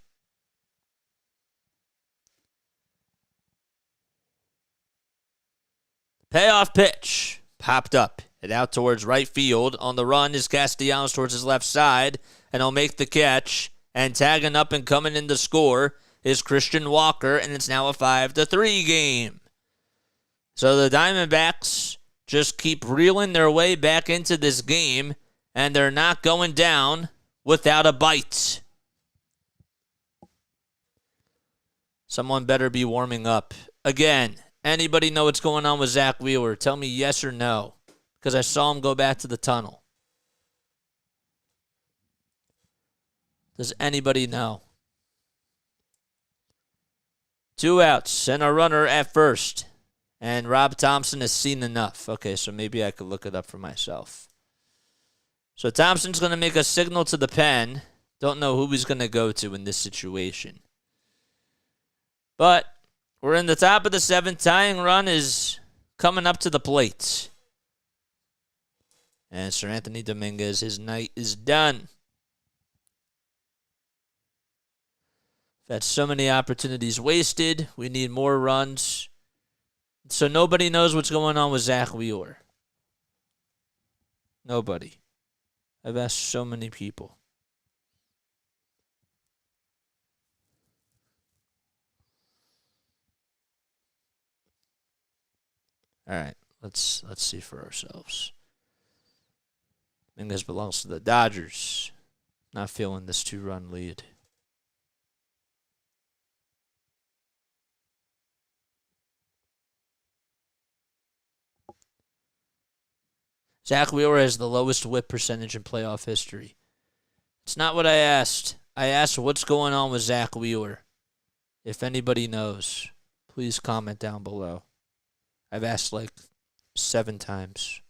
Payoff pitch popped up. It out towards right field. On the run is Castellanos towards his left side, and he'll make the catch. And tagging up and coming in to score is Christian Walker, and it's now a 5-3 game. So the Diamondbacks just keep reeling their way back into this game, and they're not going down without a bite. Someone better be warming up. Again, anybody know what's going on with Zack Wheeler? Tell me yes or no, because I saw him go back to the tunnel. Does anybody know? 2 outs and a runner at first. And Rob Thomson has seen enough. Okay, so maybe I could look it up for myself. So Thompson's going to make a signal to the pen. Don't know who he's going to go to in this situation. But we're in the top of the 7th. Tying run is coming up to the plate. And Sir Anthony Dominguez, his night is done. That's so many opportunities wasted. We need more runs. So nobody knows what's going on with Zack Wheeler. Nobody. I've asked so many people. All right, let's see for ourselves. Dominguez belongs to the Dodgers. Not feeling this 2-run lead. Zack Wheeler has the lowest whip percentage in playoff history. It's not what I asked. I asked what's going on with Zack Wheeler. If anybody knows, please comment down below. I've asked like 7 times.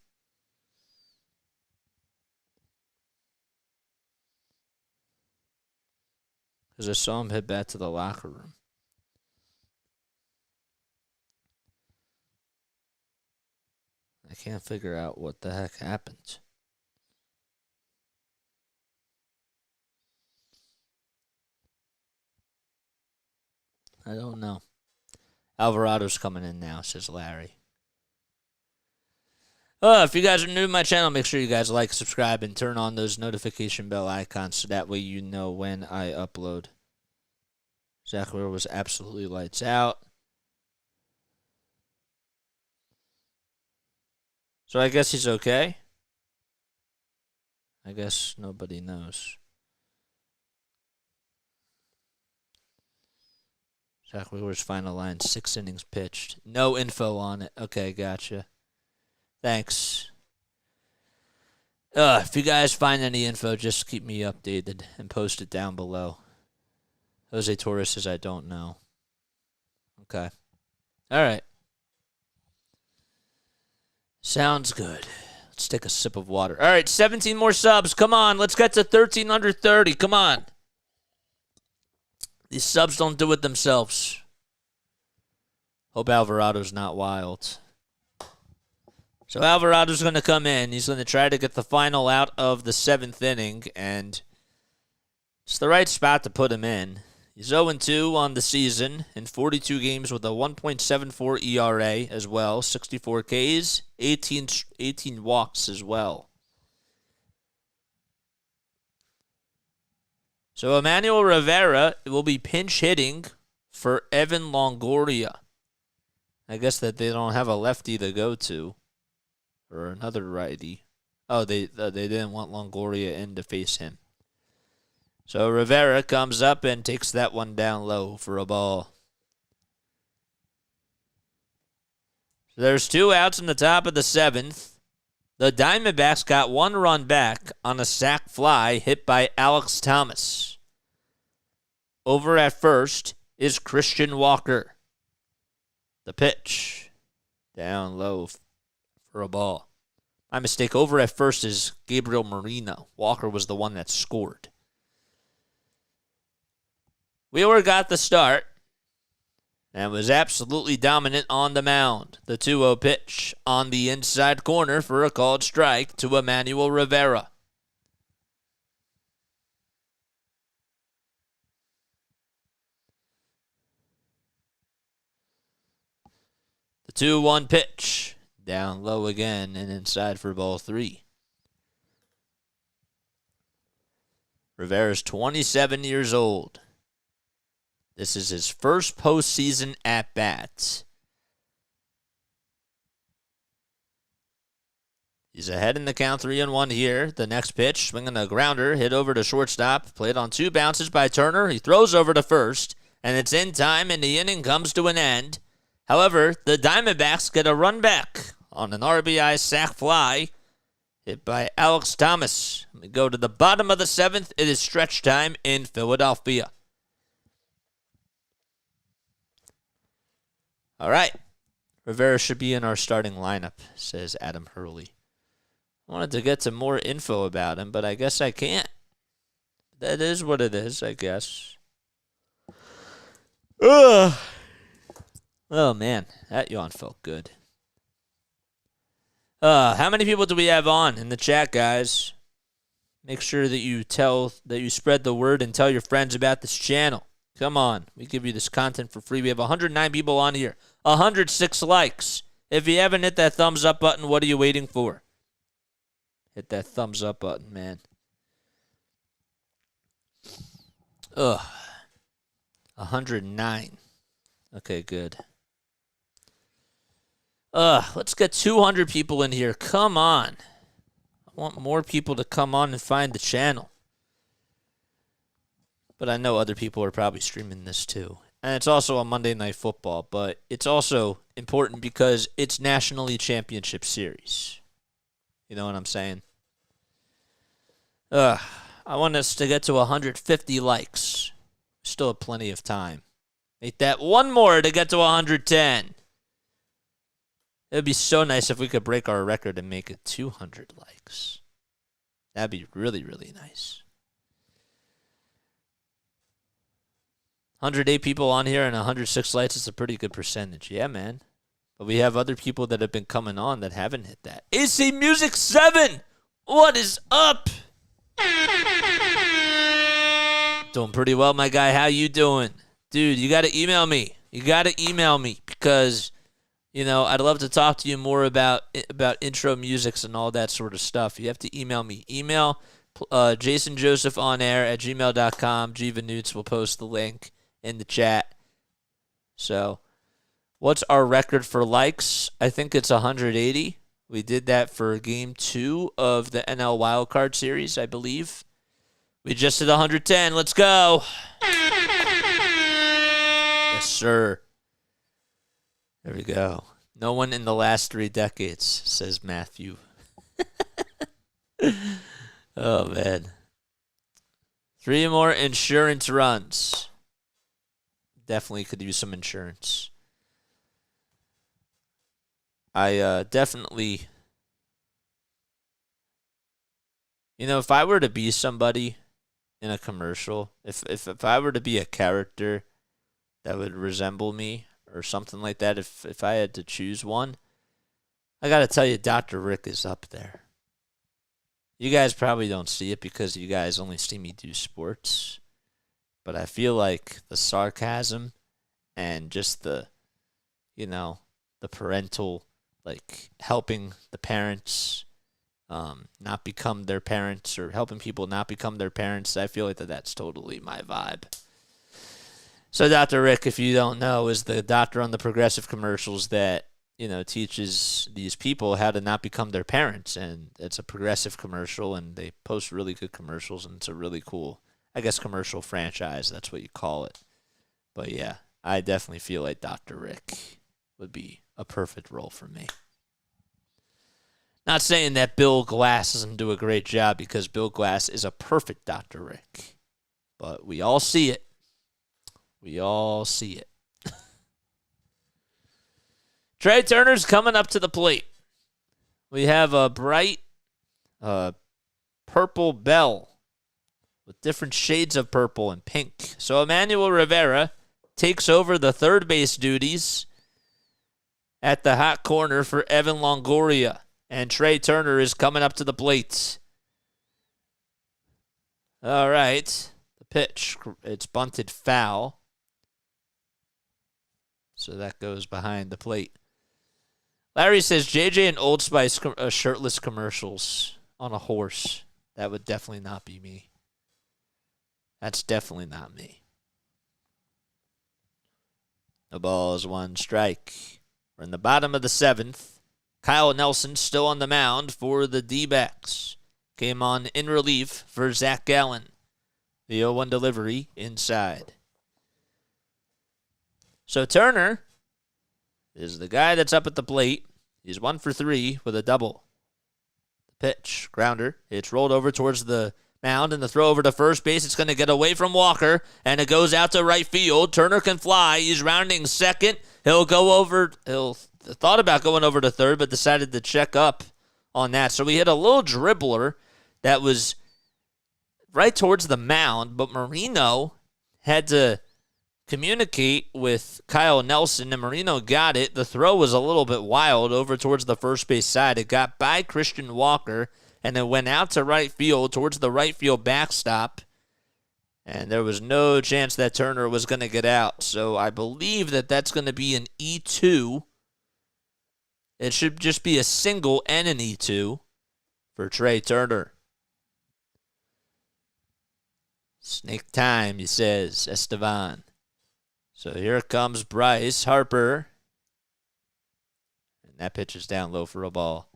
Because I saw him head back to the locker room. I can't figure out what the heck happened. I don't know. Alvarado's coming in now, says Larry. If you guys are new to my channel, make sure you guys like, subscribe, and turn on those notification bell icons so that way you know when I upload. Zac Gallen was absolutely lights out. So I guess he's okay. I guess nobody knows. Zac Gallen's final line, 6 innings pitched. No info on it. Okay, gotcha. Thanks. If you guys find any info, just keep me updated and post it down below. Jose Torres says I don't know. Okay. All right. Sounds good. Let's take a sip of water. All right, 17 more subs. Come on, let's get to 13 under 30. Come on. These subs don't do it themselves. Hope Alvarado's not wild. So Alvarado's going to come in. He's going to try to get the final out of the 7th inning, and it's the right spot to put him in. He's 0-2 on the season in 42 games with a 1.74 ERA as well, 64 Ks, 18 walks as well. So Emmanuel Rivera will be pinch hitting for Evan Longoria. I guess that they don't have a lefty to go to. Or another righty. Oh, they didn't want Longoria in to face him. So Rivera comes up and takes that one down low for a ball. So there's 2 outs in the top of the 7th. The Diamondbacks got 1 run back on a sac fly hit by Alex Thomas. Over at first is Christian Walker. The pitch. Down low for a ball. My mistake. Over at first is Gabriel Marino. Walker was the one that scored. Wheeler got the start and was absolutely dominant on the mound. The 2-0 pitch on the inside corner for a called strike to Emmanuel Rivera. The 2-1 pitch. Down low again and inside for ball 3. Rivera's 27 years old. This is his first postseason at-bat. He's ahead in the count, 3-1 here. The next pitch, swinging a grounder, hit over to shortstop, played on 2 bounces by Turner. He throws over to first, and it's in time, and the inning comes to an end. However, the Diamondbacks get a run back on an RBI sac fly hit by Alex Thomas. We go to the bottom of the 7th. It is stretch time in Philadelphia. All right. Rivera should be in our starting lineup, says Adam Hurley. I wanted to get some more info about him, but I guess I can't. That is what it is, I guess. Ugh. Oh, man. That yawn felt good. How many people do we have on in the chat, guys? Make sure that you spread the word and tell your friends about this channel. Come on. We give you this content for free. We have 109 people on here. 106 likes. If you haven't hit that thumbs up button, what are you waiting for? Hit that thumbs up button, man. Ugh. 109. Okay, good. Let's get 200 people in here. Come on. I want more people to come on and find the channel. But I know other people are probably streaming this too. And it's also a Monday Night Football, but it's also important because it's National League Championship Series. You know what I'm saying? I want us to get to 150 likes. Still have plenty of time. Make that one more to get to 110. It would be so nice if we could break our record and make it 200 likes. That'd be really, really nice. 108 people on here and 106 likes is a pretty good percentage. Yeah, man. But we have other people that have been coming on that haven't hit that. AC Music 7, what is up? Doing pretty well, my guy. How you doing? Dude, you got to email me. Because, I'd love to talk to you more about intro musics and all that sort of stuff. You have to email me. Email jasonjosephonair@gmail.com. Jiva Newts will post the link in the chat. So, what's our record for likes? I think it's 180. We did that for Game 2 of the NL Wildcard Series, I believe. We just did 110. Let's go. Yes, sir. There we go. No one in the last 3 decades, says Matthew. Oh, man. 3 more insurance runs. Definitely could use some insurance. I definitely... if I were to be somebody in a commercial, if I were to be a character that would resemble me or something like that, if I had to choose one, I got to tell you, Dr. Rick is up there. You guys probably don't see it because you guys only see me do sports, but I feel like the sarcasm and just the parental, like helping the parents not become their parents or helping people not become their parents, I feel like that's totally my vibe. So Dr. Rick, if you don't know, is the doctor on the Progressive commercials that, teaches these people how to not become their parents. And it's a Progressive commercial, and they post really good commercials, and it's a really cool, I guess, commercial franchise. That's what you call it. But yeah, I definitely feel like Dr. Rick would be a perfect role for me. Not saying that Bill Glass doesn't do a great job, because Bill Glass is a perfect Dr. Rick. But we all see it. Trey Turner's coming up to the plate. We have a bright purple bell with different shades of purple and pink. So Emmanuel Rivera takes over the third base duties at the hot corner for Evan Longoria. And Trey Turner is coming up to the plate. All right. The pitch. It's bunted foul. So that goes behind the plate. Larry says JJ and Old Spice shirtless commercials on a horse. That would definitely not be me. That's definitely not me. The ball is 1 strike. We're in the bottom of the 7th. Kyle Nelson still on the mound for the D-backs. Came on in relief for Zac Gallen. The 0-1 delivery inside. So Turner is the guy that's up at the plate. He's 1 for 3 with a double. The pitch, grounder. It's rolled over towards the mound, and the throw over to first base. It's going to get away from Walker, and it goes out to right field. Turner can fly. He's rounding second. He'll thought about going over to third, but decided to check up on that. So we hit a little dribbler that was right towards the mound, but Marino had to communicate with Kyle Nelson, and Marino got it. The throw was a little bit wild over towards the first base side. It got by Christian Walker, and it went out to right field towards the right field backstop, and there was no chance that Turner was going to get out. So I believe that that's going to be an E2. It should just be a single and an E2 for Trey Turner. Snake time, he says, Estevan. So here comes Bryce Harper. And that pitch is down low for a ball.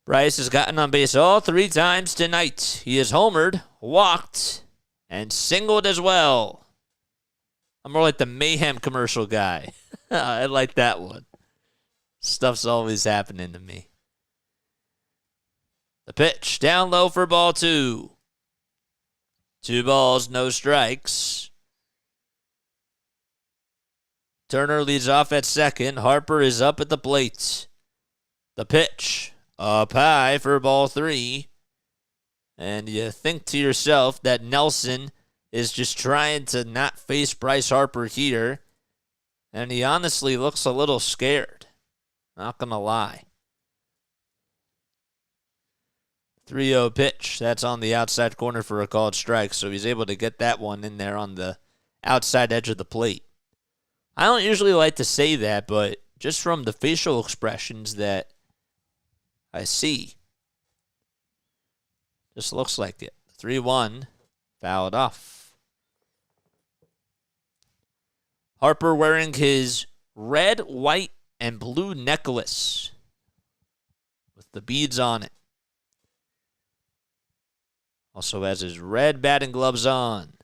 Bryce has gotten on base all 3 times tonight. He has homered, walked, and singled as well. I'm more like the Mayhem commercial guy. I like that one. Stuff's always happening to me. The pitch down low for ball 2. 2 balls, no strikes. Turner leads off at second. Harper is up at the plate. The pitch up high for ball 3. And you think to yourself that Nelson is just trying to not face Bryce Harper here. And he honestly looks a little scared. Not going to lie. 3-0 pitch. That's on the outside corner for a called strike. So he's able to get that one in there on the outside edge of the plate. I don't usually like to say that, but just from the facial expressions that I see, just looks like it. 3-1, fouled off. Harper wearing his red, white, and blue necklace with the beads on it. Also has his red batting gloves on.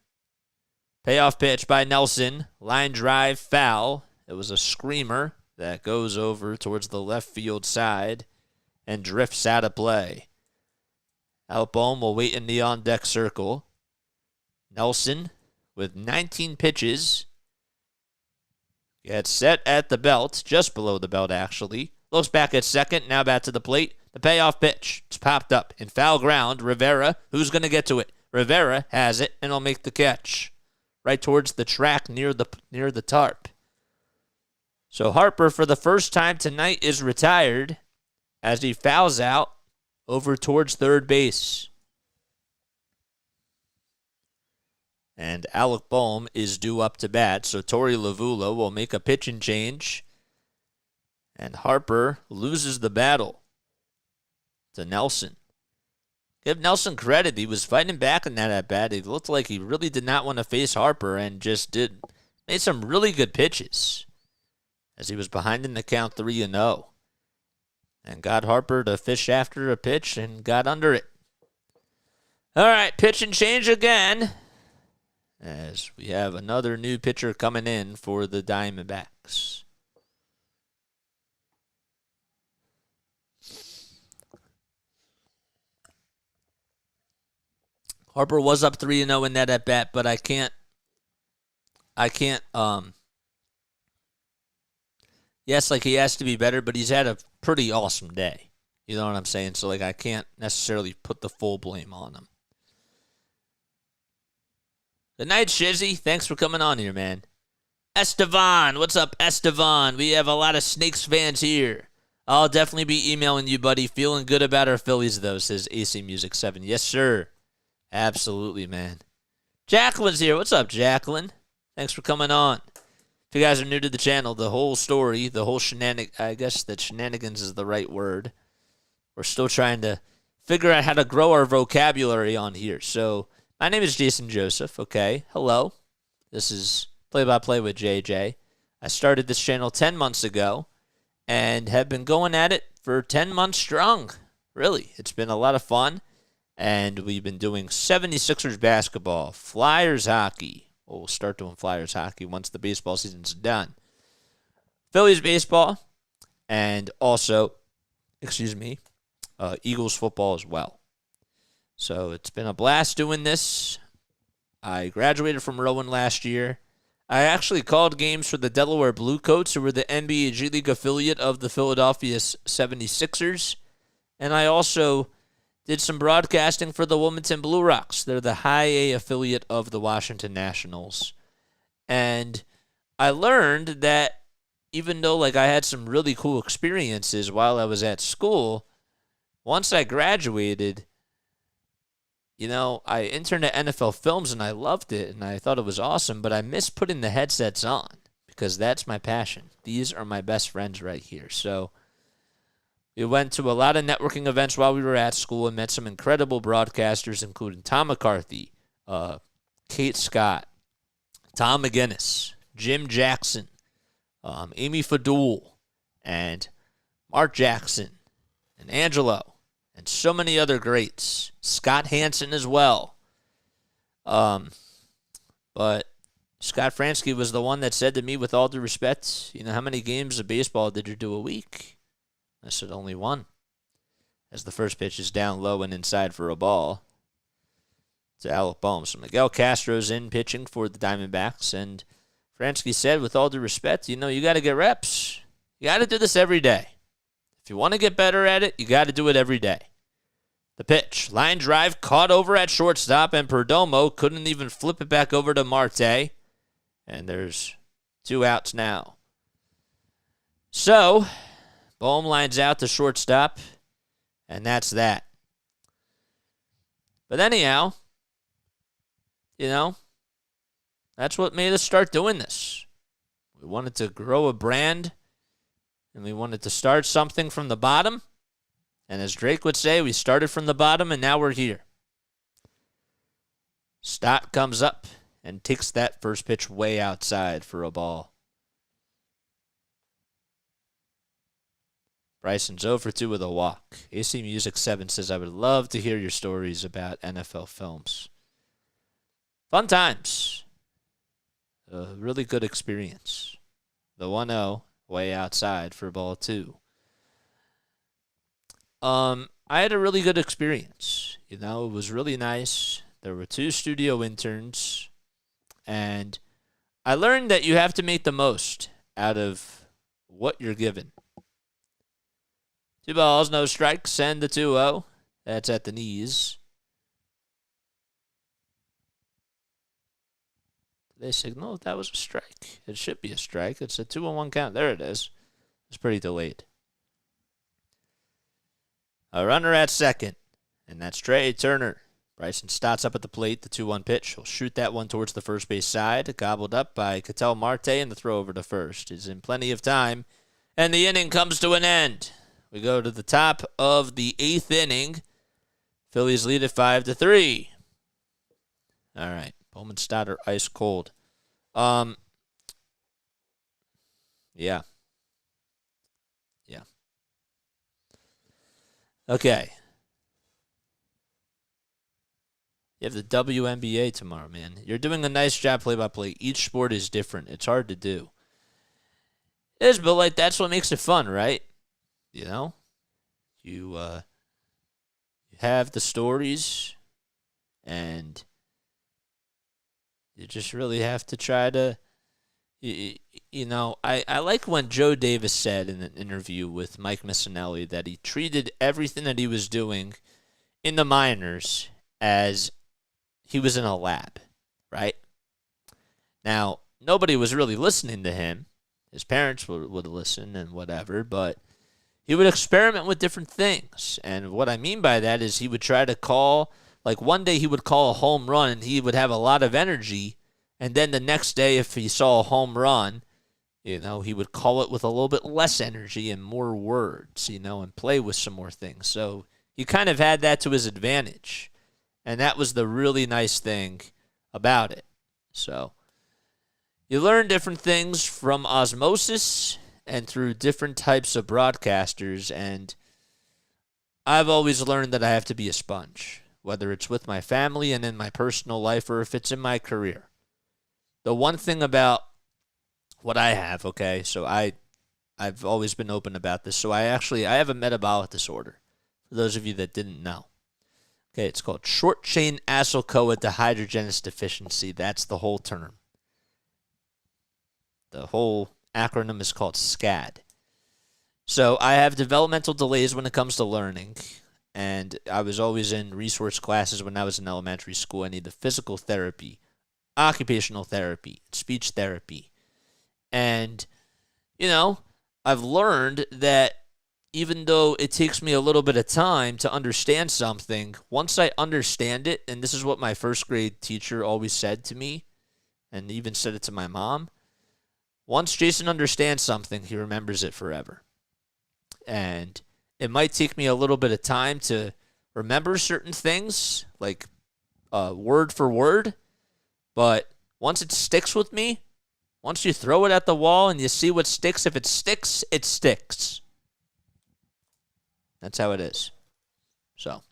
Payoff pitch by Nelson. Line drive, foul. It was a screamer that goes over towards the left field side and drifts out of play. Alpone will wait in the on-deck circle. Nelson with 19 pitches. Gets set at the belt, just below the belt actually. Looks back at second, now back to the plate. The payoff pitch. It's popped up in foul ground. Rivera, who's going to get to it? Rivera has it, and he'll make the catch. Right towards the track near the tarp. So Harper, for the first time tonight, is retired as he fouls out over towards third base. And Alec Boehm is due up to bat, so Torey Lovullo will make a pitching change. And Harper loses the battle to Nelson. Give Nelson credit. He was fighting back in that at-bat. It looked like he really did not want to face Harper and just made some really good pitches as he was behind in the count 3-0. And got Harper to fish after a pitch and got under it. All right, pitch and change again as we have another new pitcher coming in for the Diamondbacks. Harper was up 3-0 in that at bat, but I can't yes, like he has to be better, but he's had a pretty awesome day. You know what I'm saying? So like I can't necessarily put the full blame on him. Good night, Shizzy. Thanks for coming on here, man. Estevan, what's up, Estevan? We have a lot of Snakes fans here. I'll definitely be emailing you, buddy. Feeling good about our Phillies, though, says AC Music 7. Yes, sir. Absolutely, man. Jacqueline's here. What's up, Jacqueline? Thanks for coming on. If you guys are new to the channel, the whole story, the whole I guess that shenanigans is the right word. We're still trying to figure out how to grow our vocabulary on here. So, my name is Jason Joseph, okay? Hello. This is Play-by-Play with JJ. I started this channel 10 months ago and have been going at it for 10 months strong. Really, it's been a lot of fun. And we've been doing 76ers basketball, Flyers hockey. Well, we'll start doing Flyers hockey once the baseball season's done. Phillies baseball, and also, Eagles football as well. So it's been a blast doing this. I graduated from Rowan last year. I actually called games for the Delaware Bluecoats, who were the NBA G League affiliate of the Philadelphia 76ers. And I also did some broadcasting for the Wilmington Blue Rocks. They're the high A affiliate of the Washington Nationals. And I learned that even though I had some really cool experiences while I was at school, once I graduated, I interned at NFL Films and I loved it and I thought it was awesome, but I miss putting the headsets on because that's my passion. These are my best friends right here. So we went to a lot of networking events while we were at school and met some incredible broadcasters, including Tom McCarthy, Kate Scott, Tom McGinnis, Jim Jackson, Amy Fadul, and Mark Jackson, and Angelo, and so many other greats. Scott Hansen as well. But Scott Fransky was the one that said to me, with all due respect, how many games of baseball did you do a week? I said only one. As the first pitch is down low and inside for a ball to Alec Boehm. So Miguel Castro's in pitching for the Diamondbacks. And Fransky said, with all due respect, you got to get reps. You got to do this every day. If you want to get better at it, you got to do it every day. The pitch. Line drive caught over at shortstop, and Perdomo couldn't even flip it back over to Marte. And there's 2 outs now. So, Bohm lines out to shortstop, and that's that. But anyhow, that's what made us start doing this. We wanted to grow a brand, and we wanted to start something from the bottom. And as Drake would say, we started from the bottom, and now we're here. Stott comes up and takes that first pitch way outside for a ball. Bryson's 0 for 2 with a walk. AC Music 7 says, I would love to hear your stories about NFL films. Fun times. A really good experience. The 1-0 way outside for ball 2. I had a really good experience. It was really nice. There were 2 studio interns, and I learned that you have to make the most out of what you're given. 2 balls, no strikes, send the 2-0. That's at the knees. Did they signal if that was a strike? It should be a strike. It's a 2-1 count. There it is. It's pretty delayed. A runner at second, and that's Trey Turner. Bryson Stott's up at the plate, the 2-1 pitch. He'll shoot that one towards the first base side, gobbled up by Ketel Marte, and the throw over to first is in plenty of time, and the inning comes to an end. We go to the top of the 8th inning. Phillies lead at 5-3. All right, Bowman Stott are ice cold. Yeah. Okay. You have the WNBA tomorrow, man. You're doing a nice job play-by-play. Each sport is different. It's hard to do. It is, but that's what makes it fun, right? You have the stories, and you just really have to try to, I like when Joe Davis said in an interview with Mike Missinelli that he treated everything that he was doing in the minors as he was in a lab, right? Now, nobody was really listening to him. His parents would listen and whatever, but he would experiment with different things. And what I mean by that is he would try to call, one day he would call a home run and he would have a lot of energy. And then the next day, if he saw a home run, he would call it with a little bit less energy and more words, and play with some more things. So he kind of had that to his advantage. And that was the really nice thing about it. So you learn different things from osmosis and through different types of broadcasters. And I've always learned that I have to be a sponge, whether it's with my family and in my personal life or if it's in my career. The one thing about what I have, okay, so I've always been open about this. So I have a metabolic disorder, for those of you that didn't know. Okay, it's called short-chain acyl-CoA dehydrogenase deficiency. That's the whole term. The whole acronym is called SCAD. So I have developmental delays when it comes to learning, and I was always in resource classes when I was in elementary school. I needed physical therapy, occupational therapy, speech therapy. And, I've learned that even though it takes me a little bit of time to understand something, once I understand it, and this is what my first grade teacher always said to me, and even said it to my mom, once Jason understands something, he remembers it forever. And it might take me a little bit of time to remember certain things, like word for word, but once it sticks with me, once you throw it at the wall and you see what sticks, if it sticks, it sticks. That's how it is. So,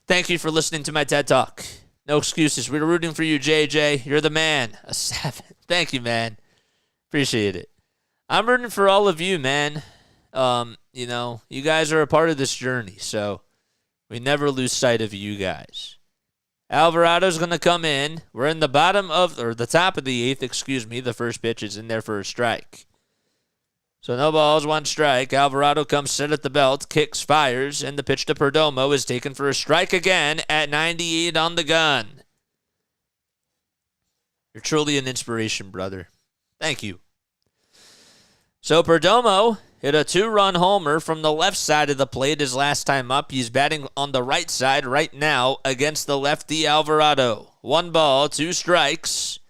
thank you for listening to my TED Talk. No excuses. We were rooting for you, JJ. You're the man. A 7. Thank you, man. Appreciate it. I'm rooting for all of you, man. You guys are a part of this journey, so we never lose sight of you guys. Alvarado's going to come in. We're in the the top of the 8th, The first pitch is in there for a strike. So no balls, 1 strike. Alvarado comes set at the belt, kicks, fires, and the pitch to Perdomo is taken for a strike again at 98 on the gun. You're truly an inspiration, brother. Thank you. So Perdomo hit a 2-run homer from the left side of the plate his last time up. He's batting on the right side right now against the lefty Alvarado. 1 ball, 2 strikes.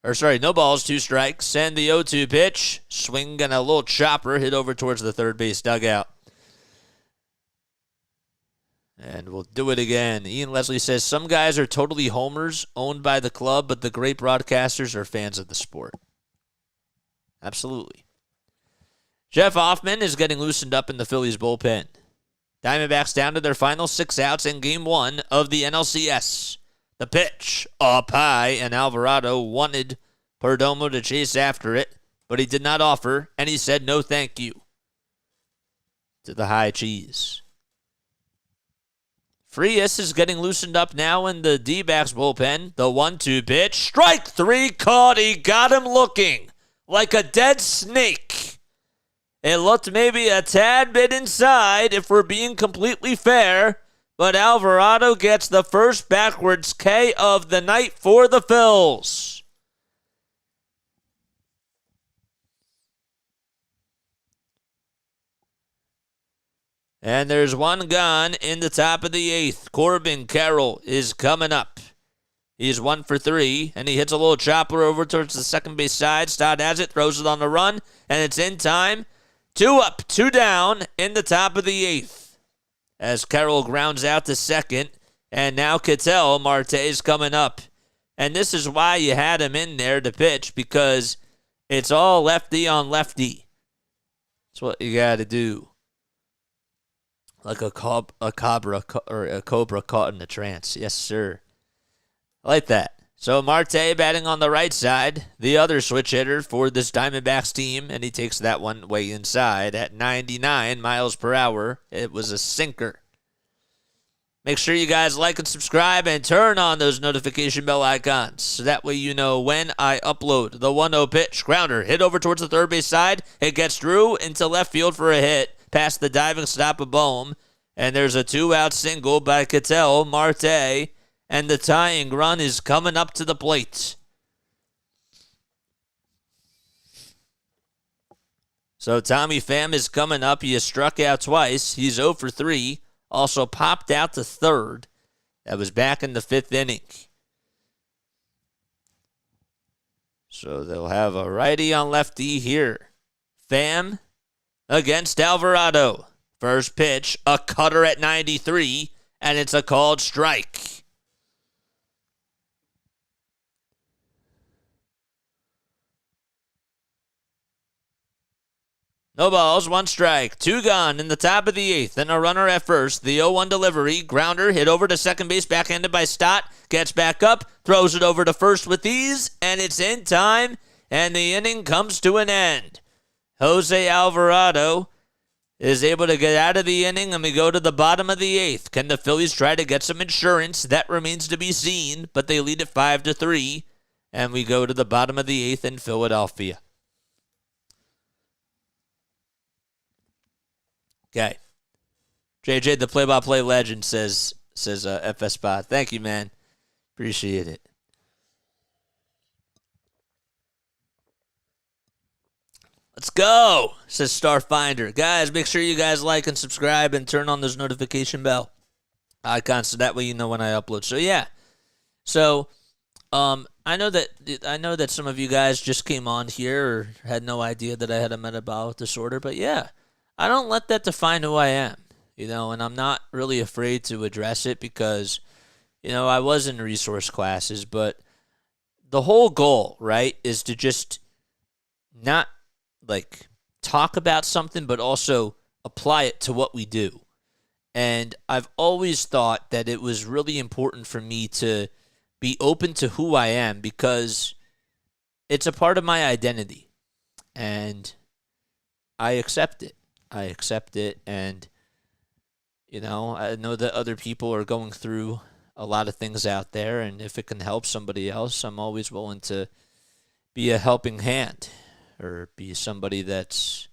No balls, 2 strikes. And the 0-2 pitch. Swing and a little chopper hit over towards the third base dugout. And we'll do it again. Ian Leslie says, some guys are totally homers owned by the club, but the great broadcasters are fans of the sport. Absolutely. Jeff Hoffman is getting loosened up in the Phillies bullpen. Diamondbacks down to their final 6 outs in Game 1 of the NLCS. The pitch up high, and Alvarado wanted Perdomo to chase after it, but he did not offer, and he said no thank you to the high cheese. Frias is getting loosened up now in the D-backs bullpen. The 1-2 pitch. Strike 3 caught. He got him looking like a dead snake. It looked maybe a tad bit inside if we're being completely fair. But Alvarado gets the first backwards K of the night for the Phils. And there's 1 gone in the top of the 8th. Corbin Carroll is coming up. He's 1 for 3, and he hits a little chopper over towards the second base side. Stott has it, throws it on the run, and it's in time. 2 up, 2 down in the top of the 8th. As Carroll grounds out to second, and now Ketel Marte's coming up. And this is why you had him in there to pitch, because it's all lefty on lefty. That's what you got to do. Like a cobra caught in a trance. Yes, sir. I like that. So Marte batting on the right side, the other switch hitter for this Diamondbacks team, and he takes that one way inside at 99 miles per hour. It was a sinker. Make sure you guys like and subscribe and turn on those notification bell icons so that way you know when I upload. The 1-0 pitch, grounder, hit over towards the third base side. It gets through into left field for a hit past the diving stop of Bohm. And there's a 2-out single by Ketel Marte. And the tying run is coming up to the plate. So Tommy Pham is coming up. He has struck out twice. He's 0 for 3. Also popped out to third. That was back in the 5th inning. So they'll have a righty on lefty here. Pham against Alvarado. First pitch, a cutter at 93, and it's a called strike. No balls, 1 strike, 2 gone in the top of the 8th, and a runner at first. The 0-1 delivery, grounder hit over to second base, backhanded by Stott, gets back up, throws it over to first with ease, and it's in time, and the inning comes to an end. Jose Alvarado is able to get out of the inning, and we go to the bottom of the 8th. Can the Phillies try to get some insurance? That remains to be seen, but they lead it 5-3, and we go to the bottom of the 8th in Philadelphia. Okay. JJ, the play-by-play legend, says FS Spot. Thank you, man. Appreciate it. Let's go, says Starfinder. Guys, make sure you guys like and subscribe and turn on those notification bell icons so that way you know when I upload. So, yeah. So, I know that some of you guys just came on here or had no idea that I had a metabolic disorder, but yeah. I don't let that define who I am, and I'm not really afraid to address it because, I was in resource classes, but the whole goal, right, is to just not, talk about something, but also apply it to what we do. And I've always thought that it was really important for me to be open to who I am because it's a part of my identity, and I accept it. And, I know that other people are going through a lot of things out there, and if it can help somebody else, I'm always willing to be a helping hand or be somebody that's,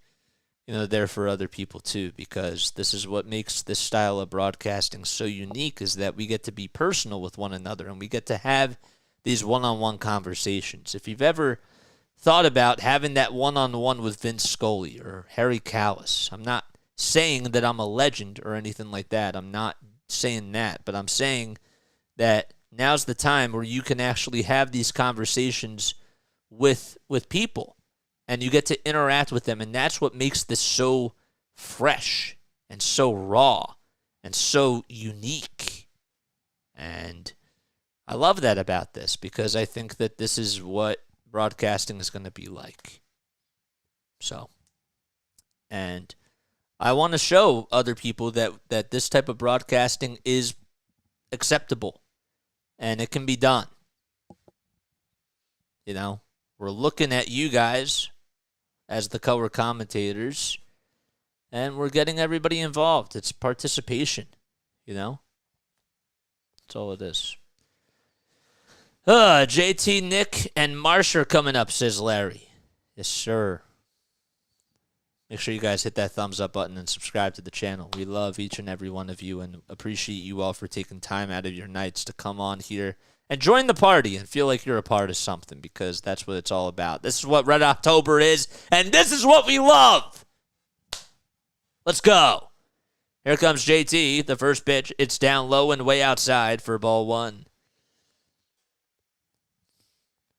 there for other people too, because this is what makes this style of broadcasting so unique is that we get to be personal with one another and we get to have these one-on-one conversations. If you've ever thought about having that one-on-one with Vince Scully or Harry Kalas. I'm not saying that I'm a legend or anything like that. I'm not saying that, but I'm saying that now's the time where you can actually have these conversations with people, and you get to interact with them, and that's what makes this so fresh and so raw and so unique. And I love that about this, because I think that this is what broadcasting is going to be like. So, and I want to show other people that this type of broadcasting is acceptable and it can be done. You know, we're looking at you guys as the color commentators, and we're getting everybody involved. It's participation, you know? That's all it is. JT, Nick, and Marsh are coming up, says Larry. Yes, sir. Make sure you guys hit that thumbs up button and subscribe to the channel. We love each and every one of you and appreciate you all for taking time out of your nights to come on here and join the party and feel like you're a part of something, because that's what it's all about. This is what Red October is, and this is what we love. Let's go. Here comes JT, the first pitch. It's down low and way outside for ball one.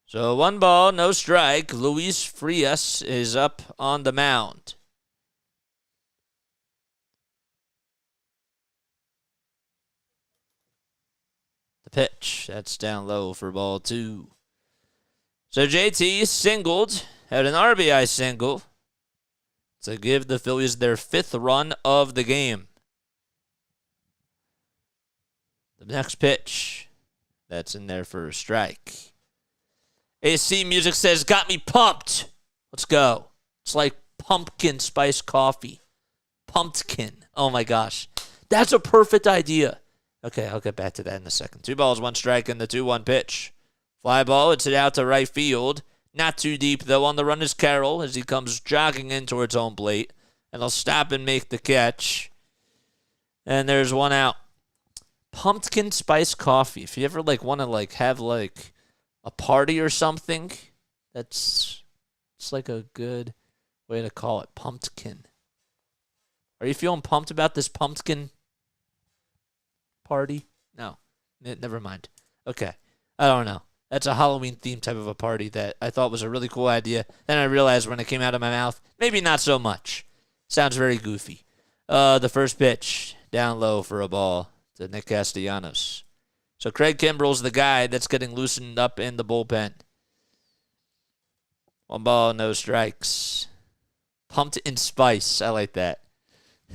So 1 ball, no strike. Luis Frias is up on the mound. The pitch, that's down low for ball two. So JT singled, had an RBI single to give the Phillies their 5th run of the game. The next pitch, that's in there for a strike. AC Music says, got me pumped. Let's go. It's like pumpkin spice coffee. Pumpkin. Oh, my gosh. That's a perfect idea. Okay, I'll get back to that in a second. 2 balls, 1 strike, and the 2-1 pitch. Fly ball, it's hit out to right field. Not too deep, though. On the run is Carroll as he comes jogging in towards home plate. And he'll stop and make the catch. And there's 1 out. Pumpkin spice coffee. If you ever want to have a party or something, it's like a good way to call it. Pumpkin. Are you feeling pumped about this pumpkin party? No. Never mind. Okay. I don't know. That's a Halloween themed type of a party that I thought was a really cool idea. Then I realized when it came out of my mouth, maybe not so much. Sounds very goofy. The first pitch, down low for a ball to Nick Castellanos. So Craig Kimbrell's the guy that's getting loosened up in the bullpen. 1 ball, no strikes. Pumped in spice. I like that.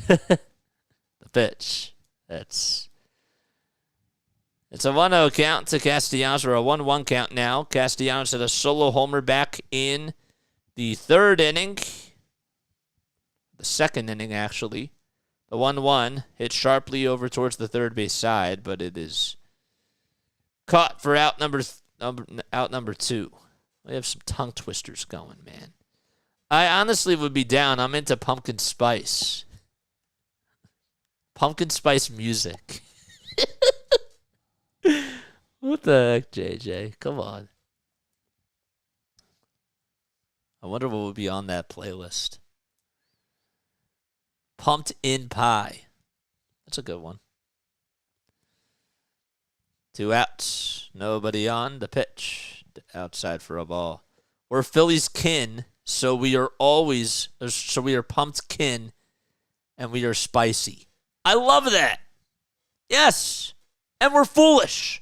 The pitch. It's a 1-0 count to Castellanos, or a 1-1 count now. Castellanos had a solo homer back in the 3rd inning. The 2nd inning, actually. The 1-1 hit sharply over towards the third base side, but it is caught for out number 2. We have some tongue twisters going, man. I honestly would be down. I'm into pumpkin spice. Pumpkin spice music. What the heck, JJ? Come on. I wonder what would be on that playlist. Pumped in pie. That's a good one. 2 outs. Nobody on. The pitch. Outside for a ball. We're Phillies kin, so we are pumped kin, and we are spicy. I love that. Yes. And we're foolish.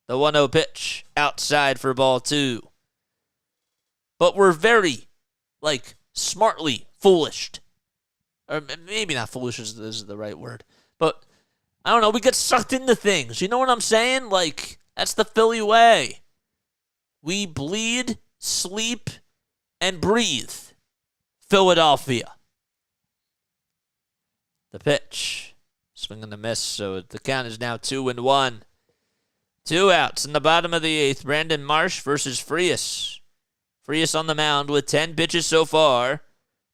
The 1-0 pitch. Outside for ball 2. But we're very, smartly foolish. Or maybe not foolish is the right word. But I don't know, we get sucked into things. You know what I'm saying? That's the Philly way. We bleed, sleep, and breathe Philadelphia. The pitch. Swing and a miss, so the count is now 2-1. 2 outs in the bottom of the 8th. Brandon Marsh versus Frias. Frias on the mound with 10 pitches so far.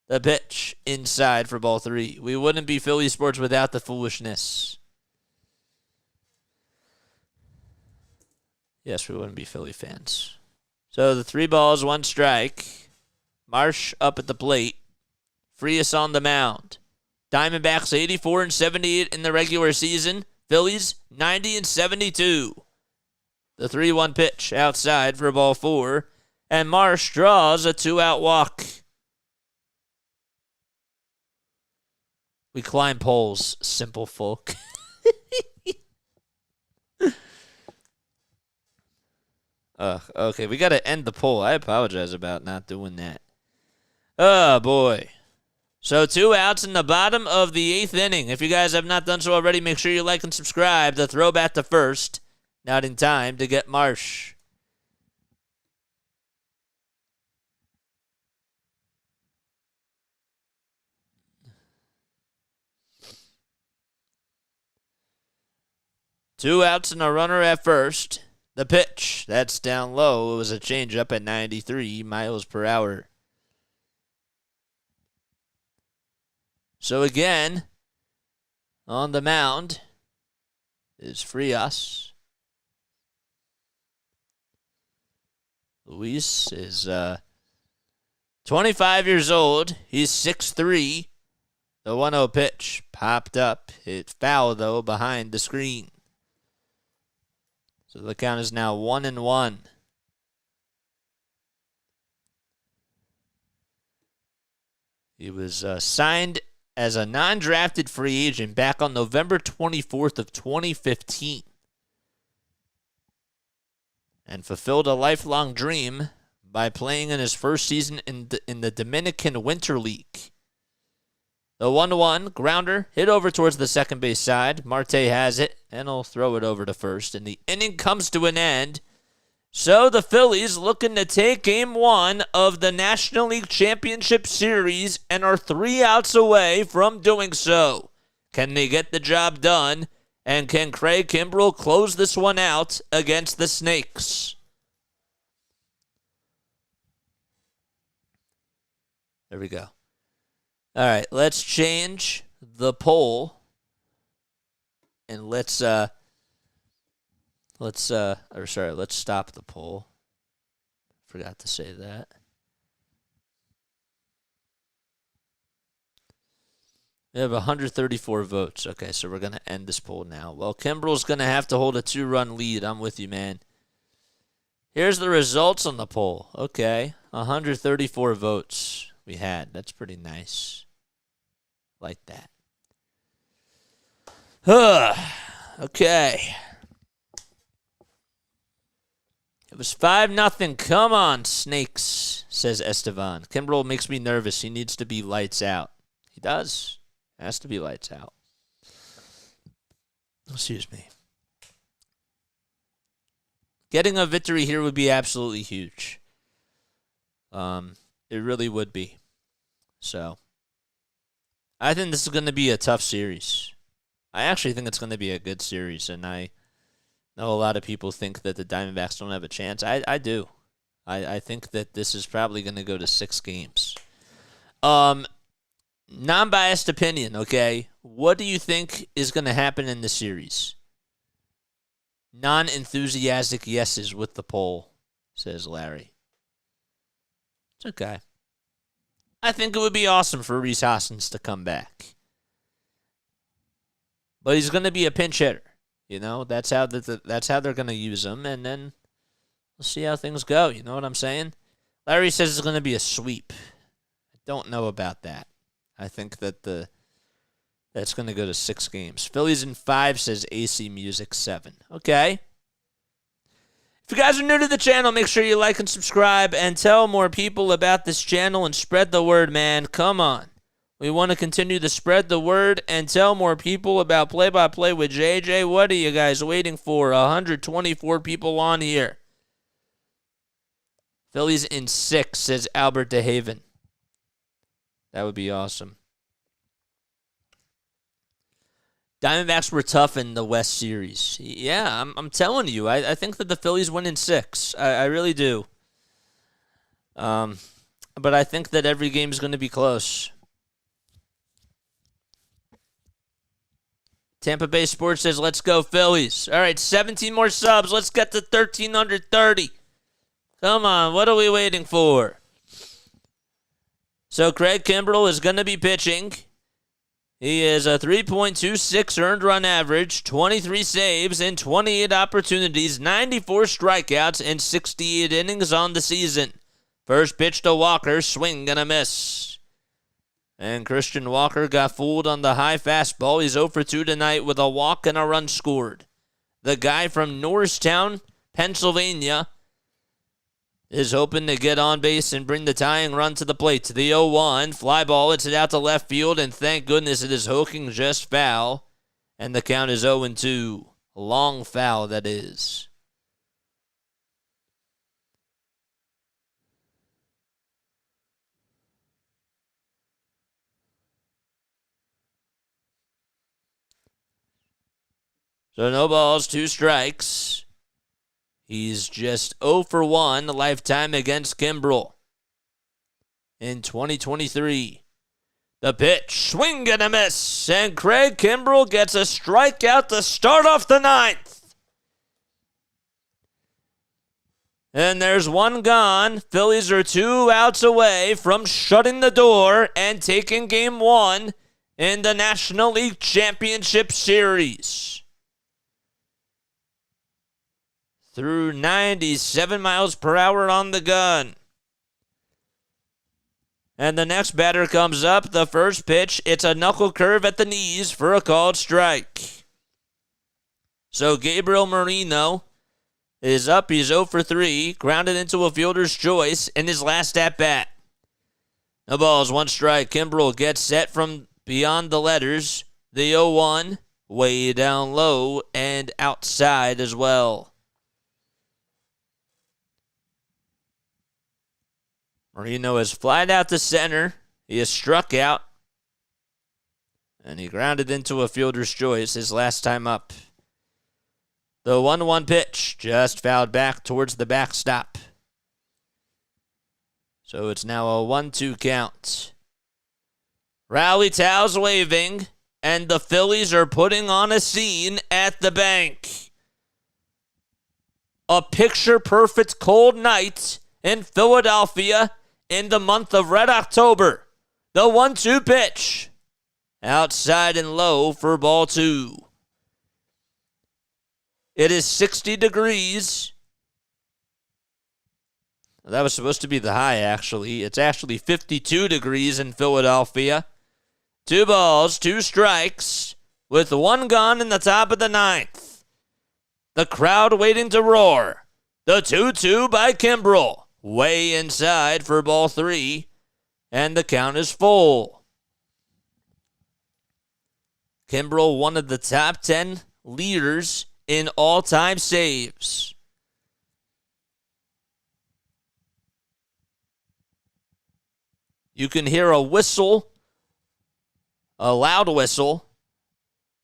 The pitch inside for ball 3. We wouldn't be Philly sports without the foolishness. Yes, we wouldn't be Philly fans So the 3 balls, 1 strike. Marsh up at the plate. Frias on the mound. Diamondbacks 84-78 in the regular season. Phillies 90-72. The 3-1 pitch outside for ball 4. And Marsh draws a 2-out walk. We climb poles, simple folk. Okay, we got to end the poll. I apologize about not doing that. Oh, boy. So 2 outs in the bottom of the 8th inning. If you guys have not done so already, make sure you like and subscribe. The throw back to first. Not in time to get Marsh. Two outs and a runner at first. The pitch, that's down low. It was a changeup at 93 miles per hour. So again, on the mound is Frias. Luis is 25 years old. He's 6'3". The 1-0 pitch popped up. It's foul, though, behind the screen. So the count is now 1-1. He was signed as a non-drafted free agent back on November 24th of 2015 and fulfilled a lifelong dream by playing in his first season in the Dominican Winter League. The 1-1 grounder hit over towards the second base side. Marte has it, and he'll throw it over to first. And the inning comes to an end. So the Phillies looking to take Game 1 of the National League Championship Series and are 3 outs away from doing so. Can they get the job done? And can Craig Kimbrell close this one out against the Snakes? There we go. All right, let's change the poll, and let's stop the poll. Forgot to say that. We have 134 votes. Okay, so we're going to end this poll now. Well, Kimbrell's going to have to hold a 2-run lead. I'm with you, man. Here's the results on the poll. Okay, 134 votes we had. That's pretty nice. Like that. Okay. It was 5-0. Come on, Snakes, says Estevan. Kimbrell makes me nervous. He needs to be lights out. He does. Has to be lights out. Excuse me. Getting a victory here would be absolutely huge. It really would be. So, I think this is going to be a tough series. I actually think it's going to be a good series, and I know a lot of people think that the Diamondbacks don't have a chance. I do. I think that this is probably going to go to 6 games. Non-biased opinion, okay? What do you think is going to happen in the series? Non-enthusiastic yeses with the poll, says Larry. It's okay. I think it would be awesome for Rhys Hoskins to come back. But he's going to be a pinch hitter. You know, that's how they're going to use him, and then we'll see how things go. You know what I'm saying? Larry says it's going to be a sweep. I don't know about that. I think that that's going to go to 6 games. Phillies in 5, says AC Music 7. Okay. If you guys are new to the channel, make sure you like and subscribe and tell more people about this channel and spread the word, man. Come on. We want to continue to spread the word and tell more people about play-by-play with JJ. What are you guys waiting for? 124 people on here. Phillies in 6, says Albert DeHaven. That would be awesome. Diamondbacks were tough in the West Series. Yeah, I'm telling you. I think that the Phillies win in 6. I really do. But I think that every game is going to be close. Tampa Bay Sports says, let's go Phillies. All right, 17 more subs. Let's get to 1,330. Come on, what are we waiting for? So Craig Kimbrell is going to be pitching. He is a 3.26 earned run average, 23 saves in 28 opportunities, 94 strikeouts, and 68 innings on the season. First pitch to Walker, swing and a miss. And Christian Walker got fooled on the high fastball. He's 0 for 2 tonight with a walk and a run scored. The guy from Norristown, Pennsylvania, is hoping to get on base and bring the tying run to the plate. To the 0-1, fly ball, it's it out to left field, and thank goodness it is hooking just foul. And the count is 0-2. A long foul, that is. So no balls, 2 strikes. He's just 0 for 1 lifetime against Kimbrell in 2023. The pitch, swing and a miss, and Craig Kimbrell gets a strikeout to start off the 9th. And there's 1 gone. Phillies are 2 outs away from shutting the door and taking Game 1 in the National League Championship Series. Through 97 miles per hour on the gun. And the next batter comes up. The first pitch, it's a knuckle curve at the knees for a called strike. So Gabriel Moreno is up. He's 0 for 3. Grounded into a fielder's choice in his last at-bat. No balls, 1 strike. Kimbrell gets set from beyond the letters. The 0-1, way down low and outside as well. Moreno has flied out to center. He is struck out. And he grounded into a fielder's choice his last time up. The 1-1 pitch just fouled back towards the backstop. So it's now a 1-2 count. Rally towels waving, and the Phillies are putting on a scene at the bank. A picture-perfect cold night in Philadelphia in the month of Red October. The 1-2 pitch. Outside and low for ball 2. It is 60 degrees. That was supposed to be the high, actually. It's actually 52 degrees in Philadelphia. 2 balls, 2 strikes, with 1 gone in the top of the 9th. The crowd waiting to roar. The 2-2 by Kimbrell. Way inside for ball 3, and the count is full. Kimbrell, one of the top 10 leaders in all-time saves. You can hear a whistle, a loud whistle,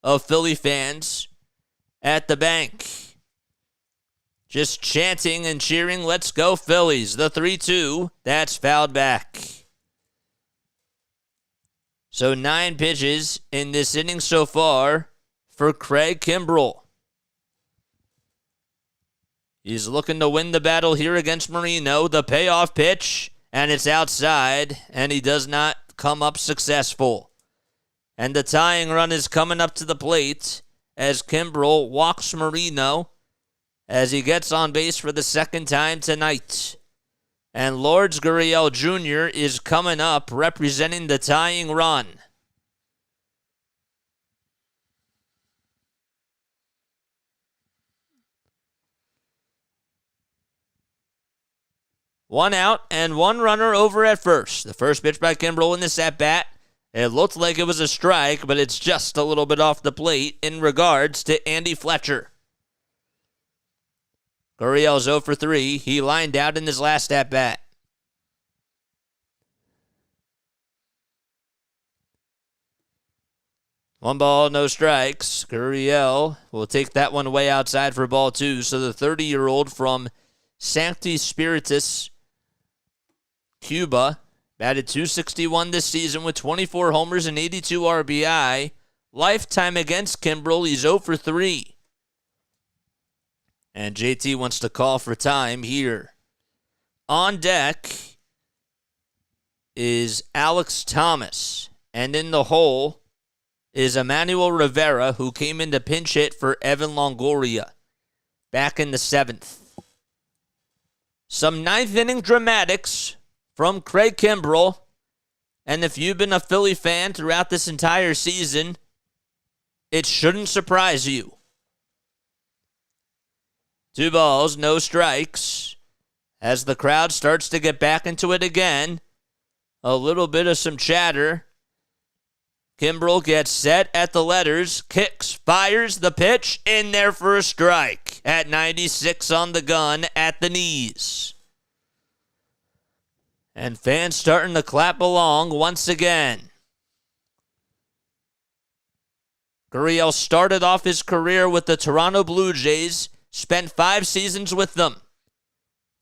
of Philly fans at the bank. Just chanting and cheering, let's go Phillies. The 3-2, that's fouled back. So 9 pitches in this inning so far for Craig Kimbrell. He's looking to win the battle here against Moreno. The payoff pitch, and it's outside, and he does not come up successful. And the tying run is coming up to the plate as Kimbrell walks Moreno as he gets on base for the 2nd time tonight. And Lourdes Gurriel Jr. is coming up representing the tying run. One out and 1 runner over at first. The first pitch by Kimbrell in this at-bat. It looked like it was a strike, but it's just a little bit off the plate in regards to Andy Fletcher. Gurriel's 0 for 3. He lined out in his last at-bat. One ball, no strikes. Gurriel will take that one way outside for ball 2. So the 30-year-old from Sancti Spiritus, Cuba, batted .261 this season with 24 homers and 82 RBI. Lifetime against Kimbrell, he's 0 for 3. And JT wants to call for time here. On deck is Alex Thomas. And in the hole is Emmanuel Rivera, who came in to pinch hit for Evan Longoria back in the 7th. Some ninth inning dramatics from Craig Kimbrell. And if you've been a Philly fan throughout this entire season, it shouldn't surprise you. 2 balls, no strikes. As the crowd starts to get back into it again, a little bit of some chatter. Kimbrell gets set at the letters, kicks, fires the pitch, in there for a strike at 96 on the gun at the knees. And fans starting to clap along once again. Gurriel started off his career with the Toronto Blue Jays, spent 5 seasons with them.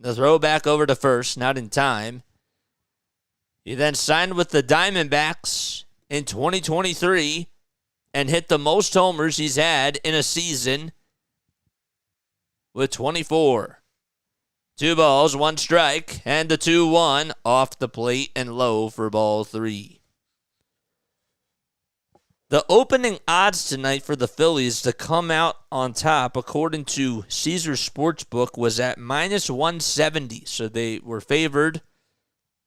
The throwback over to first, not in time. He then signed with the Diamondbacks in 2023 and hit the most homers he's had in a season with 24. 2 balls, 1 strike, and the 2-1 off the plate and low for ball 3. The opening odds tonight for the Phillies to come out on top, according to Caesars Sportsbook, was at minus 170. So they were favored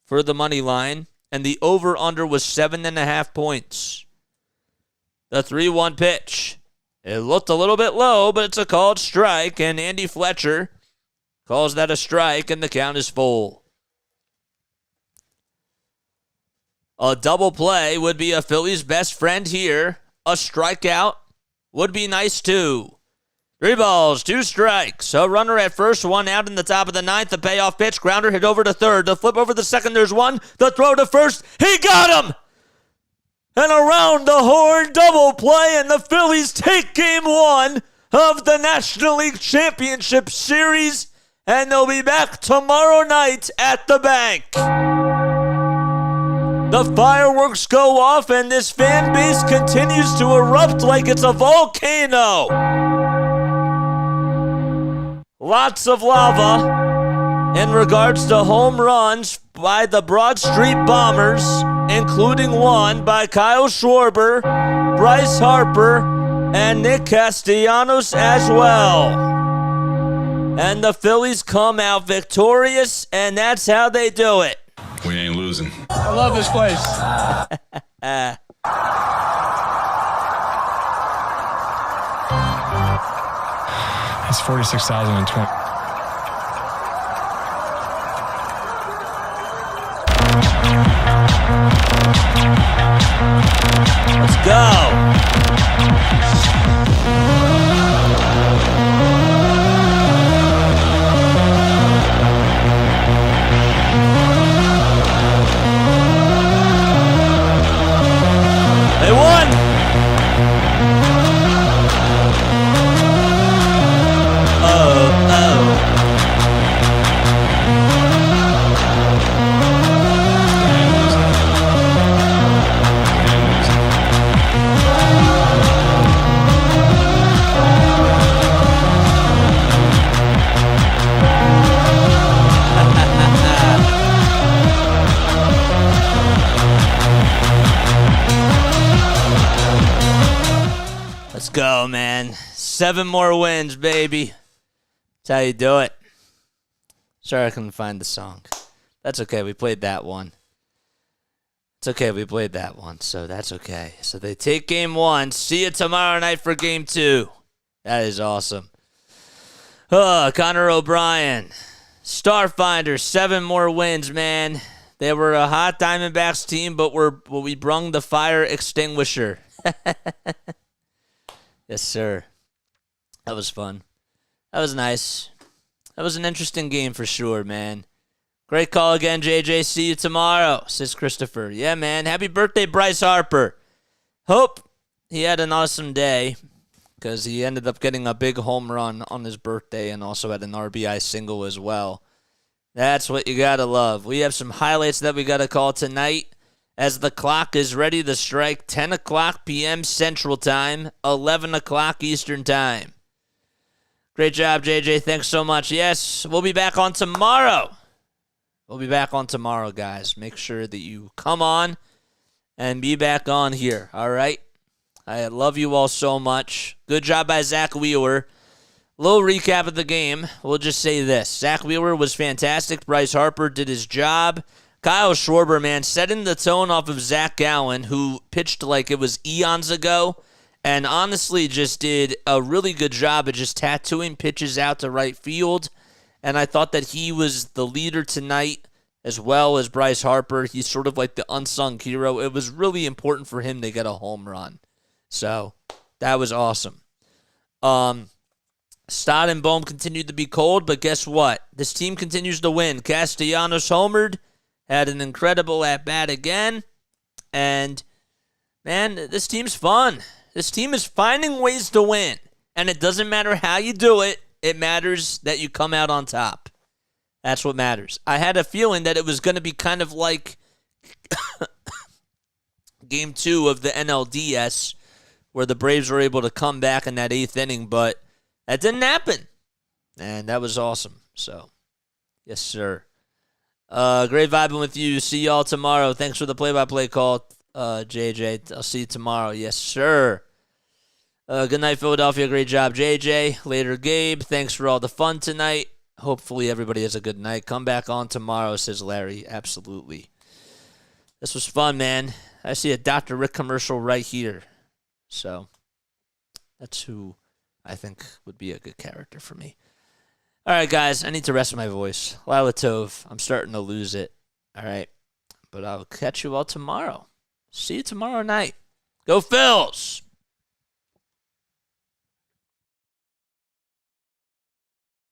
for the money line, and the over-under was 7.5 points. The 3-1 pitch. It looked a little bit low, but it's a called strike, and Andy Fletcher calls that a strike, and the count is full. A double play would be a Phillies' best friend here. A strikeout would be nice, too. 3 balls, 2 strikes. A runner at first, 1 out in the top of the 9th. The payoff pitch, grounder hit over to third. The flip over the second, there's 1. The throw to first, he got him! And around the horn double play, and the Phillies take game 1 of the National League Championship Series, and they'll be back tomorrow night at the bank. The fireworks go off, and this fan base continues to erupt like it's a volcano. Lots of lava in regards to home runs by the Broad Street Bombers, including one by Kyle Schwarber, Bryce Harper, and Nick Castellanos as well. And the Phillies come out victorious, and that's how they do it. We ain't losing. I love this place. It's 46,020. Let's go. They won! Let's go, man. 7 more wins, baby. That's how you do it. Sorry I couldn't find the song. That's okay. We played that one. It's okay. We played that one, so that's okay. So they take game 1. See you tomorrow night for game 2. That is awesome. Connor O'Brien. Starfinder, 7 more wins, man. They were a hot Diamondbacks team, but we brung the fire extinguisher. Yes, sir. That was fun. That was nice. That was an interesting game for sure, man. Great call again, JJ. See you tomorrow, says Christopher. Yeah, man. Happy birthday, Bryce Harper. Hope he had an awesome day because he ended up getting a big home run on his birthday and also had an RBI single as well. That's what you got to love. We have some highlights that we got to call tonight as the clock is ready to strike 10 o'clock p.m. Central Time, 11 o'clock Eastern Time. Great job, JJ. Thanks so much. Yes, we'll be back on tomorrow We'll be back on tomorrow, guys. Make sure that you come on and be back on here, all right? I love you all so much. Good job by Zack Wheeler. Little recap of the game. We'll just say this. Zack Wheeler was fantastic. Bryce Harper did his job. Kyle Schwarber, man, setting the tone off of Zac Gallen, who pitched like it was eons ago, and honestly just did a really good job of just tattooing pitches out to right field. And I thought that he was the leader tonight, as well as Bryce Harper. He's sort of like the unsung hero. It was really important for him to get a home run. So that was awesome. Stott and Bohm continued to be cold, but guess what? This team continues to win. Castellanos homered, had an incredible at-bat again. And, man, this team's fun. This team is finding ways to win. And it doesn't matter how you do it. It matters that you come out on top. That's what matters. I had a feeling that it was going to be kind of like Game 2 of the NLDS, where the Braves were able to come back in that 8th inning, but that didn't happen. And that was awesome. So, yes, sir. Great vibing with you. See y'all tomorrow. Thanks for the play-by-play call, JJ. I'll see you tomorrow. Yes, sir. Good night, Philadelphia. Great job, JJ. Later, Gabe. Thanks for all the fun tonight. Hopefully everybody has a good night. Come back on tomorrow, says Larry. Absolutely. This was fun, man. I see a Dr. Rick commercial right here. So that's who I think would be a good character for me. All right, guys. I need to rest my voice. Lila Tov. I'm starting to lose it. All right. But I'll catch you all tomorrow. See you tomorrow night. Go Phils!